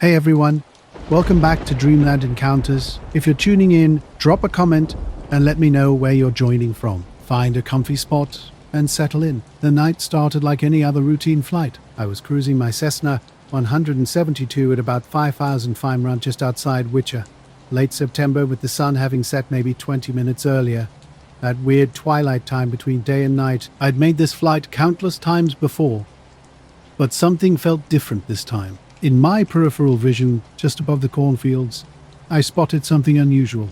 Hey everyone, welcome back to Dreamland Encounters. If you're tuning in, drop a comment and let me know where you're joining from. Find a comfy spot and settle in. The night started like any other routine flight. I was cruising my Cessna 172 at about 5,000 feet just outside Wicher. Late September, with the sun having set maybe 20 minutes earlier. That weird twilight time between day and night. I'd made this flight countless times before, but something felt different this time. In my peripheral vision, just above the cornfields, I spotted something unusual.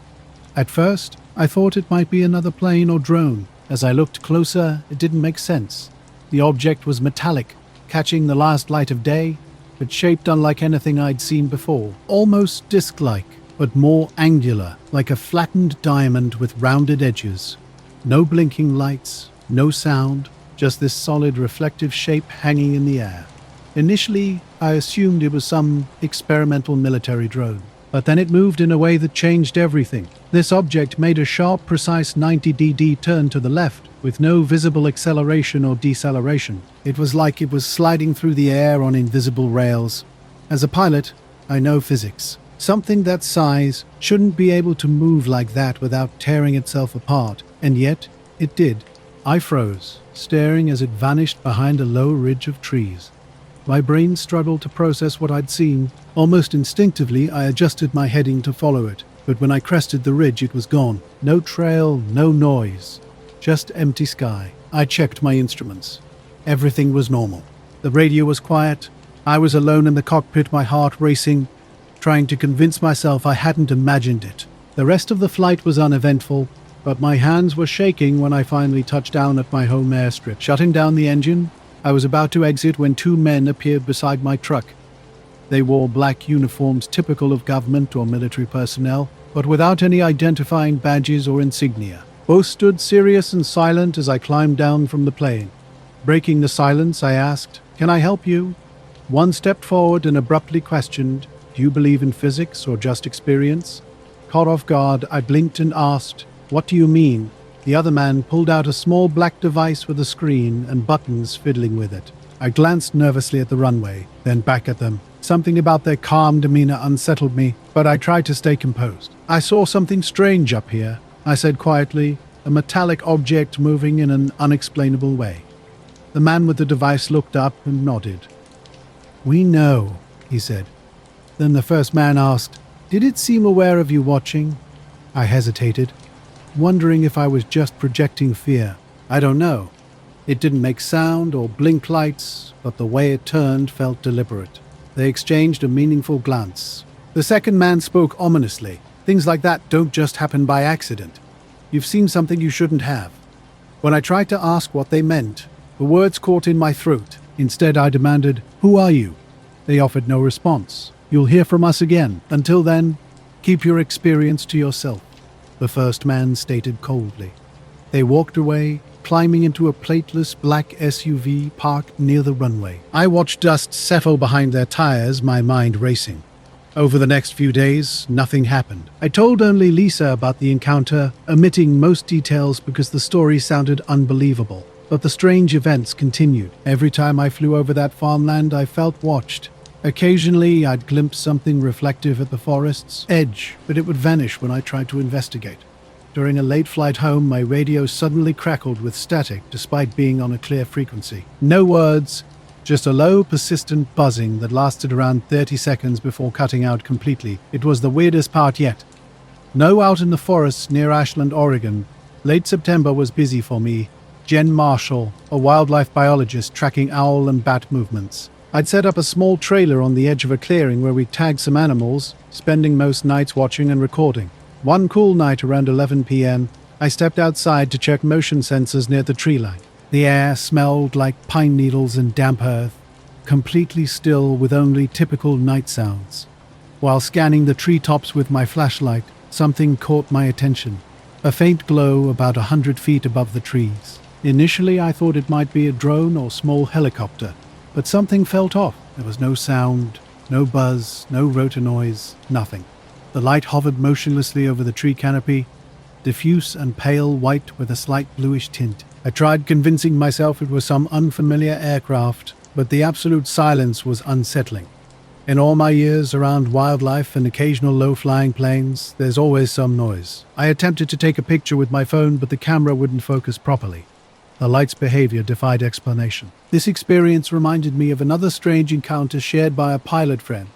At first, I thought it might be another plane or drone. As I looked closer, it didn't make sense. The object was metallic, catching the last light of day, but shaped unlike anything I'd seen before. Almost disc-like, but more angular, like a flattened diamond with rounded edges. No blinking lights, no sound, just this solid reflective shape hanging in the air. Initially, I assumed it was some experimental military drone, but then it moved in a way that changed everything. This object made a sharp, precise 90°D turn to the left, with no visible acceleration or deceleration. It was like it was sliding through the air on invisible rails. As a pilot, I know physics. Something that size shouldn't be able to move like that without tearing itself apart, and yet it did. I froze, staring as it vanished behind a low ridge of trees. My brain struggled to process what I'd seen. Almost instinctively, I adjusted my heading to follow it, but when I crested the ridge, it was gone. No trail, no noise, just empty sky. I checked my instruments. Everything was normal. The radio was quiet. I was alone in the cockpit, my heart racing, trying to convince myself I hadn't imagined it. The rest of the flight was uneventful, but my hands were shaking when I finally touched down at my home airstrip. Shutting down the engine, I was about to exit when two men appeared beside my truck. They wore black uniforms typical of government or military personnel, but without any identifying badges or insignia. Both stood serious and silent as I climbed down from the plane. Breaking the silence, I asked, "Can I help you?" One stepped forward and abruptly questioned, "Do you believe in physics or just experience?" Caught off guard, I blinked and asked, "What do you mean?" The other man pulled out a small black device with a screen and buttons fiddling with it. I glanced nervously at the runway, then back at them. Something about their calm demeanor unsettled me, but I tried to stay composed. "I saw something strange up here," I said quietly, a metallic object moving in an unexplainable way. The man with the device looked up and nodded. "We know," he said. Then the first man asked, "Did it seem aware of you watching?" I hesitated, wondering if I was just projecting fear. "I don't know. It didn't make sound or blink lights, but the way it turned felt deliberate." They exchanged a meaningful glance. The second man spoke ominously. "Things like that don't just happen by accident. You've seen something you shouldn't have." When I tried to ask what they meant, the words caught in my throat. Instead, I demanded, "Who are you?" They offered no response. "You'll hear from us again. Until then, keep your experience to yourself," the first man stated coldly. They walked away, climbing into a plateless black SUV parked near the runway. I watched dust settle behind their tires, my mind racing. Over the next few days, nothing happened. I told only Lisa about the encounter, omitting most details because the story sounded unbelievable. But the strange events continued. Every time I flew over that farmland, I felt watched. Occasionally, I'd glimpse something reflective at the forest's edge, but it would vanish when I tried to investigate. During a late flight home, my radio suddenly crackled with static despite being on a clear frequency. No words, just a low, persistent buzzing that lasted around 30 seconds before cutting out completely. It was the weirdest part yet. No, out in the forests near Ashland, Oregon, late September was busy for me. Jen Marshall, a wildlife biologist tracking owl and bat movements. I'd set up a small trailer on the edge of a clearing where we tagged some animals, spending most nights watching and recording. One cool night around 11 p.m., I stepped outside to check motion sensors near the tree line. The air smelled like pine needles and damp earth, completely still with only typical night sounds. While scanning the treetops with my flashlight, something caught my attention. A faint glow about 100 feet above the trees. Initially, I thought it might be a drone or small helicopter, but something felt off. There was no sound, no buzz, no rotor noise, nothing. The light hovered motionlessly over the tree canopy, diffuse and pale white with a slight bluish tint. I tried convincing myself it was some unfamiliar aircraft, but the absolute silence was unsettling. In all my years around wildlife and occasional low-flying planes, there's always some noise. I attempted to take a picture with my phone, but the camera wouldn't focus properly. The light's behavior defied explanation. This experience reminded me of another strange encounter shared by a pilot friend.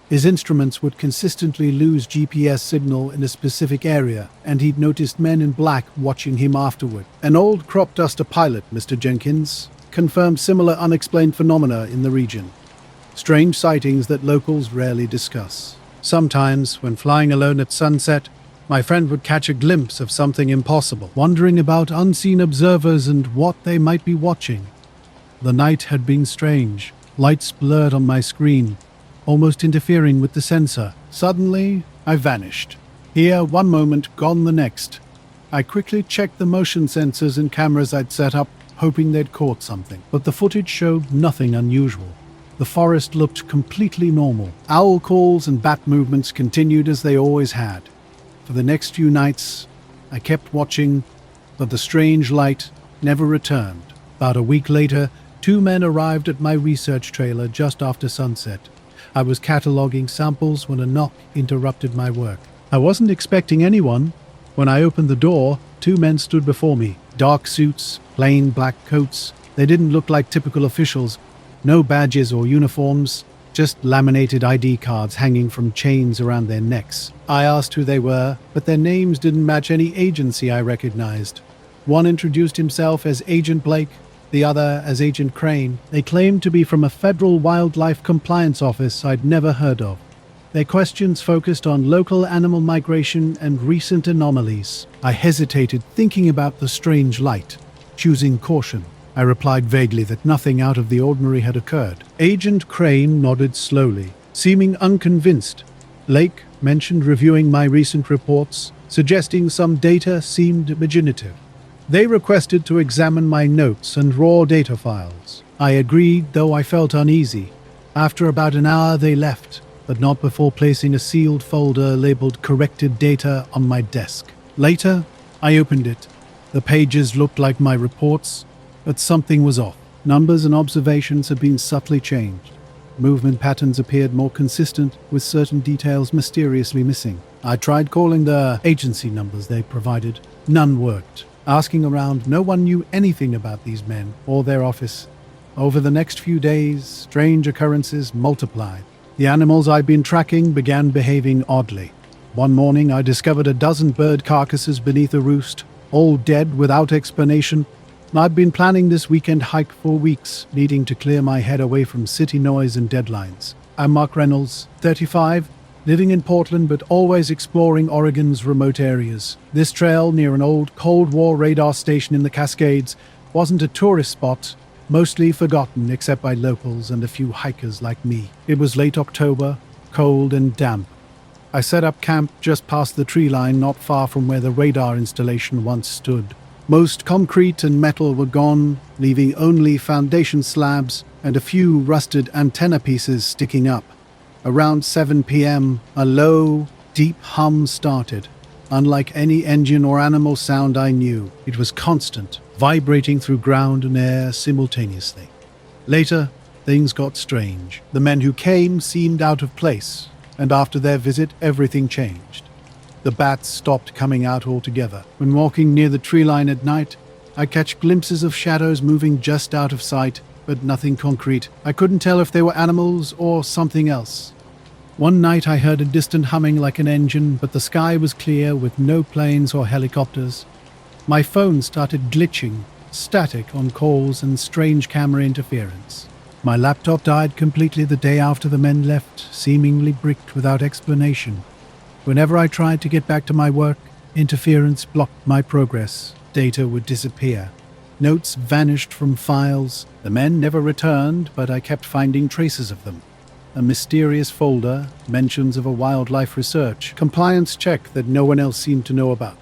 His instruments would consistently lose GPS signal in a specific area, and he'd noticed men in black watching him afterward. An old crop duster pilot, Mr. Jenkins, confirmed similar unexplained phenomena in the region. Strange sightings that locals rarely discuss. Sometimes, when flying alone at sunset, my friend would catch a glimpse of something impossible, wondering about unseen observers and what they might be watching. The night had been strange. Lights blurred on my screen, almost interfering with the sensor. Suddenly, I vanished. Here one moment, gone the next. I quickly checked the motion sensors and cameras I'd set up, hoping they'd caught something. But the footage showed nothing unusual. The forest looked completely normal. Owl calls and bat movements continued as they always had. For the next few nights, I kept watching, but the strange light never returned. About a week later, 2 men arrived at my research trailer just after sunset. I was cataloging samples when a knock interrupted my work. I wasn't expecting anyone. When I opened the door, 2 men stood before me. Dark suits, plain black coats. They didn't look like typical officials. No badges or uniforms, just laminated ID cards hanging from chains around their necks. I asked who they were, but their names didn't match any agency I recognized. One introduced himself as Agent Blake, the other as Agent Crane. They claimed to be from a federal wildlife compliance office I'd never heard of. Their questions focused on local animal migration and recent anomalies. I hesitated, thinking about the strange light, choosing caution. I replied vaguely that nothing out of the ordinary had occurred. Agent Crane nodded slowly, seeming unconvinced. Blake mentioned reviewing my recent reports, suggesting some data seemed imaginative. They requested to examine my notes and raw data files. I agreed, though I felt uneasy. After about an hour, they left, but not before placing a sealed folder labeled corrected data on my desk. Later, I opened it. The pages looked like my reports, but something was off. Numbers and observations had been subtly changed. Movement patterns appeared more consistent, with certain details mysteriously missing. I tried calling the agency numbers they provided. None worked. Asking around, no one knew anything about these men or their office. Over the next few days, strange occurrences multiplied. The animals I'd been tracking began behaving oddly. One morning, I discovered a dozen bird carcasses beneath a roost, all dead without explanation. I'd been planning this weekend hike for weeks, needing to clear my head away from city noise and deadlines. I'm Mark Reynolds, 35, living in Portland but always exploring Oregon's remote areas. This trail near an old Cold War radar station in the Cascades wasn't a tourist spot, mostly forgotten except by locals and a few hikers like me. It was late October, cold and damp. I set up camp just past the tree line not far from where the radar installation once stood. Most concrete and metal were gone, leaving only foundation slabs and a few rusted antenna pieces sticking up. Around 7 p.m., a low, deep hum started. Unlike any engine or animal sound I knew, it was constant, vibrating through ground and air simultaneously. Later, things got strange. The men who came seemed out of place, and after their visit, everything changed. The bats stopped coming out altogether. When walking near the tree line at night, I catch glimpses of shadows moving just out of sight, but nothing concrete. I couldn't tell if they were animals or something else. One night I heard a distant humming like an engine, but the sky was clear with no planes or helicopters. My phone started glitching, static on calls and strange camera interference. My laptop died completely the day after the men left, seemingly bricked without explanation. Whenever I tried to get back to my work, interference blocked my progress. Data would disappear. Notes vanished from files. The men never returned, but I kept finding traces of them. A mysterious folder, mentions of a wildlife research, compliance check that no one else seemed to know about.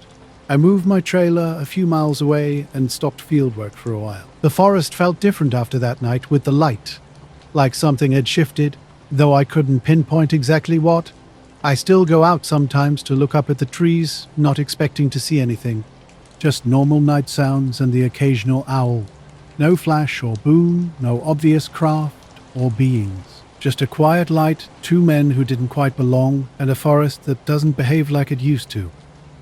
I moved my trailer a few miles away and stopped fieldwork for a while. The forest felt different after that night with the light. Like something had shifted, though I couldn't pinpoint exactly what. I still go out sometimes to look up at the trees, not expecting to see anything. Just normal night sounds and the occasional owl. No flash or boom, no obvious craft or beings. Just a quiet light, two men who didn't quite belong, and a forest that doesn't behave like it used to.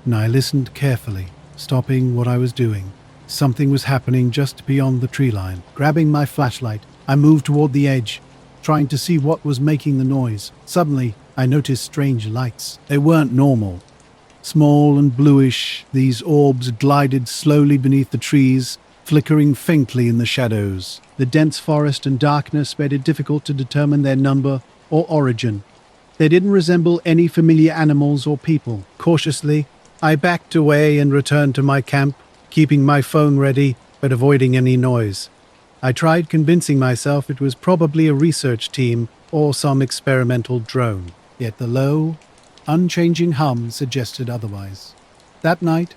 And I listened carefully, stopping what I was doing. Something was happening just beyond the tree line. Grabbing my flashlight, I moved toward the edge, trying to see what was making the noise. Suddenly, I noticed strange lights. They weren't normal. Small and bluish, these orbs glided slowly beneath the trees, flickering faintly in the shadows. The dense forest and darkness made it difficult to determine their number or origin. They didn't resemble any familiar animals or people. Cautiously, I backed away and returned to my camp, keeping my phone ready but avoiding any noise. I tried convincing myself it was probably a research team or some experimental drone, yet the low, unchanging hum suggested otherwise. That night,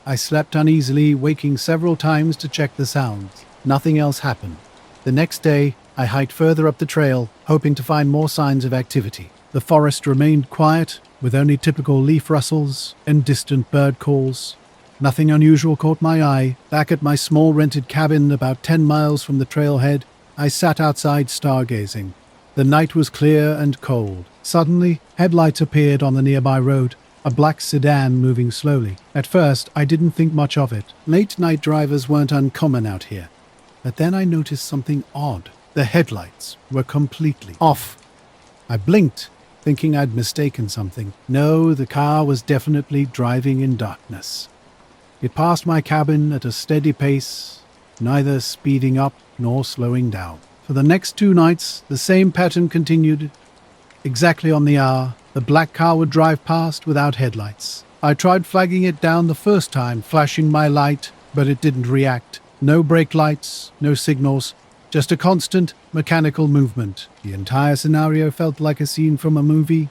I slept uneasily, waking several times to check the sounds. Nothing else happened. The next day, I hiked further up the trail, hoping to find more signs of activity. The forest remained quiet, with only typical leaf rustles and distant bird calls. Nothing unusual caught my eye. Back at my small rented cabin about 10 miles from the trailhead, I sat outside stargazing. The night was clear and cold. Suddenly, headlights appeared on the nearby road, a black sedan moving slowly. At first, I didn't think much of it. Late-night drivers weren't uncommon out here. But then I noticed something odd. The headlights were completely off. I blinked, thinking I'd mistaken something. No, the car was definitely driving in darkness. It passed my cabin at a steady pace, neither speeding up nor slowing down. For the next 2 nights, the same pattern continued. Exactly on the hour, the black car would drive past without headlights. I tried flagging it down the first time, flashing my light, but it didn't react. No brake lights, no signals, just a constant mechanical movement. The entire scenario felt like a scene from a movie.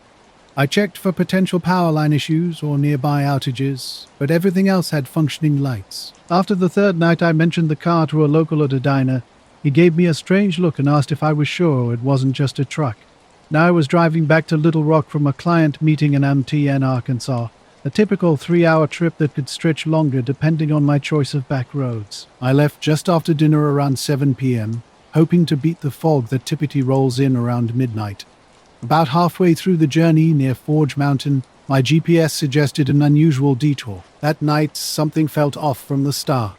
I checked for potential power line issues or nearby outages, but everything else had functioning lights. After the 3rd night, I mentioned the car to a local at a diner. He gave me a strange look and asked if I was sure it wasn't just a truck. Now I was driving back to Little Rock from a client meeting in MTN, Arkansas, a typical 3-hour trip that could stretch longer depending on my choice of back roads. I left just after dinner around 7 p.m., hoping to beat the fog that typically rolls in around midnight. About halfway through the journey near Forge Mountain, my GPS suggested an unusual detour. That night, something felt off from the start.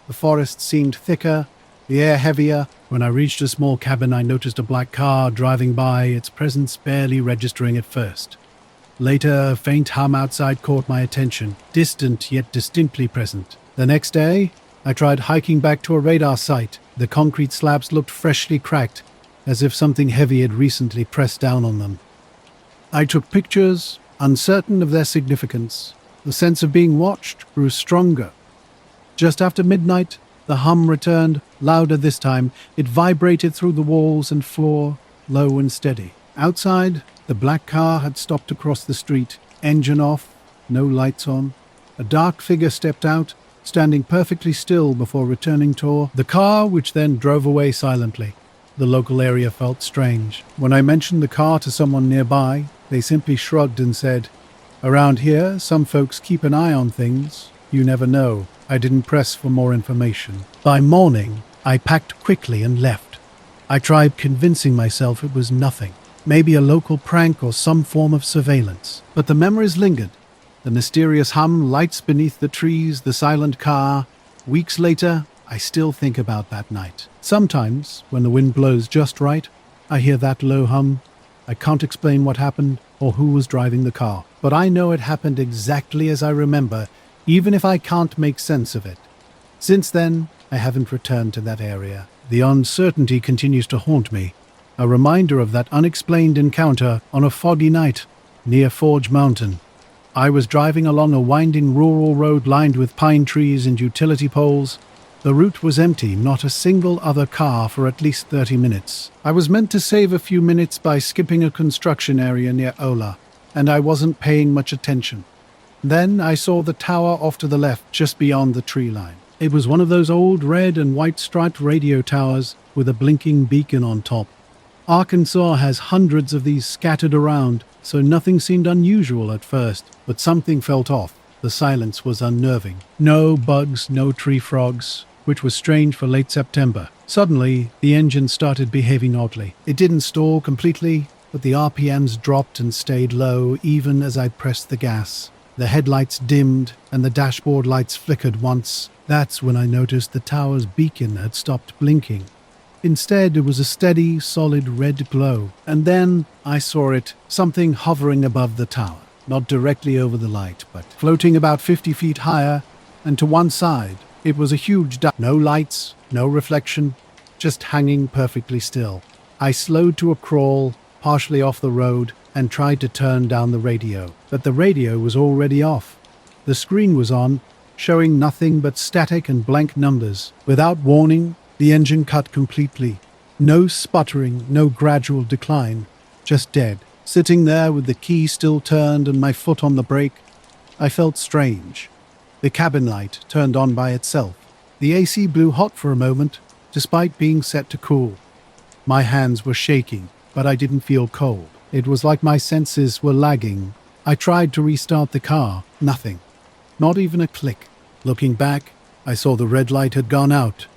The forest seemed thicker, the air heavier. When I reached a small cabin, I noticed a black car driving by, its presence barely registering at first. Later, a faint hum outside caught my attention, distant yet distinctly present. The next day, I tried hiking back to a radar site. The concrete slabs looked freshly cracked, as if something heavy had recently pressed down on them. I took pictures, uncertain of their significance. The sense of being watched grew stronger. Just after midnight, the hum returned, louder this time. It vibrated through the walls and floor, low and steady. Outside, the black car had stopped across the street, engine off, no lights on. A dark figure stepped out, standing perfectly still before returning toward the car, which then drove away silently. The local area felt strange. When I mentioned the car to someone nearby, they simply shrugged and said, "Around here, some folks keep an eye on things. You never know." I didn't press for more information. By morning, I packed quickly and left. I tried convincing myself it was nothing, maybe a local prank or some form of surveillance. But the memories lingered. The mysterious hum, lights beneath the trees, the silent car. Weeks later, I still think about that night. Sometimes, when the wind blows just right, I hear that low hum. I can't explain what happened or who was driving the car, but I know it happened exactly as I remember, even if I can't make sense of it. Since then, I haven't returned to that area. The uncertainty continues to haunt me, a reminder of that unexplained encounter on a foggy night near Forge Mountain. I was driving along a winding rural road lined with pine trees and utility poles. The route was empty, not a single other car for at least 30 minutes. I was meant to save a few minutes by skipping a construction area near Ola, and I wasn't paying much attention. Then I saw the tower off to the left, just beyond the tree line. It was one of those old red and white striped radio towers with a blinking beacon on top. Arkansas has hundreds of these scattered around, so nothing seemed unusual at first, but something felt off. The silence was unnerving. No bugs, no tree frogs, which was strange for late September. Suddenly, the engine started behaving oddly. It didn't stall completely, but the RPMs dropped and stayed low even as I pressed the gas. The headlights dimmed and the dashboard lights flickered once. That's when I noticed the tower's beacon had stopped blinking. Instead, it was a steady, solid red glow. And then I saw it, something hovering above the tower. Not directly over the light, but floating about 50 feet higher, and to one side. It was a huge no lights, no reflection, just hanging perfectly still. I slowed to a crawl, partially off the road, and tried to turn down the radio. But the radio was already off. The screen was on, showing nothing but static and blank numbers. Without warning, the engine cut completely. No sputtering, no gradual decline, just dead. Sitting there with the key still turned and my foot on the brake, I felt strange. The cabin light turned on by itself. The AC blew hot for a moment, despite being set to cool. My hands were shaking, but I didn't feel cold. It was like my senses were lagging. I tried to restart the car. Nothing. Not even a click. Looking back, I saw the red light had gone out.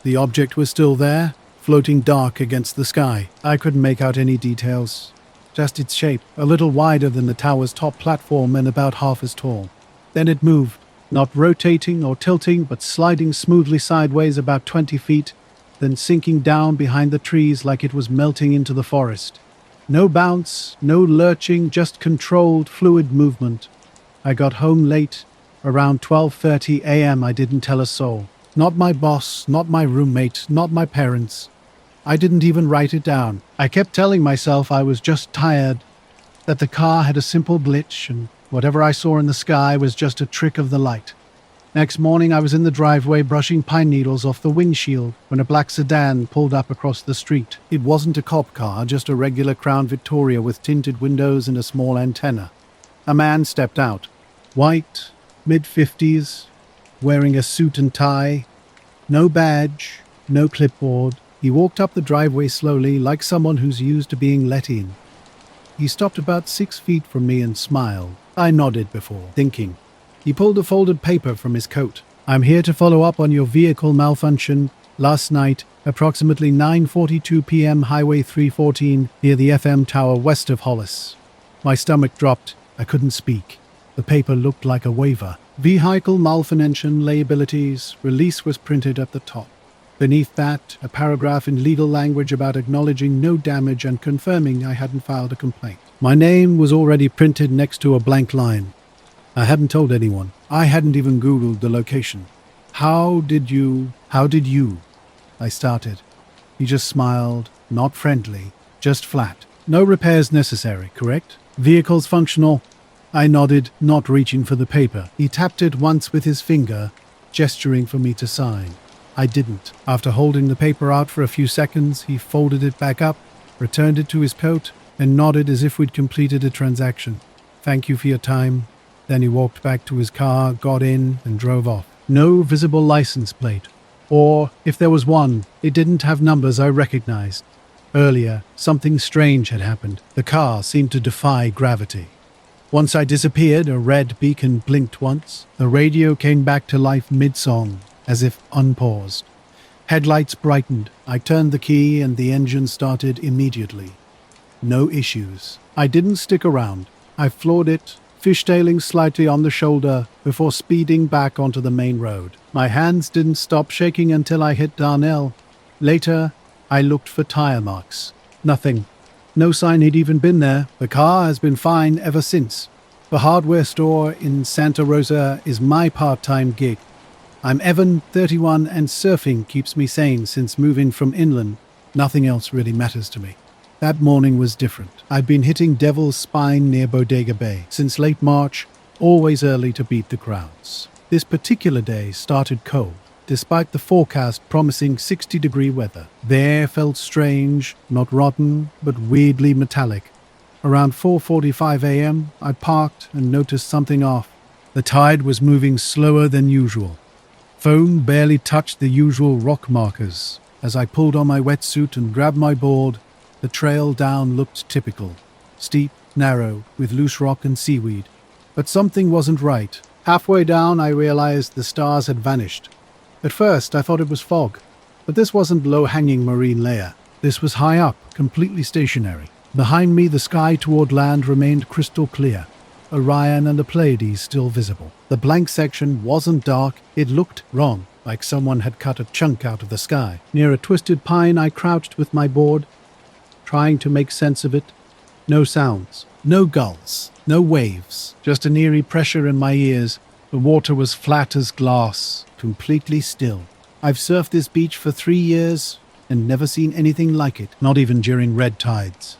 The object was still there, floating dark against the sky. I couldn't make out any details. Just its shape, a little wider than the tower's top platform and about half as tall. Then it moved, not rotating or tilting, but sliding smoothly sideways about 20 feet, then sinking down behind the trees like it was melting into the forest. No bounce, no lurching, just controlled, fluid movement. I got home late, around 12:30 a.m. I didn't tell a soul. Not my boss, not my roommate, not my parents. I didn't even write it down. I kept telling myself I was just tired, that the car had a simple glitch, and whatever I saw in the sky was just a trick of the light. Next morning I was in the driveway brushing pine needles off the windshield when a black sedan pulled up across the street. It wasn't a cop car, just a regular Crown Victoria with tinted windows and a small antenna. A man stepped out. White, mid-50s, wearing a suit and tie. No badge, no clipboard. He walked up the driveway slowly, like someone who's used to being let in. He stopped about 6 feet from me and smiled. I nodded before, thinking. He pulled a folded paper from his coat. I'm here to follow up on your vehicle malfunction last night, approximately 9:42 p.m. Highway 314 near the FM tower west of Hollis. My stomach dropped. I couldn't speak. The paper looked like a waiver. Vehicle malfunction liabilities. Release was printed at the top. Beneath that, a paragraph in legal language about acknowledging no damage and confirming I hadn't filed a complaint. My name was already printed next to a blank line. I hadn't told anyone. I hadn't even Googled the location. How did you? I started. He just smiled, not friendly, just flat. No repairs necessary, correct? Vehicles functional? I nodded, not reaching for the paper. He tapped it once with his finger, gesturing for me to sign. I didn't. After holding the paper out for a few seconds, he folded it back up, returned it to his coat, and nodded as if we'd completed a transaction. Thank you for your time. Then he walked back to his car, got in, and drove off. No visible license plate. Or, if there was one, it didn't have numbers I recognized. Earlier, something strange had happened. The car seemed to defy gravity. Once I disappeared, a red beacon blinked once. The radio came back to life mid-song, as if unpaused. Headlights brightened. I turned the key and the engine started immediately. No issues. I didn't stick around. I floored it, fishtailing slightly on the shoulder before speeding back onto the main road. My hands didn't stop shaking until I hit Darnell. Later, I looked for tire marks. Nothing. No sign he'd even been there. The car has been fine ever since. The hardware store in Santa Rosa is my part-time gig. I'm Evan, 31, and surfing keeps me sane since moving from inland. Nothing else really matters to me. That morning was different. I'd been hitting Devil's Spine near Bodega Bay since late March, always early to beat the crowds. This particular day started cold, despite the forecast promising 60-degree weather. The air felt strange, not rotten, but weirdly metallic. Around 4:45 a.m., I parked and noticed something off. The tide was moving slower than usual. Foam barely touched the usual rock markers. As I pulled on my wetsuit and grabbed my board, the trail down looked typical. Steep, narrow, with loose rock and seaweed. But something wasn't right. Halfway down, I realized the stars had vanished. At first, I thought it was fog, but this wasn't low-hanging marine layer. This was high up, completely stationary. Behind me, the sky toward land remained crystal clear. Orion and the Pleiades still visible. The blank section wasn't dark, it looked wrong, like someone had cut a chunk out of the sky. Near a twisted pine, I crouched with my board, trying to make sense of it. No sounds, no gulls, no waves, just an eerie pressure in my ears. The water was flat as glass, completely still. I've surfed this beach for 3 years and never seen anything like it, not even during red tides.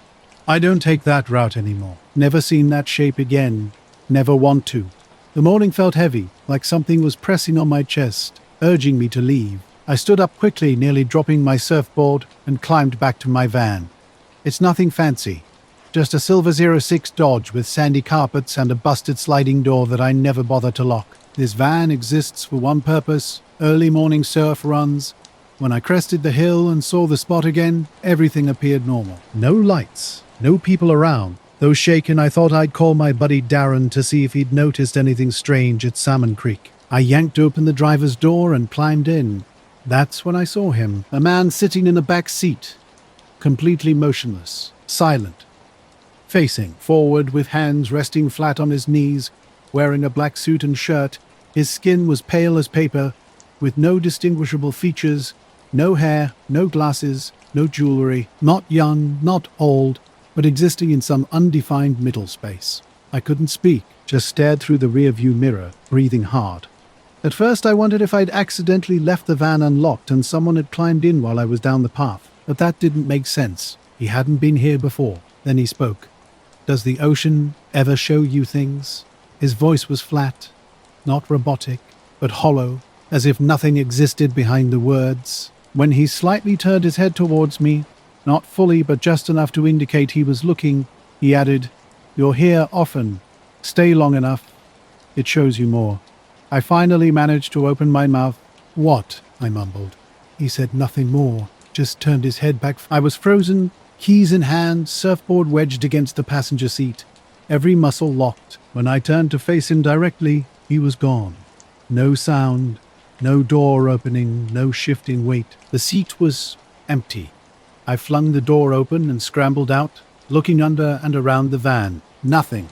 I don't take that route anymore. Never seen that shape again. Never want to. The morning felt heavy, like something was pressing on my chest, urging me to leave. I stood up quickly, nearly dropping my surfboard, and climbed back to my van. It's nothing fancy. Just a silver 06 Dodge with sandy carpets and a busted sliding door that I never bother to lock. This van exists for one purpose: early morning surf runs. When I crested the hill and saw the spot again, everything appeared normal. No lights, no people around. Though shaken, I thought I'd call my buddy Darren to see if he'd noticed anything strange at Salmon Creek. I yanked open the driver's door and climbed in. That's when I saw him, a man sitting in the back seat, completely motionless, silent, facing forward with hands resting flat on his knees, wearing a black suit and shirt. His skin was pale as paper, with no distinguishable features, no hair, no glasses, no jewelry, not young, not old, but existing in some undefined middle space. I couldn't speak, just stared through the rear-view mirror, breathing hard. At first I wondered if I'd accidentally left the van unlocked and someone had climbed in while I was down the path, but that didn't make sense. He hadn't been here before. Then he spoke. "Does the ocean ever show you things?" His voice was flat, not robotic, but hollow, as if nothing existed behind the words. When he slightly turned his head towards me, not fully but just enough to indicate he was looking, he added, "You're here often. Stay long enough. It shows you more." I finally managed to open my mouth. "What?" I mumbled. He said nothing more, just turned his head back. I was frozen, keys in hand, surfboard wedged against the passenger seat, every muscle locked. When I turned to face him directly, he was gone. No sound, no door opening, no shifting weight. The seat was empty. I flung the door open and scrambled out, looking under and around the van. Nothing.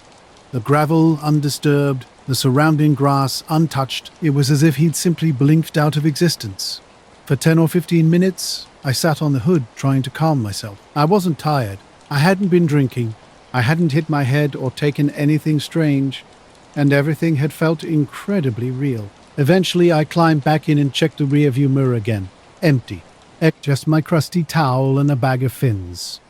The gravel undisturbed, the surrounding grass untouched. It was as if he'd simply blinked out of existence. For 10 or 15 minutes, I sat on the hood trying to calm myself. I wasn't tired. I hadn't been drinking. I hadn't hit my head or taken anything strange, and everything had felt incredibly real. Eventually, I climbed back in and checked the rearview mirror again. Empty. Just my crusty towel and a bag of fins.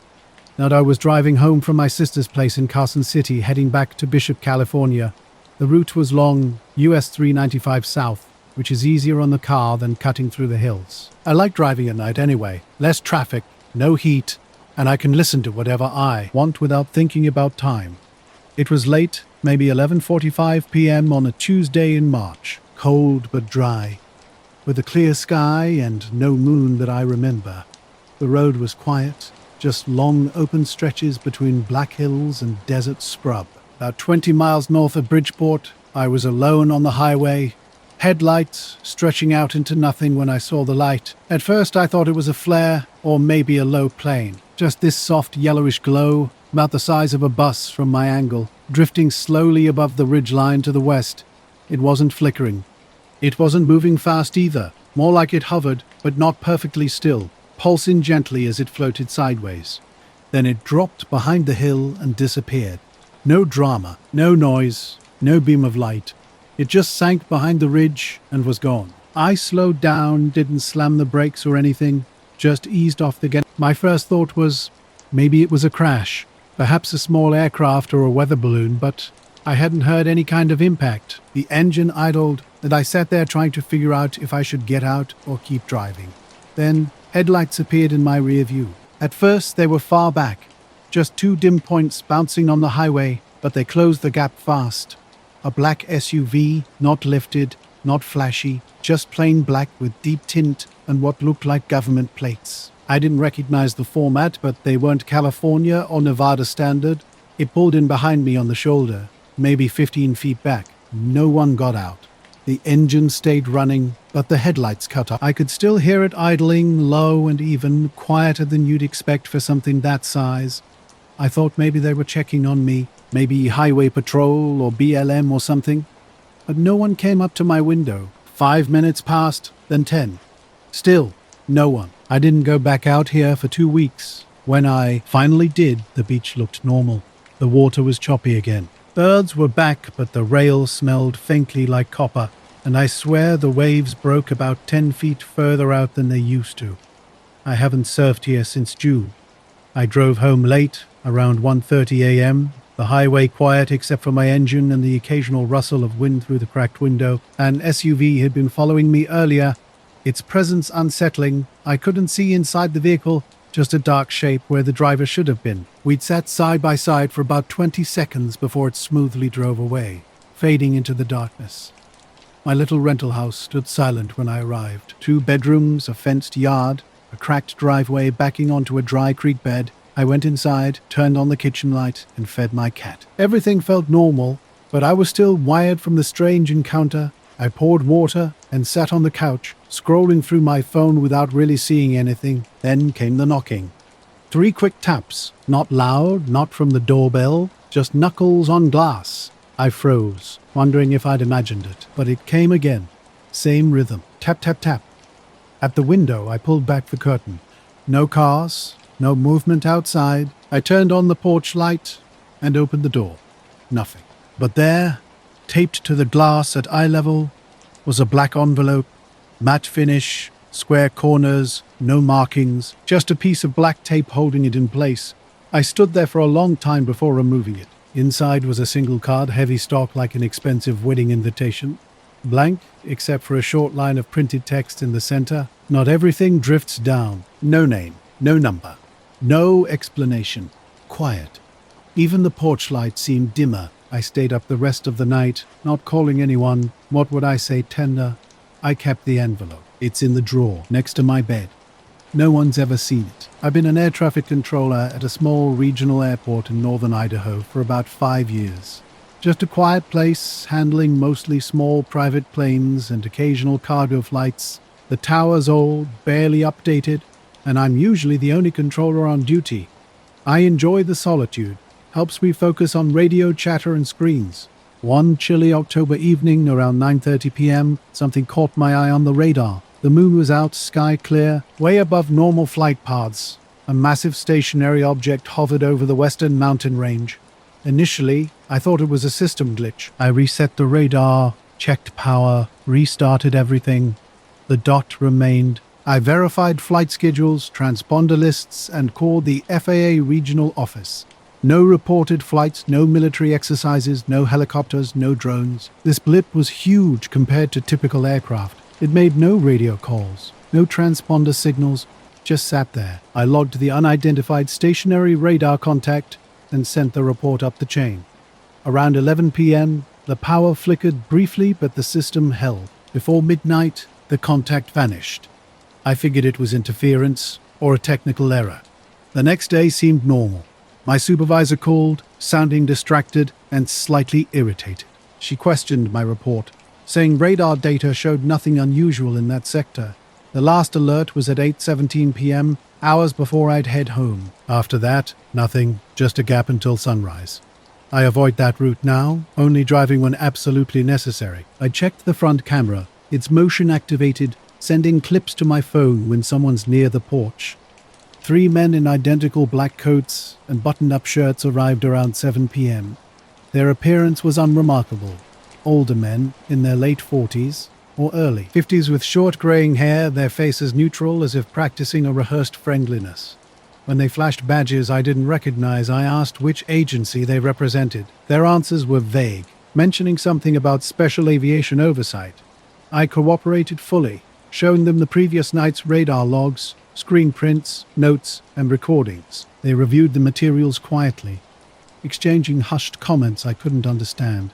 Now I was driving home from my sister's place in Carson City, heading back to Bishop, California. The route was long, US 395 south, which is easier on the car than cutting through the hills. I like driving at night anyway. Less traffic, no heat, and I can listen to whatever I want without thinking about time. It was late, maybe 11:45 p.m. on a Tuesday in March, cold but dry, with a clear sky and no moon that I remember. The road was quiet, just long open stretches between black hills and desert scrub. About 20 miles north of Bridgeport, I was alone on the highway, headlights stretching out into nothing when I saw the light. At first I thought it was a flare or maybe a low plane. Just this soft yellowish glow, about the size of a bus from my angle, drifting slowly above the ridgeline to the west. It wasn't flickering. It wasn't moving fast either, more like it hovered, but not perfectly still, pulsing gently as it floated sideways. Then it dropped behind the hill and disappeared. No drama, no noise, no beam of light. It just sank behind the ridge and was gone. I slowed down, didn't slam the brakes or anything, just eased off the gas. My first thought was, maybe it was a crash, perhaps a small aircraft or a weather balloon, but I hadn't heard any kind of impact. The engine idled, and I sat there trying to figure out if I should get out or keep driving. Then headlights appeared in my rear view. At first they were far back, just 2 dim points bouncing on the highway, but they closed the gap fast. A black SUV, not lifted, not flashy, just plain black with deep tint and what looked like government plates. I didn't recognize the format, but they weren't California or Nevada standard. It pulled in behind me on the shoulder, maybe 15 feet back. No one got out. The engine stayed running, but the headlights cut off. I could still hear it idling, low and even, quieter than you'd expect for something that size. I thought maybe they were checking on me, maybe highway patrol or BLM or something. But no one came up to my window. 5 minutes passed, then 10. Still, no one. I didn't go back out here for 2 weeks. When I finally did, the beach looked normal. The water was choppy again. Birds were back, but the rail smelled faintly like copper, and I swear the waves broke about 10 feet further out than they used to. I haven't surfed here since June. I drove home late, around 1:30 a.m., the highway quiet except for my engine and the occasional rustle of wind through the cracked window. An SUV had been following me earlier, its presence unsettling. I couldn't see inside the vehicle, just a dark shape where the driver should have been. We'd sat side by side for about 20 seconds before it smoothly drove away, fading into the darkness. My little rental house stood silent when I arrived. 2 bedrooms, a fenced yard, a cracked driveway backing onto a dry creek bed. I went inside, turned on the kitchen light, and fed my cat. Everything felt normal, but I was still wired from the strange encounter. I poured water and sat on the couch, scrolling through my phone without really seeing anything. Then came the knocking. 3 quick taps, not loud, not from the doorbell, just knuckles on glass. I froze, wondering if I'd imagined it, but it came again. Same rhythm, tap, tap, tap. At the window, I pulled back the curtain. No cars, no movement outside. I turned on the porch light and opened the door. Nothing. But there, taped to the glass at eye level, was a black envelope, matte finish, square corners, no markings, just a piece of black tape holding it in place. I stood there for a long time before removing it. Inside was a single card, heavy stock like an expensive wedding invitation. Blank, except for a short line of printed text in the center. Not everything drifts down. No name, no number, no explanation. Quiet. Even the porch light seemed dimmer. I stayed up the rest of the night, not calling anyone. What would I say, tender? I kept the envelope. It's in the drawer, next to my bed. No one's ever seen it. I've been an air traffic controller at a small regional airport in northern Idaho for about 5 years. Just a quiet place, handling mostly small private planes and occasional cargo flights. The tower's old, barely updated, and I'm usually the only controller on duty. I enjoy the solitude. Helps me focus on radio chatter and screens. One chilly October evening around 9:30 p.m., something caught my eye on the radar. The moon was out, sky clear, way above normal flight paths. A massive stationary object hovered over the western mountain range. Initially, I thought it was a system glitch. I reset the radar, checked power, restarted everything. The dot remained. I verified flight schedules, transponder lists, and called the FAA regional office. No reported flights, no military exercises, no helicopters, no drones. This blip was huge compared to typical aircraft. It made no radio calls, no transponder signals, just sat there. I logged the unidentified stationary radar contact and sent the report up the chain. Around 11 p.m., the power flickered briefly, but the system held. Before midnight, the contact vanished. I figured it was interference or a technical error. The next day seemed normal. My supervisor called, sounding distracted and slightly irritated. She questioned my report, saying radar data showed nothing unusual in that sector. The last alert was at 8:17 p.m., hours before I'd head home. After that, nothing, just a gap until sunrise. I avoid that route now, only driving when absolutely necessary. I checked the front camera. It's motion activated, sending clips to my phone when someone's near the porch. 3 men in identical black coats and buttoned-up shirts arrived around 7 p.m. Their appearance was unremarkable. Older men, in their late 40s or early 50s with short graying hair, their faces neutral as if practicing a rehearsed friendliness. When they flashed badges I didn't recognize, I asked which agency they represented. Their answers were vague, mentioning something about special aviation oversight. I cooperated fully, showing them the previous night's radar logs, screen prints, notes, and recordings. They reviewed the materials quietly, exchanging hushed comments I couldn't understand.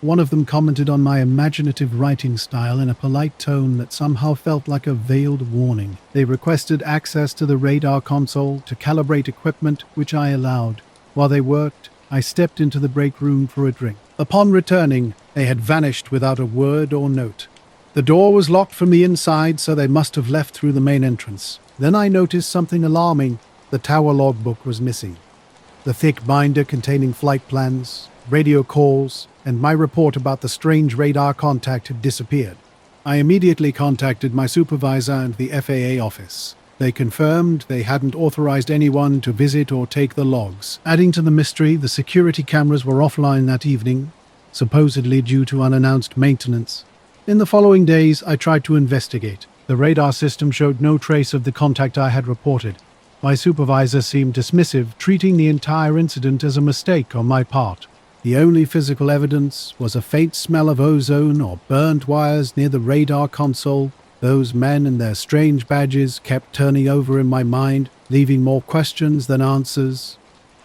One of them commented on my imaginative writing style in a polite tone that somehow felt like a veiled warning. They requested access to the radar console to calibrate equipment, which I allowed. While they worked, I stepped into the break room for a drink. Upon returning, they had vanished without a word or note. The door was locked from the inside, so they must have left through the main entrance. Then I noticed something alarming. The tower logbook was missing. The thick binder containing flight plans, radio calls, and my report about the strange radar contact had disappeared. I immediately contacted my supervisor and the FAA office. They confirmed they hadn't authorized anyone to visit or take the logs. Adding to the mystery, the security cameras were offline that evening, supposedly due to unannounced maintenance. In the following days, I tried to investigate. The radar system showed no trace of the contact I had reported. My supervisor seemed dismissive, treating the entire incident as a mistake on my part. The only physical evidence was a faint smell of ozone or burnt wires near the radar console. Those men and their strange badges kept turning over in my mind, leaving more questions than answers.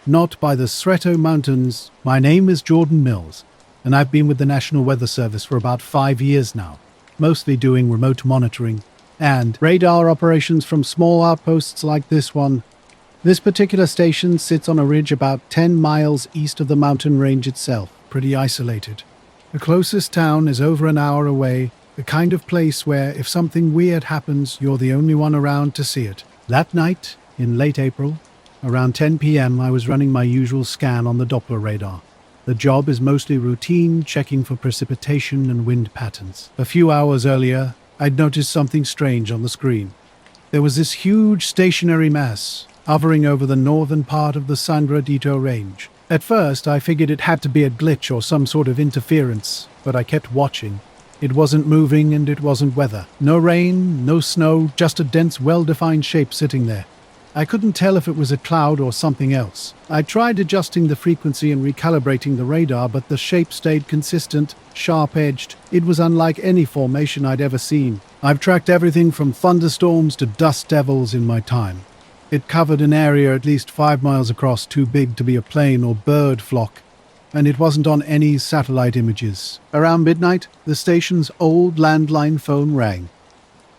Not by the Sreto Mountains. My name is Jordan Mills, and I've been with the National Weather Service for about 5 years now, mostly doing remote monitoring and radar operations from small outposts like this one. This particular station sits on a ridge about 10 miles east of the mountain range itself, pretty isolated. The closest town is over an hour away, the kind of place where if something weird happens, you're the only one around to see it. That night, in late April, around 10 p.m., I was running my usual scan on the Doppler radar. The job is mostly routine, checking for precipitation and wind patterns. A few hours earlier, I'd noticed something strange on the screen. There was this huge stationary mass hovering over the northern part of the San Bernardino range. At first, I figured it had to be a glitch or some sort of interference, but I kept watching. It wasn't moving and it wasn't weather. No rain, no snow, just a dense, well-defined shape sitting there. I couldn't tell if it was a cloud or something else. I tried adjusting the frequency and recalibrating the radar, but the shape stayed consistent, sharp-edged. It was unlike any formation I'd ever seen. I've tracked everything from thunderstorms to dust devils in my time. It covered an area at least 5 miles across, too big to be a plane or bird flock, and it wasn't on any satellite images. Around midnight, the station's old landline phone rang.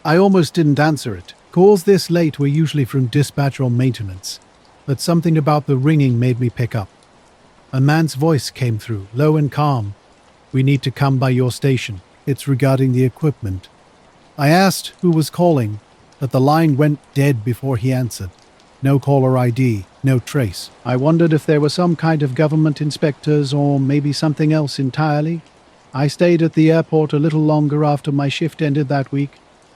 I almost didn't answer it. Calls this late were usually from dispatch or maintenance, but something about the ringing made me pick up. A man's voice came through, low and calm. "We need to come by your station. It's regarding the equipment." I asked who was calling, but the line went dead before he answered. No caller ID, no trace. I wondered if there were some kind of government inspectors or maybe something else entirely. I stayed at the airport a little longer after my shift ended that week,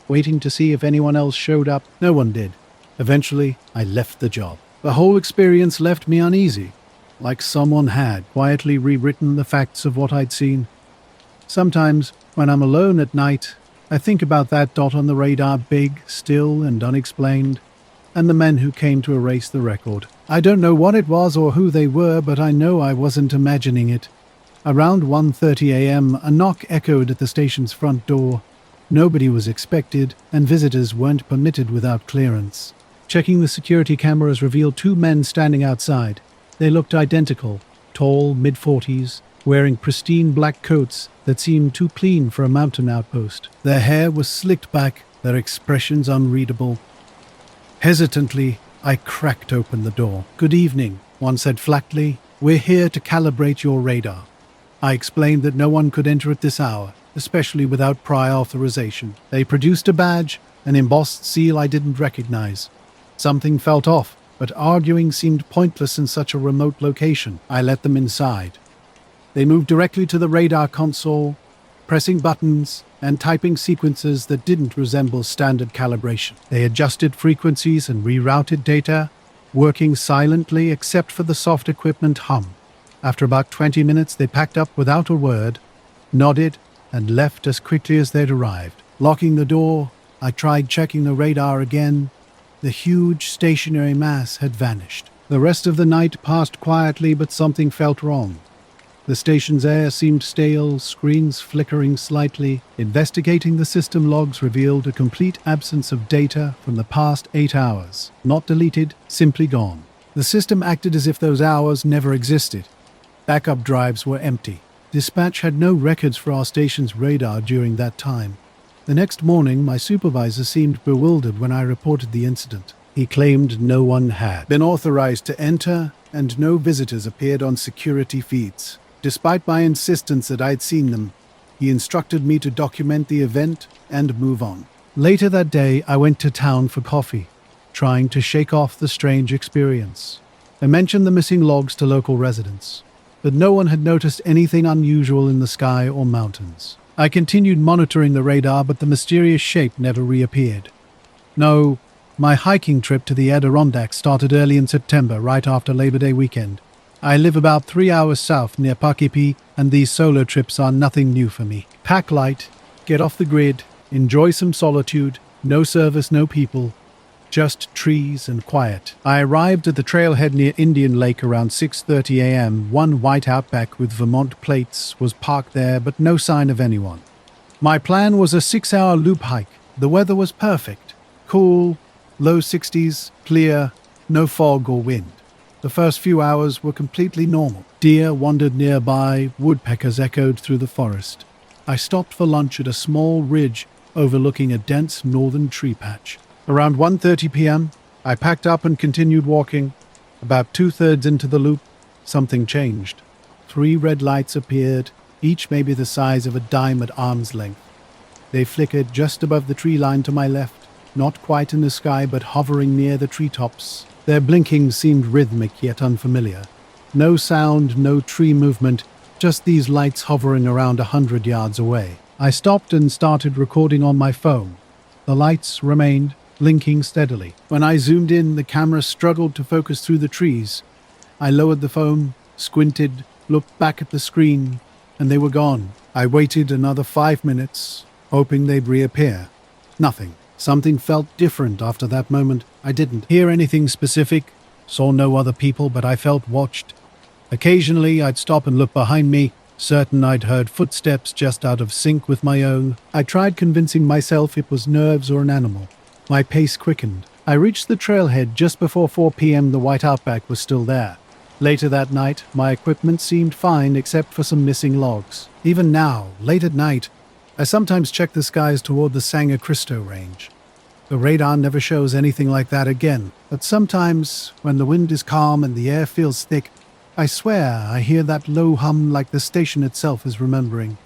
waiting to see if anyone else showed up. No one did. Eventually, I left the job. The whole experience left me uneasy, like someone had quietly rewritten the facts of what I'd seen. Sometimes, when I'm alone at night, I think about that dot on the radar, big, still, and unexplained, and the men who came to erase the record. I don't know what it was or who they were, but I know I wasn't imagining it. Around 1:30 a.m., a knock echoed at the station's front door. Nobody was expected, and visitors weren't permitted without clearance. Checking the security cameras revealed 2 men standing outside. They looked identical, tall, mid-40s, wearing pristine black coats that seemed too clean for a mountain outpost. Their hair was slicked back, their expressions unreadable. Hesitantly, I cracked open the door. "Good evening," one said flatly. "We're here to calibrate your radar." I explained that no one could enter at this hour, especially without prior authorization. They produced a badge, an embossed seal I didn't recognize. Something felt off, but arguing seemed pointless in such a remote location. I let them inside. They moved directly to the radar console, pressing buttons and typing sequences that didn't resemble standard calibration. They adjusted frequencies and rerouted data, working silently except for the soft equipment hum. After about 20 minutes, they packed up without a word, nodded, and left as quickly as they'd arrived. Locking the door, I tried checking the radar again. The huge stationary mass had vanished. The rest of the night passed quietly, but something felt wrong. The station's air seemed stale, screens flickering slightly. Investigating the system logs revealed a complete absence of data from the past 8 hours. Not deleted, simply gone. The system acted as if those hours never existed. Backup drives were empty. Dispatch had no records for our station's radar during that time. The next morning, my supervisor seemed bewildered when I reported the incident. He claimed no one had been authorized to enter, and no visitors appeared on security feeds. Despite my insistence that I'd seen them, he instructed me to document the event and move on. Later that day, I went to town for coffee, trying to shake off the strange experience. I mentioned the missing logs to local residents, but no one had noticed anything unusual in the sky or mountains. I continued monitoring the radar, but the mysterious shape never reappeared. No, my hiking trip to the Adirondacks started early in September, right after Labor Day weekend. I live about 3 hours south near Pakipi, and these solo trips are nothing new for me. Pack light, get off the grid, enjoy some solitude, no service, no people, just trees and quiet. I arrived at the trailhead near Indian Lake around 6:30 a.m. One white Outback with Vermont plates was parked there, but no sign of anyone. My plan was a 6-hour loop hike. The weather was perfect. Cool, low 60s, clear, no fog or wind. The first few hours were completely normal. Deer wandered nearby, woodpeckers echoed through the forest. I stopped for lunch at a small ridge overlooking a dense northern tree patch. Around 1:30 p.m., I packed up and continued walking. About 2/3 into the loop, something changed. 3 red lights appeared, each maybe the size of a dime at arm's length. They flickered just above the tree line to my left, not quite in the sky but hovering near the treetops. Their blinking seemed rhythmic yet unfamiliar. No sound, no tree movement, just these lights hovering around 100 yards away. I stopped and started recording on my phone. The lights remained, blinking steadily. When I zoomed in, the camera struggled to focus through the trees. I lowered the phone, squinted, looked back at the screen, and they were gone. I waited another 5 minutes, hoping they'd reappear. Nothing. Something felt different after that moment. I didn't hear anything specific, saw no other people, but I felt watched. Occasionally, I'd stop and look behind me, certain I'd heard footsteps just out of sync with my own. I tried convincing myself it was nerves or an animal. My pace quickened. I reached the trailhead just before 4 p.m. The white Outback was still there. Later that night, my equipment seemed fine except for some missing logs. Even now, late at night, I sometimes check the skies toward the Sangre Cristo range. The radar never shows anything like that again, but sometimes, when the wind is calm and the air feels thick, I swear I hear that low hum like the station itself is remembering.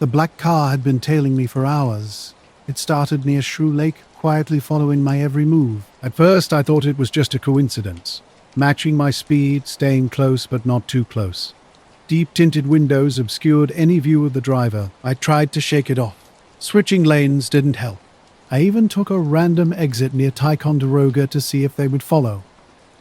The black car had been tailing me for hours. It started near Shrew Lake, quietly following my every move. At first I thought it was just a coincidence, matching my speed, staying close but not too close. Deep tinted windows obscured any view of the driver. I tried to shake it off. Switching lanes didn't help. I even took a random exit near Ticonderoga to see if they would follow.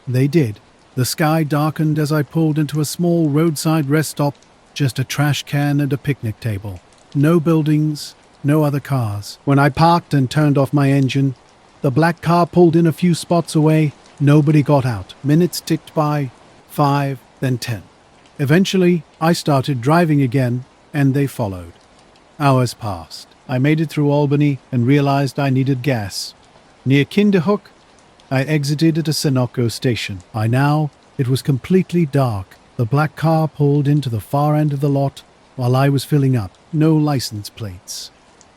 They did. The sky darkened as I pulled into a small roadside rest stop, just a trash can and a picnic table. No buildings, no other cars. When I parked and turned off my engine, the black car pulled in a few spots away. Nobody got out. Minutes ticked by, 5, then 10. Eventually, I started driving again, and they followed. Hours passed. I made it through Albany and realized I needed gas. Near Kinderhook, I exited at a Sunoco station. By now, it was completely dark. The black car pulled into the far end of the lot while I was filling up. No license plates.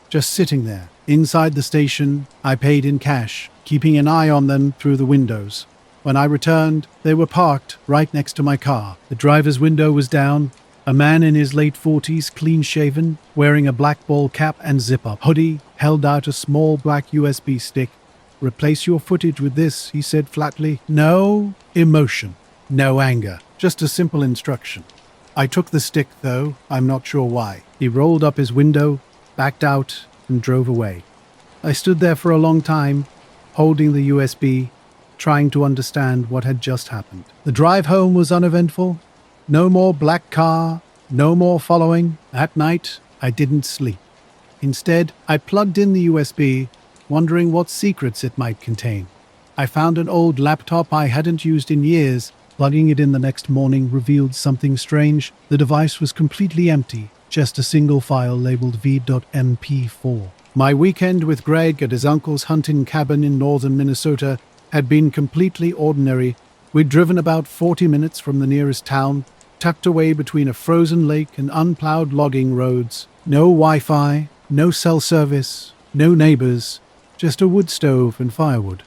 Just sitting there. Inside the station, I paid in cash, keeping an eye on them through the windows. When I returned, they were parked right next to my car. The driver's window was down. A man in his late 40s, clean-shaven, wearing a black ball cap and zip-up hoodie, held out a small black USB stick. "Replace your footage with this," he said flatly. No emotion, no anger, just a simple instruction. I took the stick, though, I'm not sure why. He rolled up his window, backed out, and drove away. I stood there for a long time, holding the USB, trying to understand what had just happened. The drive home was uneventful. No more black car, no more following. That night, I didn't sleep. Instead, I plugged in the USB, wondering what secrets it might contain. I found an old laptop I hadn't used in years. Plugging it in the next morning revealed something strange. The device was completely empty, just a single file labeled v.mp4. My weekend with Greg at his uncle's hunting cabin in northern Minnesota had been completely ordinary. We'd driven about 40 minutes from the nearest town, tucked away between a frozen lake and unplowed logging roads. No Wi-Fi, no cell service, no neighbors, just a wood stove and firewood.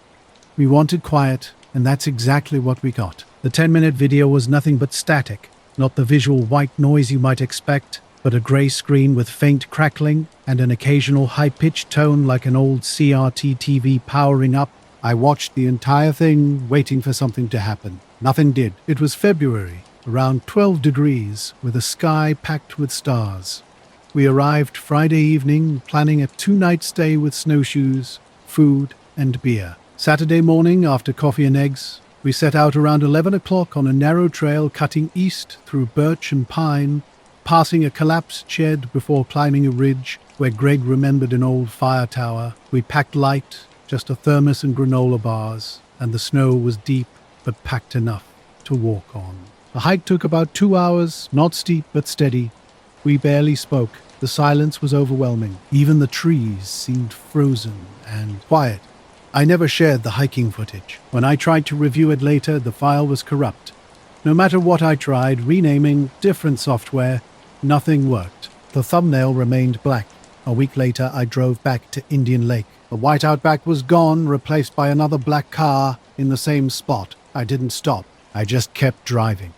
We wanted quiet, and that's exactly what we got. The 10-minute video was nothing but static, not the visual white noise you might expect, but a grey screen with faint crackling and an occasional high-pitched tone like an old CRT TV powering up. I watched the entire thing, waiting for something to happen. Nothing did. It was February, around 12 degrees, with a sky packed with stars. We arrived Friday evening, planning a 2-night stay with snowshoes, food, and beer. Saturday morning, after coffee and eggs, we set out around 11 o'clock on a narrow trail cutting east through birch and pine, passing a collapsed shed before climbing a ridge where Greg remembered an old fire tower. We packed light, just a thermos and granola bars, and the snow was deep but packed enough to walk on. The hike took about 2 hours, not steep but steady. We barely spoke. The silence was overwhelming. Even the trees seemed frozen and quiet. I never shared the hiking footage. When I tried to review it later, the file was corrupt. No matter what I tried, renaming, different software, nothing worked. The thumbnail remained black. A week later, I drove back to Indian Lake. The white Outback was gone, replaced by another black car in the same spot. I didn't stop. I just kept driving.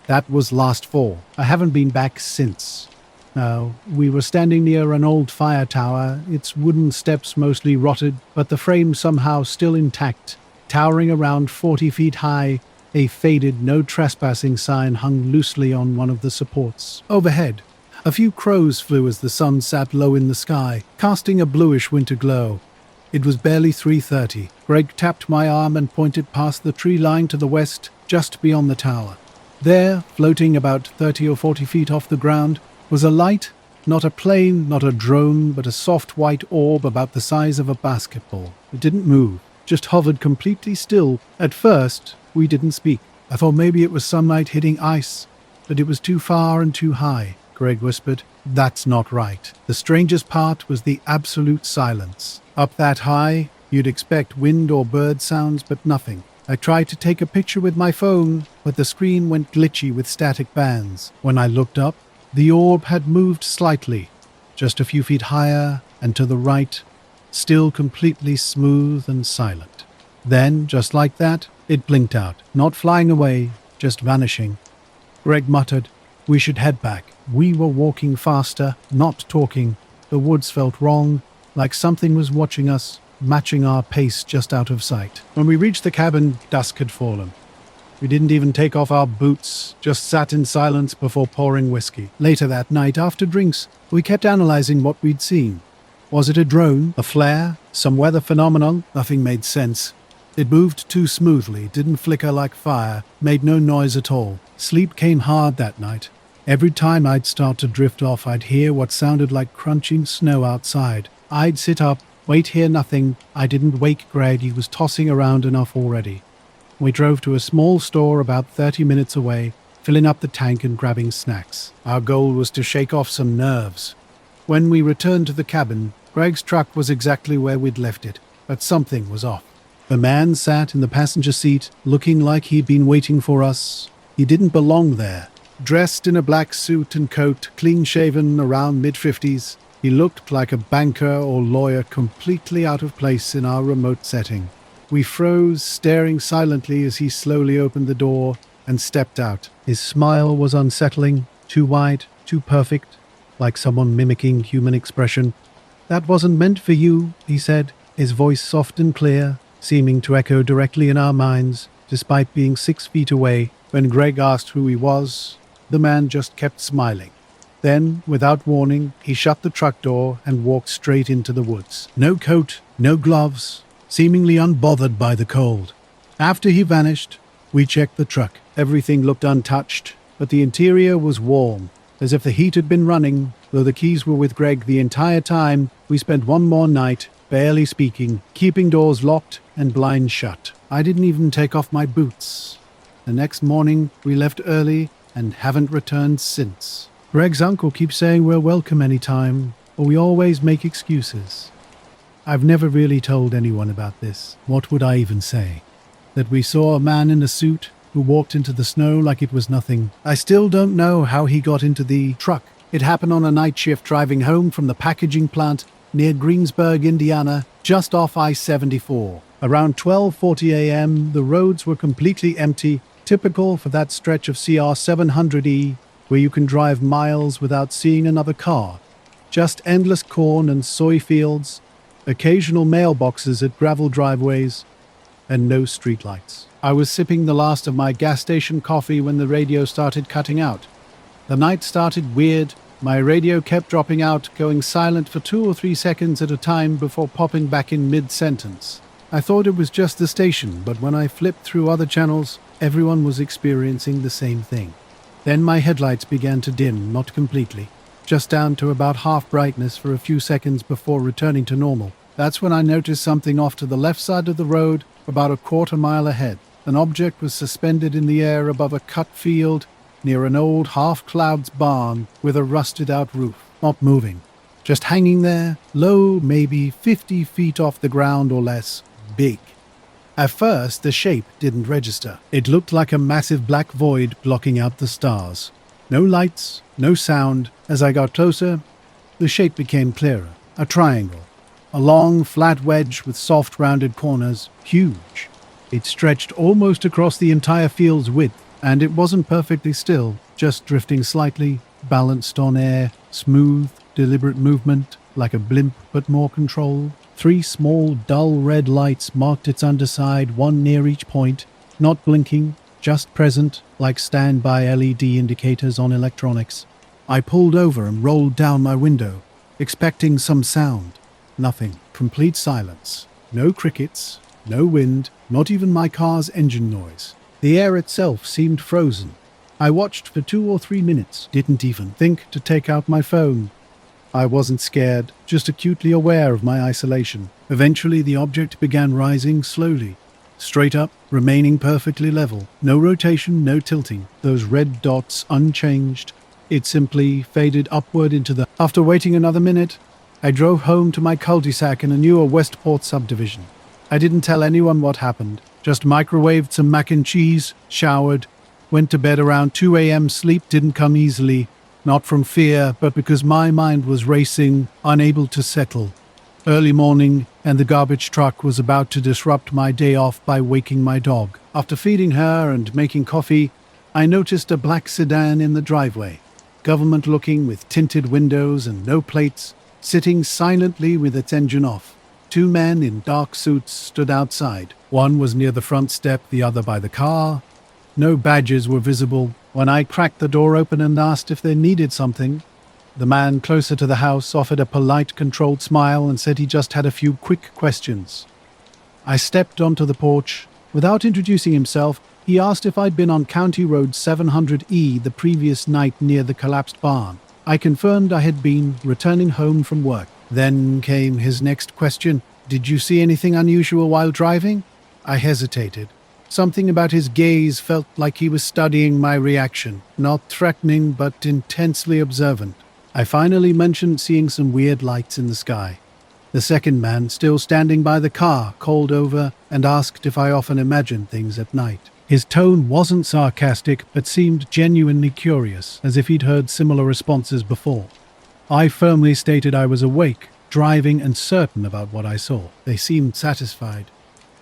That was last fall. I haven't been back since. Now, we were standing near an old fire tower, its wooden steps mostly rotted, but the frame somehow still intact. Towering around 40 feet high, a faded no trespassing sign hung loosely on one of the supports. Overhead, a few crows flew as the sun sat low in the sky, casting a bluish winter glow. It was barely 3:30. Greg tapped my arm and pointed past the tree line to the west, just beyond the tower. There, floating about 30 or 40 feet off the ground, was a light, not a plane, not a drone, but a soft white orb about the size of a basketball. It didn't move, just hovered completely still. At first, we didn't speak. I thought maybe it was sunlight hitting ice, but it was too far and too high. Greg whispered, "That's not right." The strangest part was the absolute silence. Up that high, you'd expect wind or bird sounds, but nothing. I tried to take a picture with my phone, but the screen went glitchy with static bands. When I looked up, the orb had moved slightly, just a few feet higher and to the right, still completely smooth and silent. Then, just like that, it blinked out, not flying away, just vanishing. Greg muttered, "We should head back." We were walking faster, not talking. The woods felt wrong, like something was watching us, matching our pace just out of sight. When we reached the cabin, dusk had fallen. We didn't even take off our boots, just sat in silence before pouring whiskey. Later that night, after drinks, we kept analyzing what we'd seen. Was it a drone, a flare, some weather phenomenon? Nothing made sense. It moved too smoothly, didn't flicker like fire, made no noise at all. Sleep came hard that night. Every time I'd start to drift off, I'd hear what sounded like crunching snow outside. I'd sit up, wait, hear nothing. I didn't wake Greg, he was tossing around enough already. We drove to a small store about 30 minutes away, filling up the tank and grabbing snacks. Our goal was to shake off some nerves. When we returned to the cabin, Greg's truck was exactly where we'd left it, but something was off. The man sat in the passenger seat, looking like he'd been waiting for us. He didn't belong there. Dressed in a black suit and coat, clean-shaven, around mid-50s, he looked like a banker or lawyer completely out of place in our remote setting. We froze, staring silently as he slowly opened the door and stepped out. His smile was unsettling, too wide, too perfect, like someone mimicking human expression. "That wasn't meant for you," he said, his voice soft and clear, seeming to echo directly in our minds, despite being 6 feet away. When Greg asked who he was, the man just kept smiling. Then, without warning, he shut the truck door and walked straight into the woods. No coat, no gloves, seemingly unbothered by the cold. After he vanished, we checked the truck. Everything looked untouched, but the interior was warm, as if the heat had been running. Though the keys were with Greg the entire time, we spent one more night, barely speaking, keeping doors locked and blinds shut. I didn't even take off my boots. The next morning, we left early and haven't returned since. Greg's uncle keeps saying we're welcome anytime, but we always make excuses. I've never really told anyone about this. What would I even say? That we saw a man in a suit who walked into the snow like it was nothing. I still don't know how he got into the truck. It happened on a night shift driving home from the packaging plant near Greensburg, Indiana, just off I-74. Around 12:40 a.m., the roads were completely empty, typical for that stretch of CR 700E where you can drive miles without seeing another car. Just endless corn and soy fields, occasional mailboxes at gravel driveways, and no streetlights. I was sipping the last of my gas station coffee when the radio started cutting out. The night started weird. My radio kept dropping out, going silent for 2 or 3 seconds at a time before popping back in mid-sentence. I thought it was just the station, but when I flipped through other channels, everyone was experiencing the same thing. Then my headlights began to dim, not completely, just down to about half brightness for a few seconds before returning to normal. That's when I noticed something off to the left side of the road, about a quarter mile ahead. An object was suspended in the air above a cut field near an old half-clouds barn with a rusted-out roof, not moving, just hanging there, low, maybe 50 feet off the ground or less, big. At first, the shape didn't register. It looked like a massive black void blocking out the stars. No lights, no sound. As I got closer, the shape became clearer. A triangle. A long, flat wedge with soft, rounded corners. Huge. It stretched almost across the entire field's width, and it wasn't perfectly still, just drifting slightly, balanced on air, smooth, deliberate movement, like a blimp but more controlled. 3 small, dull red lights marked its underside, one near each point, not blinking, just present, like standby LED indicators on electronics. I pulled over and rolled down my window, expecting some sound. Nothing. Complete silence. No crickets, no wind, not even my car's engine noise. The air itself seemed frozen. I watched for 2 or 3 minutes, didn't even think to take out my phone. I wasn't scared, just acutely aware of my isolation. Eventually the object began rising slowly, straight up, remaining perfectly level. No rotation, no tilting. Those red dots unchanged. It simply faded upward into the... After waiting another minute, I drove home to my cul-de-sac in a newer Westport subdivision. I didn't tell anyone what happened, just microwaved some mac and cheese, showered, went to bed around 2 a.m. Sleep didn't come easily. Not from fear, but because my mind was racing, unable to settle. Early morning, and the garbage truck was about to disrupt my day off by waking my dog. After feeding her and making coffee, I noticed a black sedan in the driveway, government-looking with tinted windows and no plates, sitting silently with its engine off. 2 men in dark suits stood outside. One was near the front step, the other by the car. No badges were visible. When I cracked the door open and asked if they needed something, the man closer to the house offered a polite, controlled smile and said he just had a few quick questions. I stepped onto the porch. Without introducing himself, he asked if I'd been on County Road 700E the previous night near the collapsed barn. I confirmed I had been, returning home from work. Then came his next question. Did you see anything unusual while driving? I hesitated. Something about his gaze felt like he was studying my reaction, not threatening but intensely observant. I finally mentioned seeing some weird lights in the sky. The second man, still standing by the car, called over and asked if I often imagined things at night. His tone wasn't sarcastic, but seemed genuinely curious, as if he'd heard similar responses before. I firmly stated I was awake, driving and certain about what I saw. They seemed satisfied.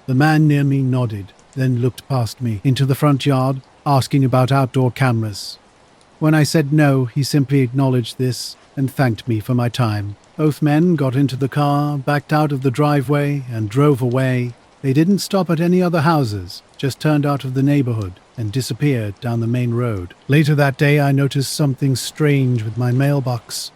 The man near me nodded, then looked past me into the front yard, asking about outdoor cameras. When I said no, he simply acknowledged this and thanked me for my time. Both men got into the car, backed out of the driveway, and drove away. They didn't stop at any other houses, just turned out of the neighborhood and disappeared down the main road. Later that day, I noticed something strange with my mailbox,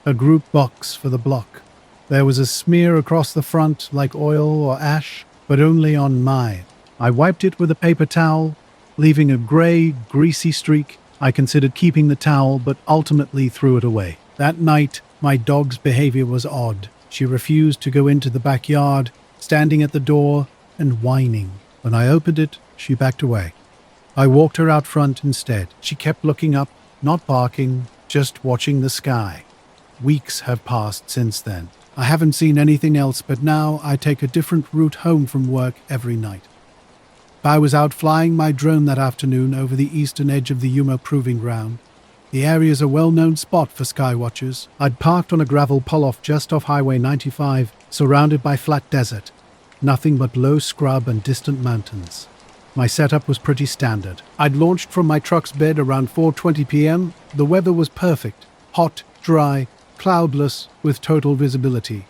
a group box for the block. There was a smear across the front like oil or ash, but only on mine. I wiped it with a paper towel, leaving a grey, greasy streak. I considered keeping the towel, but ultimately threw it away. That night, my dog's behavior was odd. She refused to go into the backyard, standing at the door and whining. When I opened it, she backed away. I walked her out front instead. She kept looking up, not barking, just watching the sky. Weeks have passed since then. I haven't seen anything else, but now I take a different route home from work every night. I was out flying my drone that afternoon over the eastern edge of the Yuma Proving Ground. The area is a well-known spot for skywatchers. I'd parked on a gravel pull-off just off Highway 95, surrounded by flat desert. Nothing but low scrub and distant mountains. My setup was pretty standard. I'd launched from my truck's bed around 4:20 p.m. The weather was perfect. Hot, dry, cloudless, with total visibility.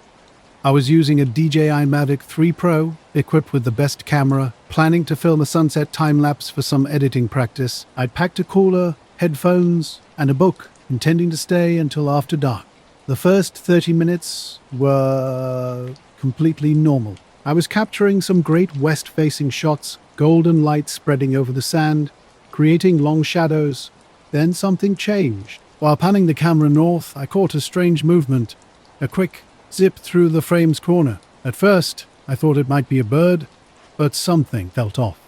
I was using a DJI Mavic 3 Pro, equipped with the best camera, planning to film a sunset time-lapse for some editing practice. I'd packed a cooler, headphones, and a book, intending to stay until after dark. The first 30 minutes were completely normal. I was capturing some great west-facing shots, golden light spreading over the sand, creating long shadows. Then something changed. While panning the camera north, I caught a strange movement, a quick zip through the frame's corner. At first, I thought it might be a bird, but something felt off.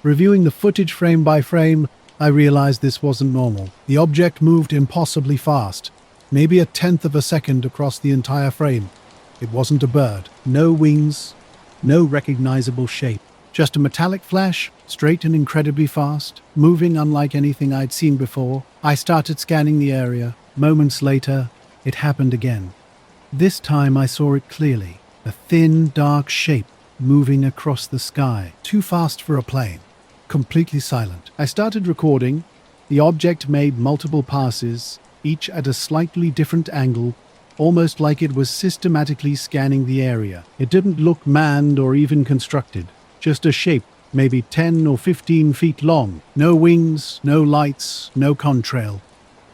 Reviewing the footage frame by frame, I realized this wasn't normal. The object moved impossibly fast, maybe a tenth of a second across the entire frame. It wasn't a bird. No wings, no recognizable shape. Just a metallic flash, straight and incredibly fast, moving unlike anything I'd seen before. I started scanning the area. Moments later, it happened again. This time I saw it clearly. A thin, dark shape moving across the sky. Too fast for a plane. Completely silent. I started recording. The object made multiple passes, each at a slightly different angle, almost like it was systematically scanning the area. It didn't look manned or even constructed. Just a shape, maybe 10 or 15 feet long. No wings, no lights, no contrail.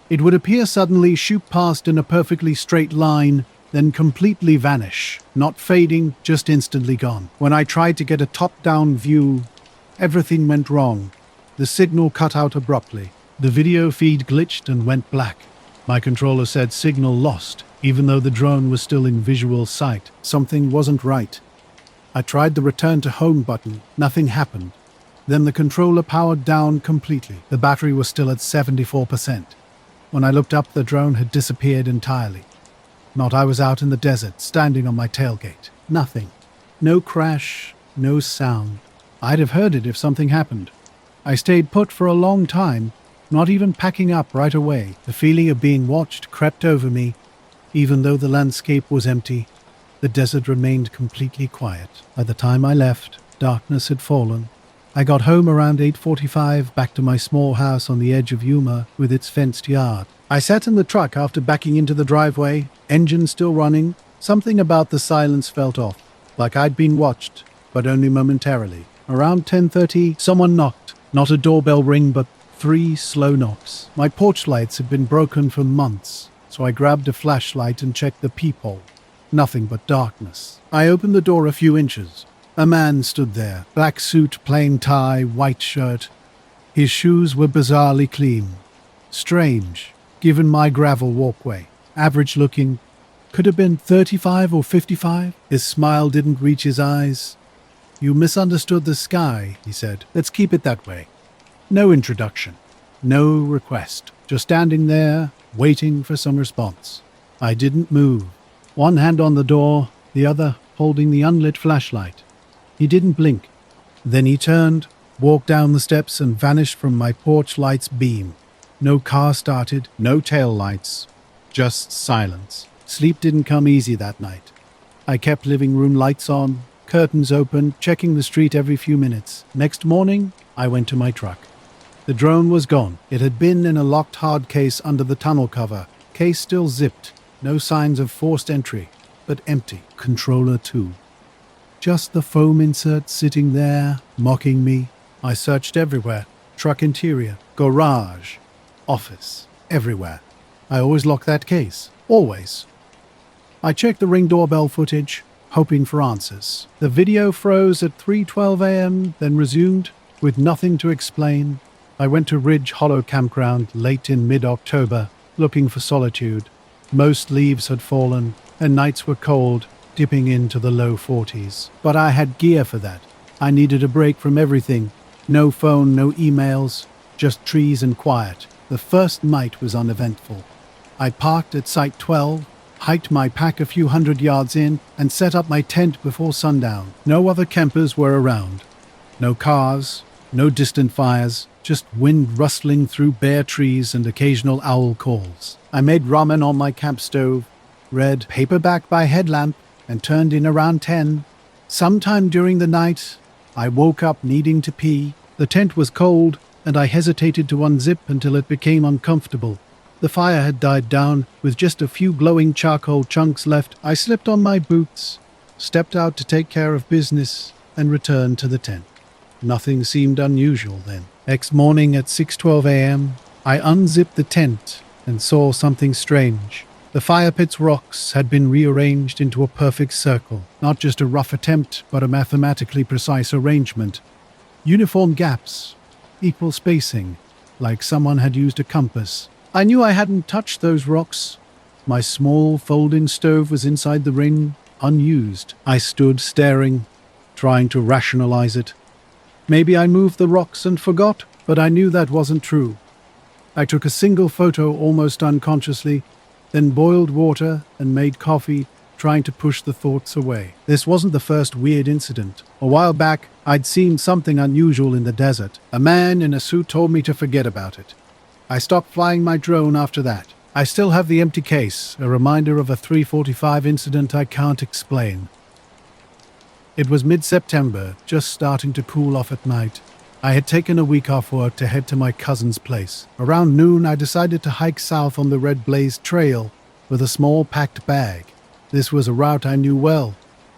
It would appear suddenly, shoot past in a perfectly straight line, then completely vanish. Not fading, just instantly gone. When I tried to get a top-down view, everything went wrong. The signal cut out abruptly. The video feed glitched and went black. My controller said signal lost, even though the drone was still in visual sight. Something wasn't right. I tried the return to home button. Nothing happened. Then the controller powered down completely. The battery was still at 74%. When I looked up, the drone had disappeared entirely. Not I was out in the desert, standing on my tailgate. Nothing. No crash, no sound. I'd have heard it if something happened. I stayed put for a long time, not even packing up right away. The feeling of being watched crept over me. Even though the landscape was empty, the desert remained completely quiet. By the time I left, darkness had fallen. I got home around 8:45, back to my small house on the edge of Yuma with its fenced yard. I sat in the truck after backing into the driveway, engine still running. Something about the silence felt off, like I'd been watched, but only momentarily. Around 10:30, someone knocked. Not a doorbell ring, but 3 slow knocks. My porch lights had been broken for months, so I grabbed a flashlight and checked the peephole. Nothing but darkness. I opened the door a few inches. A man stood there. Black suit, plain tie, white shirt. His shoes were bizarrely clean. Strange, given my gravel walkway. Average looking. Could have been 35 or 55. His smile didn't reach his eyes. "You misunderstood the sky," he said. "Let's keep it that way." No introduction. No request. Just standing there, waiting for some response. I didn't move. One hand on the door, the other holding the unlit flashlight. He didn't blink. Then he turned, walked down the steps and vanished from my porch light's beam. No car started, no tail lights, just silence. Sleep didn't come easy that night. I kept living room lights on, curtains open, checking the street every few minutes. Next morning, I went to my truck. The drone was gone. It had been in a locked hard case under the tunnel cover. Case still zipped. No signs of forced entry, but empty. Controller too. Just the foam insert sitting there, mocking me. I searched everywhere. Truck interior, garage, office, everywhere. I always lock that case. Always. I checked the Ring doorbell footage, hoping for answers. The video froze at 3:12 a.m., then resumed, with nothing to explain. I went to Ridge Hollow Campground late in mid-October, looking for solitude. Most leaves had fallen, and nights were cold, dipping into the low 40s. But I had gear for that. I needed a break from everything. No phone, no emails, just trees and quiet. The first night was uneventful. I parked at Site 12, hiked my pack a few hundred yards in, and set up my tent before sundown. No other campers were around. No cars, no distant fires, just wind rustling through bare trees and occasional owl calls. I made ramen on my camp stove, read Paperback by Headlamp, and turned in around 10. Sometime during the night, I woke up needing to pee. The tent was cold, and I hesitated to unzip until it became uncomfortable. The fire had died down, with just a few glowing charcoal chunks left. I slipped on my boots, stepped out to take care of business, and returned to the tent. Nothing seemed unusual then. Next morning at 6:12 a.m., I unzipped the tent and saw something strange. The fire pit's rocks had been rearranged into a perfect circle, not just a rough attempt, but a mathematically precise arrangement. Uniform gaps, equal spacing, like someone had used a compass. I knew I hadn't touched those rocks. My small folding stove was inside the ring, unused. I stood staring, trying to rationalize it. Maybe I moved the rocks and forgot, but I knew that wasn't true. I took a single photo almost unconsciously, then boiled water and made coffee, trying to push the thoughts away. This wasn't the first weird incident. A while back, I'd seen something unusual in the desert. A man in a suit told me to forget about it. I stopped flying my drone after that. I still have the empty case, a reminder of a 3:45 incident I can't explain. It was mid-September, just starting to cool off at night. I had taken a week off work to head to my cousin's place. Around noon, I decided to hike south on the Red Blaze Trail with a small packed bag. This was a route I knew well,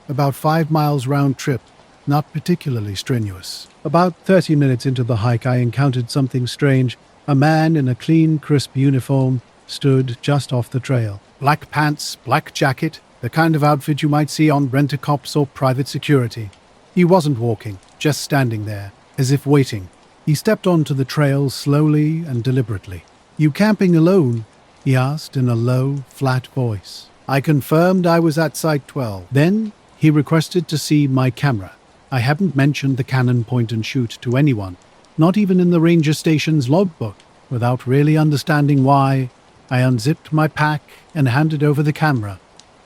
about 5 miles round trip, not particularly strenuous. About 30 minutes into the hike, I encountered something strange. A man in a clean, crisp uniform stood just off the trail. Black pants, black jacket, the kind of outfit you might see on rent-a-cops or private security. He wasn't walking, just standing there, as if waiting. He stepped onto the trail slowly and deliberately. "You camping alone?" he asked in a low, flat voice. I confirmed I was at Site 12. Then he requested to see my camera. I hadn't mentioned the Canon point-and-shoot to anyone, not even in the ranger station's logbook. Without really understanding why, I unzipped my pack and handed over the camera.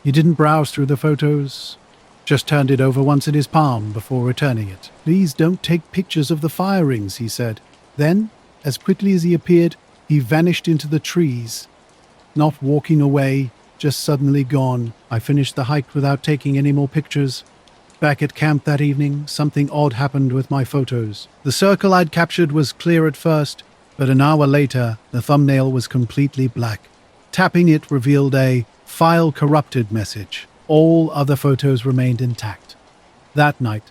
He didn't browse through the photos, just turned it over once in his palm before returning it. "Please don't take pictures of the firings," he said. Then, as quickly as he appeared, he vanished into the trees. Not walking away, just suddenly gone. I finished the hike without taking any more pictures. Back at camp that evening, something odd happened with my photos. The circle I'd captured was clear at first, but an hour later, the thumbnail was completely black. Tapping it revealed a "file corrupted" message. All other photos remained intact. That night,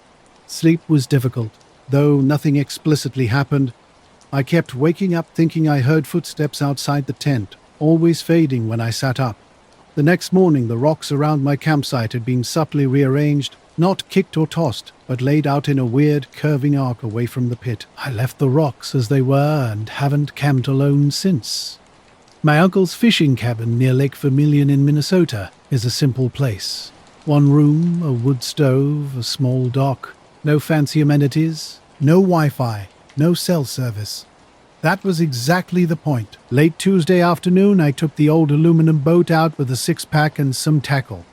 sleep was difficult. Though nothing explicitly happened, I kept waking up thinking I heard footsteps outside the tent, always fading when I sat up. The next morning, the rocks around my campsite had been subtly rearranged, not kicked or tossed, but laid out in a weird, curving arc away from the pit. I left the rocks as they were and haven't camped alone since. My uncle's fishing cabin near Lake Vermilion in Minnesota is a simple place. One room, a wood stove, a small dock, no fancy amenities, no Wi-Fi, no cell service. That was exactly the point. Late Tuesday afternoon, I took the old aluminum boat out with a 6-pack and some tackle.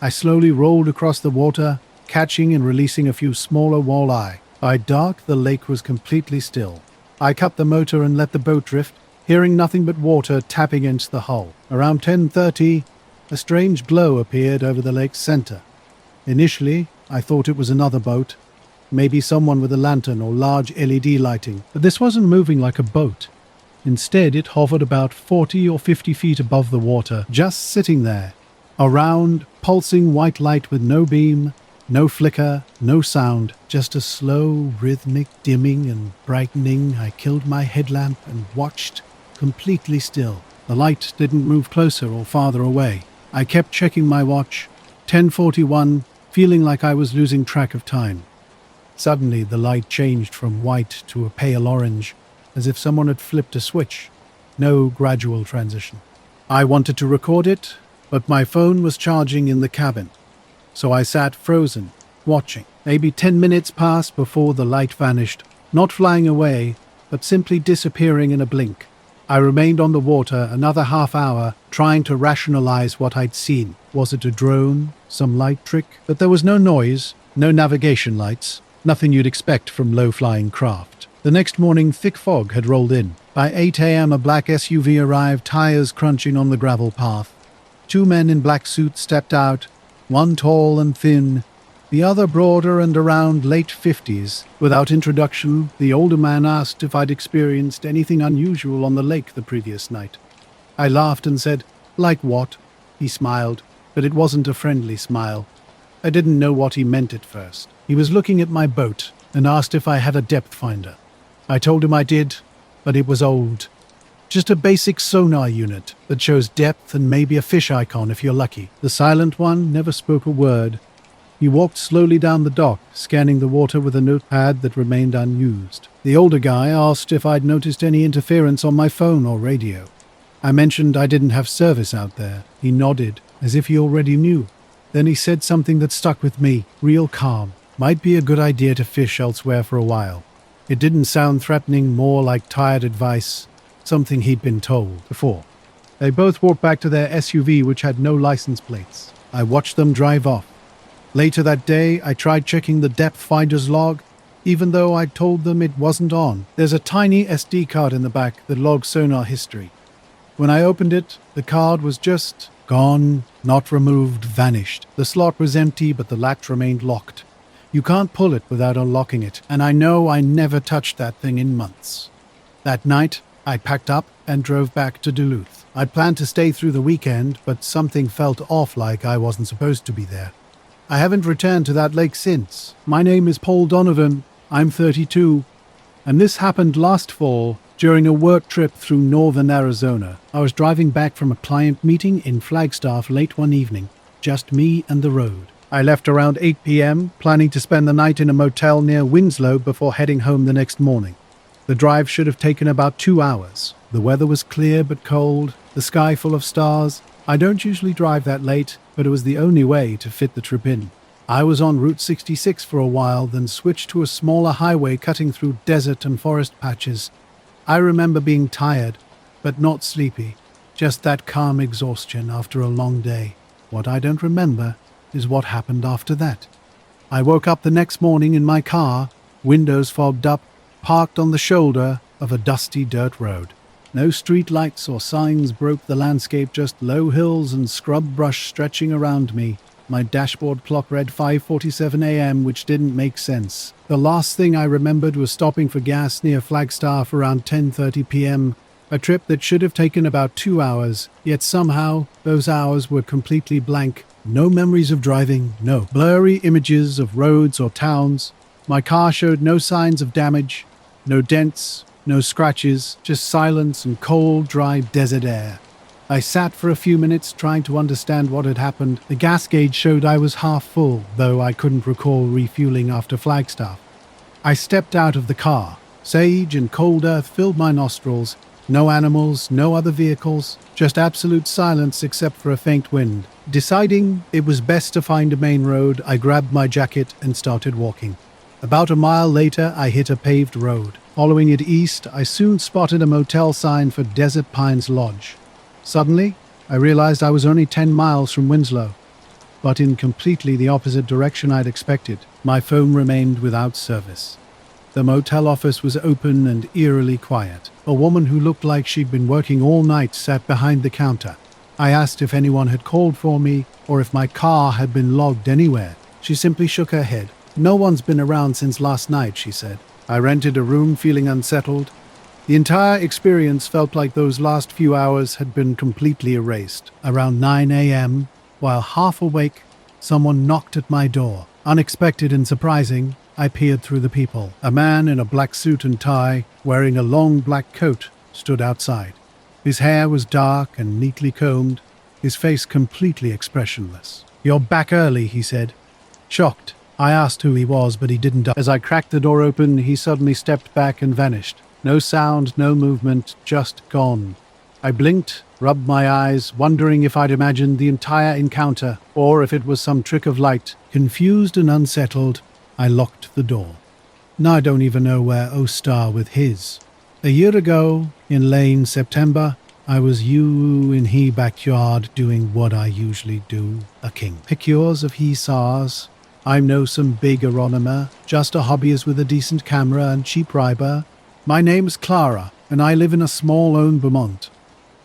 I slowly rolled across the water, catching and releasing a few smaller walleye. By dark, the lake was completely still. I cut the motor and let the boat drift, hearing nothing but water tapping against the hull. Around 10:30, a strange glow appeared over the lake's center. Initially, I thought it was another boat, maybe someone with a lantern or large LED lighting, but this wasn't moving like a boat. Instead, it hovered about 40 or 50 feet above the water, just sitting there. A round, pulsing white light with no beam, no flicker, no sound, just a slow, rhythmic dimming and brightening. I killed my headlamp and watched, completely still. The light didn't move closer or farther away. I kept checking my watch, 10:41, feeling like I was losing track of time. Suddenly, the light changed from white to a pale orange, as if someone had flipped a switch. No gradual transition. I wanted to record it, but my phone was charging in the cabin. So I sat frozen, watching. Maybe 10 minutes passed before the light vanished, not flying away, but simply disappearing in a blink. I remained on the water another half hour, trying to rationalize what I'd seen. Was it a drone? Some light trick? But there was no noise, no navigation lights, nothing you'd expect from low-flying craft. The next morning, thick fog had rolled in. By 8 a.m., a black SUV arrived, tires crunching on the gravel path. 2 men in black suits stepped out, one tall and thin, The other broader and around late 50s. Without introduction, the older man asked if I'd experienced anything unusual on the lake the previous night. I laughed and said, "Like what?" He smiled, but it wasn't a friendly smile. I didn't know what he meant at first. He was looking at my boat and asked if I had a depth finder. I told him I did, but it was old. Just a basic sonar unit that shows depth and maybe a fish icon if you're lucky. The silent one never spoke a word. He walked slowly down the dock, scanning the water with a notepad that remained unused. The older guy asked if I'd noticed any interference on my phone or radio. I mentioned I didn't have service out there. He nodded, as if he already knew. Then he said something that stuck with me, real calm. Might be a good idea to fish elsewhere for a while. It didn't sound threatening, more like tired advice, something he'd been told before. They both walked back to their SUV, which had no license plates. I watched them drive off. Later that day, I tried checking the depth finder's log, even though I'd told them it wasn't on. There's a tiny SD card in the back that logs sonar history. When I opened it, the card was just gone, not removed, vanished. The slot was empty, but the latch remained locked. You can't pull it without unlocking it, and I know I never touched that thing in months. That night, I packed up and drove back to Duluth. I'd planned to stay through the weekend, but something felt off, like I wasn't supposed to be there. I haven't returned to that lake since. My name is Paul Donovan. I'm 32. And this happened last fall during a work trip through northern Arizona. I was driving back from a client meeting in Flagstaff late one evening. Just me and the road. I left around 8 p.m., planning to spend the night in a motel near Winslow before heading home the next morning. The drive should have taken about 2 hours. The weather was clear but cold, the sky full of stars. I don't usually drive that late, but it was the only way to fit the trip in. I was on Route 66 for a while, then switched to a smaller highway cutting through desert and forest patches. I remember being tired, but not sleepy, just that calm exhaustion after a long day. What I don't remember is what happened after that. I woke up the next morning in my car, windows fogged up, parked on the shoulder of a dusty dirt road. No street lights or signs broke the landscape, just low hills and scrub brush stretching around me. My dashboard clock read 5:47 a.m., which didn't make sense. The last thing I remembered was stopping for gas near Flagstaff around 10:30 p.m., a trip that should have taken about 2 hours, yet somehow those hours were completely blank. No memories of driving, no blurry images of roads or towns. My car showed no signs of damage, no dents, no scratches, just silence and cold, dry desert air. I sat for a few minutes trying to understand what had happened. The gas gauge showed I was half full, though I couldn't recall refueling after Flagstaff. I stepped out of the car. Sage and cold earth filled my nostrils. No animals, no other vehicles, just absolute silence except for a faint wind. Deciding it was best to find a main road, I grabbed my jacket and started walking. About a mile later, I hit a paved road. Following it east, I soon spotted a motel sign for Desert Pines Lodge. Suddenly, I realized I was only 10 miles from Winslow, but in completely the opposite direction I'd expected. My phone remained without service. The motel office was open and eerily quiet. A woman who looked like she'd been working all night sat behind the counter. I asked if anyone had called for me or if my car had been logged anywhere. She simply shook her head. "No one's been around since last night," she said. I rented a room feeling unsettled. The entire experience felt like those last few hours had been completely erased. Around 9 a.m., while half awake, someone knocked at my door. Unexpected and surprising, I peered through the people. A man in a black suit and tie, wearing a long black coat, stood outside. His hair was dark and neatly combed, his face completely expressionless. "You're back early," he said. Shocked, I asked who he was, but he didn't. As I cracked the door open, he suddenly stepped back and vanished. No sound, no movement, just gone. I blinked, rubbed my eyes, wondering if I'd imagined the entire encounter, or if it was some trick of light. Confused and unsettled, I locked the door. Now I don't even know where O-Star with his. A year ago, in late September, I was you in he backyard doing what I usually do, a king. Pictures of he SARS. I'm no some big aeronomer, just a hobbyist with a decent camera and cheap riber. My name's Clara, and I live in a small own Vermont.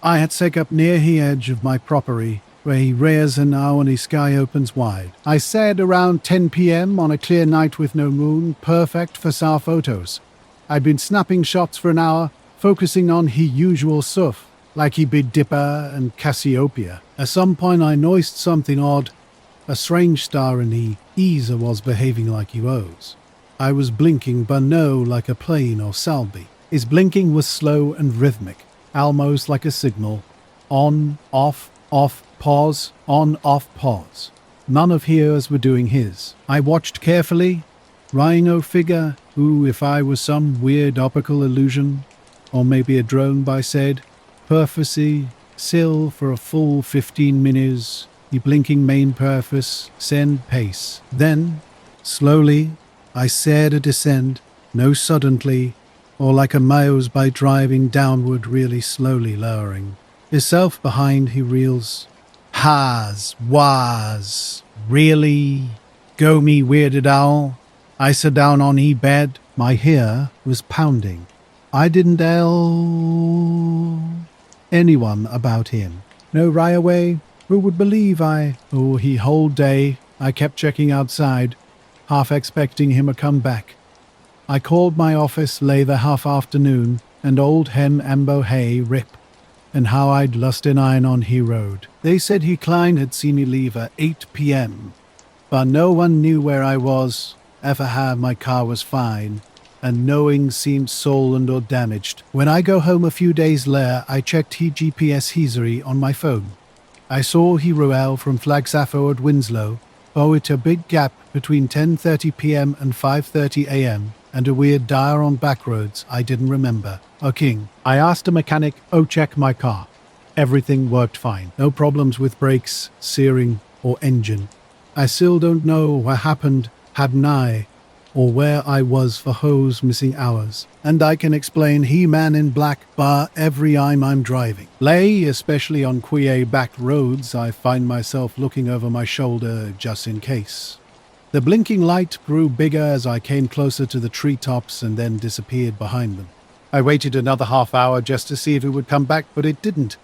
I had set up near the edge of my property, where he rears an hour and the sky opens wide. I said around 10 p.m. on a clear night with no moon, perfect for SAR photos. I'd been snapping shots for an hour, focusing on his usual stuff, like he Big Dipper and Cassiopeia. At some point I noticed something odd. A strange star in the Isa was behaving like he was. I was blinking, but no like a plane or Salby. His blinking was slow and rhythmic, almost like a signal. On, off, pause, on, off, pause. None of his were doing his. I watched carefully. Rhino figure, who if I was some weird optical illusion, or maybe a drone by said, Purposey, still for a full 15 minutes, the blinking main purpose, send pace. Then, slowly, I said a descend, no suddenly, or like a miles by driving downward really slowly lowering. Himself behind he reels. Was, really? Go me weirded owl. I sat down on he bed, my hair was pounding. I didn't tell anyone about him. No right away, who would believe he whole day, I kept checking outside, half expecting him to come back. I called my office lay the half afternoon, and old hen Ambo Hay rip, and how I'd lust an iron on he road. They said he Klein had seen me leave at 8 p.m., but no one knew where I was, ever how my car was fine, and knowing seemed stolen or damaged. When I go home a few days later, I checked he GPS history on my phone. I saw he Ruel from Flagstaff at Winslow, it a big gap between 10:30 p.m. and 5:30 a.m., and a weird dire on back roads I didn't remember. King. I asked a mechanic, check my car. Everything worked fine. No problems with brakes, steering, or engine. I still don't know what happened, hadn't I, or where I was for those missing hours. And I can explain he man in black bar every time I'm driving. Especially on queer back roads, I find myself looking over my shoulder just in case. The blinking light grew bigger as I came closer to the treetops and then disappeared behind them. I waited another half hour just to see if it would come back, but it didn't.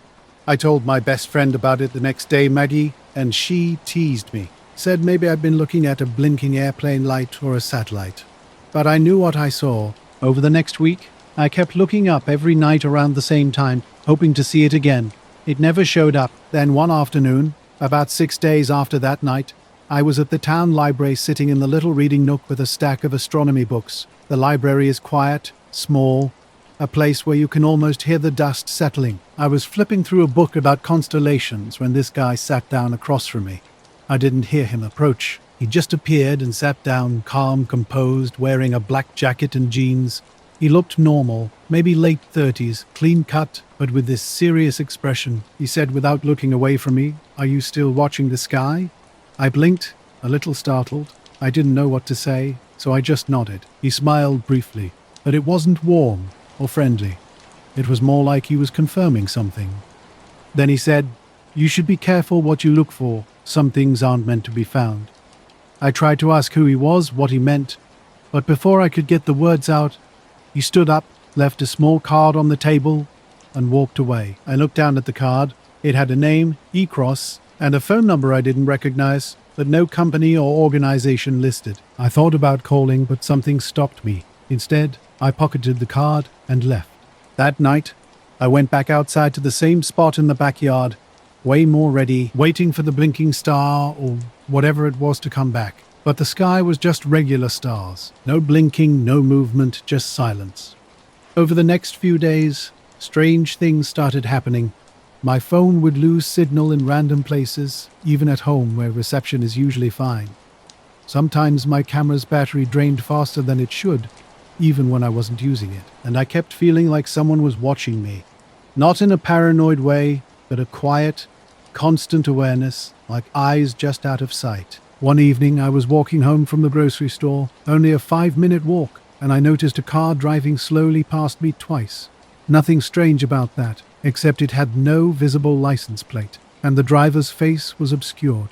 I told my best friend about it the next day, Maggie, and she teased me. Said maybe I'd been looking at a blinking airplane light or a satellite. But I knew what I saw. Over the next week, I kept looking up every night around the same time, hoping to see it again. It never showed up. Then one afternoon, about 6 days after that night, I was at the town library sitting in the little reading nook with a stack of astronomy books. The library is quiet, small, a place where you can almost hear the dust settling. I was flipping through a book about constellations when this guy sat down across from me. I didn't hear him approach. He just appeared and sat down, calm, composed, wearing a black jacket and jeans. He looked normal, maybe late 30s, clean cut, but with this serious expression. He said without looking away from me, "Are you still watching the sky?" I blinked, a little startled. I didn't know what to say, so I just nodded. He smiled briefly, but it wasn't warm or friendly. It was more like he was confirming something. Then he said, "You should be careful what you look for. Some things aren't meant to be found." I tried to ask who he was, what he meant, but before I could get the words out, he stood up, left a small card on the table, and walked away. I looked down at the card. It had a name, E-Cross, and a phone number I didn't recognize, but no company or organization listed. I thought about calling, but something stopped me. Instead, I pocketed the card and left. That night, I went back outside to the same spot in the backyard, way more ready, waiting for the blinking star or whatever it was to come back. But the sky was just regular stars. No blinking, no movement, just silence. Over the next few days, strange things started happening. My phone would lose signal in random places, even at home where reception is usually fine. Sometimes my camera's battery drained faster than it should, even when I wasn't using it, and I kept feeling like someone was watching me. Not in a paranoid way, but a quiet, constant awareness, like eyes just out of sight. One evening I was walking home from the grocery store, only a 5-minute walk, and I noticed a car driving slowly past me twice. Nothing strange about that, except it had no visible license plate, and the driver's face was obscured.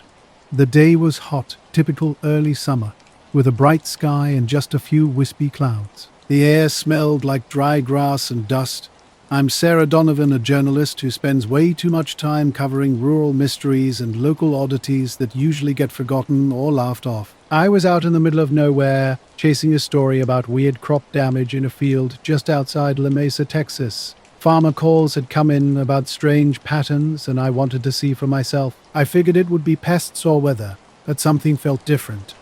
The day was hot, typical early summer, with a bright sky and just a few wispy clouds. The air smelled like dry grass and dust. I'm Sarah Donovan, a journalist who spends way too much time covering rural mysteries and local oddities that usually get forgotten or laughed off. I was out in the middle of nowhere, chasing a story about weird crop damage in a field just outside La Mesa, Texas. Farmer calls had come in about strange patterns, and I wanted to see for myself. I figured it would be pests or weather, but something felt different.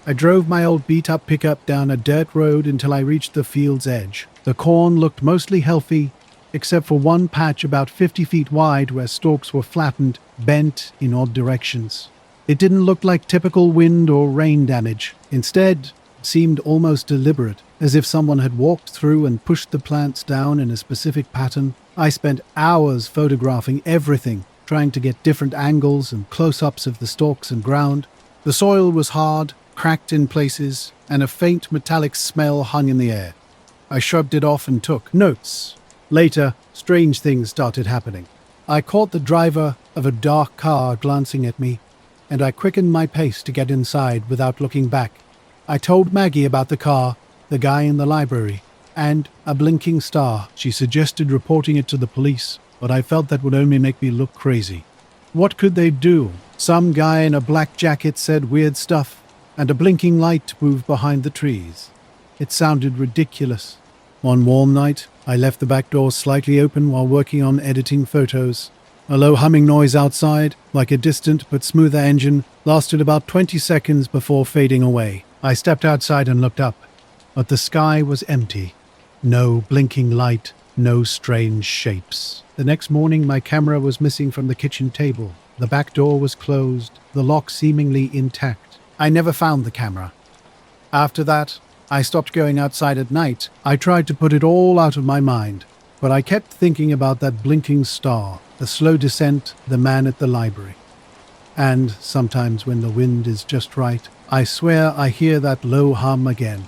I drove my old beat-up pickup down a dirt road until I reached the field's edge. The corn looked mostly healthy, except for one patch about 50 feet wide where stalks were flattened, bent in odd directions. It didn't look like typical wind or rain damage. Instead, it seemed almost deliberate, as if someone had walked through and pushed the plants down in a specific pattern. I spent hours photographing everything, trying to get different angles and close-ups of the stalks and ground. The soil was hard, cracked in places, and a faint metallic smell hung in the air. I shrugged it off and took notes. Later, strange things started happening. I caught the driver of a dark car glancing at me, and I quickened my pace to get inside without looking back. I told Maggie about the car, the guy in the library, and a blinking star. She suggested reporting it to the police, but I felt that would only make me look crazy. What could they do? Some guy in a black jacket said weird stuff, and a blinking light moved behind the trees. It sounded ridiculous. One warm night, I left the back door slightly open while working on editing photos. A low humming noise outside, like a distant but smoother engine, lasted about 20 seconds before fading away. I stepped outside and looked up, but the sky was empty. No blinking light, no strange shapes. The next morning, my camera was missing from the kitchen table. The back door was closed, the lock seemingly intact. I never found the camera. After that, I stopped going outside at night. I tried to put it all out of my mind, but I kept thinking about that blinking star, the slow descent, the man at the library. And sometimes when the wind is just right, I swear I hear that low hum again.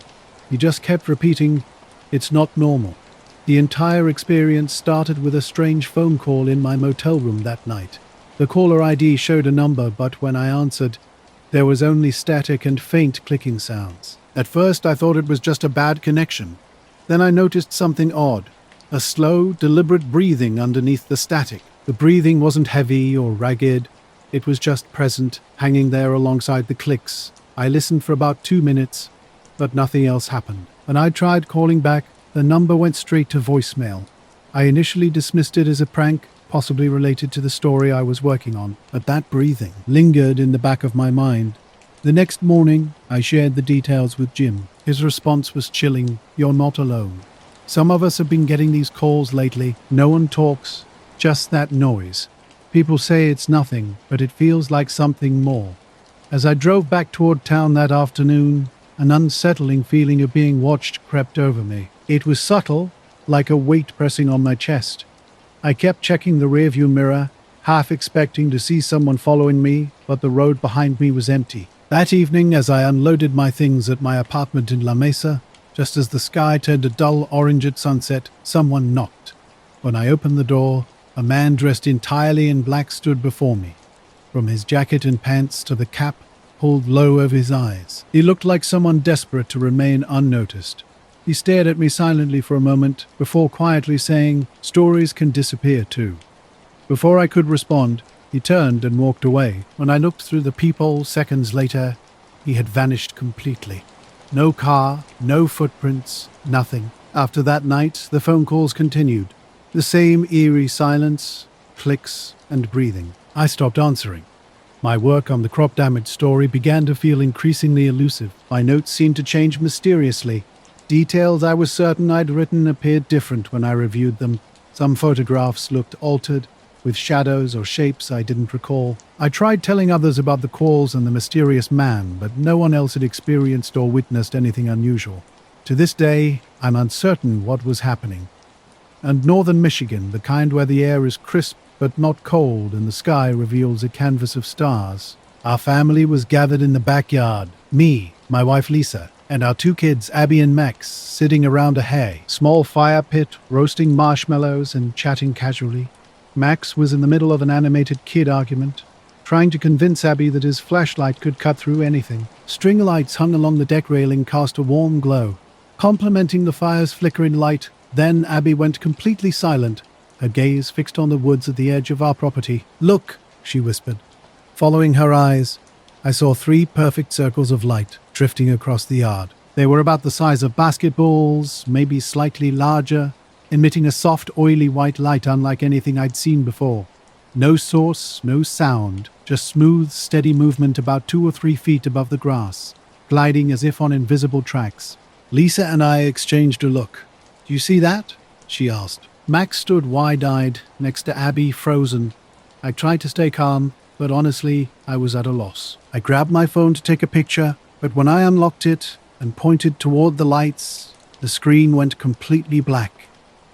He just kept repeating, "It's not normal." The entire experience started with a strange phone call in my motel room that night. The caller ID showed a number, but when I answered, there was only static and faint clicking sounds. At first, I thought it was just a bad connection. Then I noticed something odd, a slow, deliberate breathing underneath the static. The breathing wasn't heavy or ragged. It was just present, hanging there alongside the clicks. I listened for about 2 minutes, but nothing else happened. When I tried calling back, the number went straight to voicemail. I initially dismissed it as a prank, possibly related to the story I was working on, but that breathing lingered in the back of my mind. The next morning, I shared the details with Jim. His response was chilling. "You're not alone. Some of us have been getting these calls lately. No one talks, just that noise. People say it's nothing, but it feels like something more." As I drove back toward town that afternoon, an unsettling feeling of being watched crept over me. It was subtle, like a weight pressing on my chest. I kept checking the rearview mirror, half expecting to see someone following me, but the road behind me was empty. That evening, as I unloaded my things at my apartment in La Mesa, just as the sky turned a dull orange at sunset, someone knocked. When I opened the door, a man dressed entirely in black stood before me. From his jacket and pants to the cap pulled low over his eyes, he looked like someone desperate to remain unnoticed. He stared at me silently for a moment before quietly saying, "Stories can disappear too." Before I could respond, he turned and walked away. When I looked through the peephole seconds later, he had vanished completely. No car, no footprints, nothing. After that night, the phone calls continued. The same eerie silence, clicks, and breathing. I stopped answering. My work on the crop damage story began to feel increasingly elusive. My notes seemed to change mysteriously. Details I was certain I'd written appeared different when I reviewed them. Some photographs looked altered, with shadows or shapes I didn't recall. I tried telling others about the calls and the mysterious man, but no one else had experienced or witnessed anything unusual. To this day, I'm uncertain what was happening. And northern Michigan, the kind where the air is crisp but not cold and the sky reveals a canvas of stars. Our family was gathered in the backyard, me, my wife Lisa, and our 2 kids, Abby and Max, sitting around a hay, small fire pit, roasting marshmallows and chatting casually. Max was in the middle of an animated kid argument, trying to convince Abby that his flashlight could cut through anything. String lights hung along the deck railing cast a warm glow. Complementing the fire's flickering light, Then Abby went completely silent, her gaze fixed on the woods at the edge of our property. "Look," she whispered. Following her eyes, I saw 3 perfect circles of light drifting across the yard. They were about the size of basketballs, maybe slightly larger, emitting a soft, oily white light unlike anything I'd seen before. No source, no sound, just smooth, steady movement about 2 or 3 feet above the grass, gliding as if on invisible tracks. Lisa and I exchanged a look. "Do you see that?" she asked. Max stood wide-eyed next to Abby, frozen. I tried to stay calm, but honestly, I was at a loss. I grabbed my phone to take a picture, but when I unlocked it and pointed toward the lights, the screen went completely black.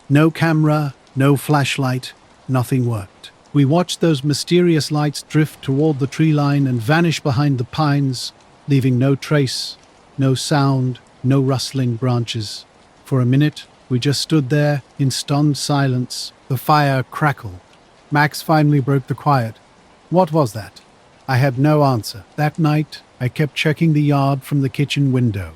No camera, no flashlight, nothing worked. We watched those mysterious lights drift toward the tree line and vanish behind the pines, leaving no trace, no sound, no rustling branches. For a minute, we just stood there in stunned silence. The fire crackled. Max finally broke the quiet. "What was that?" I had no answer. That night, I kept checking the yard from the kitchen window.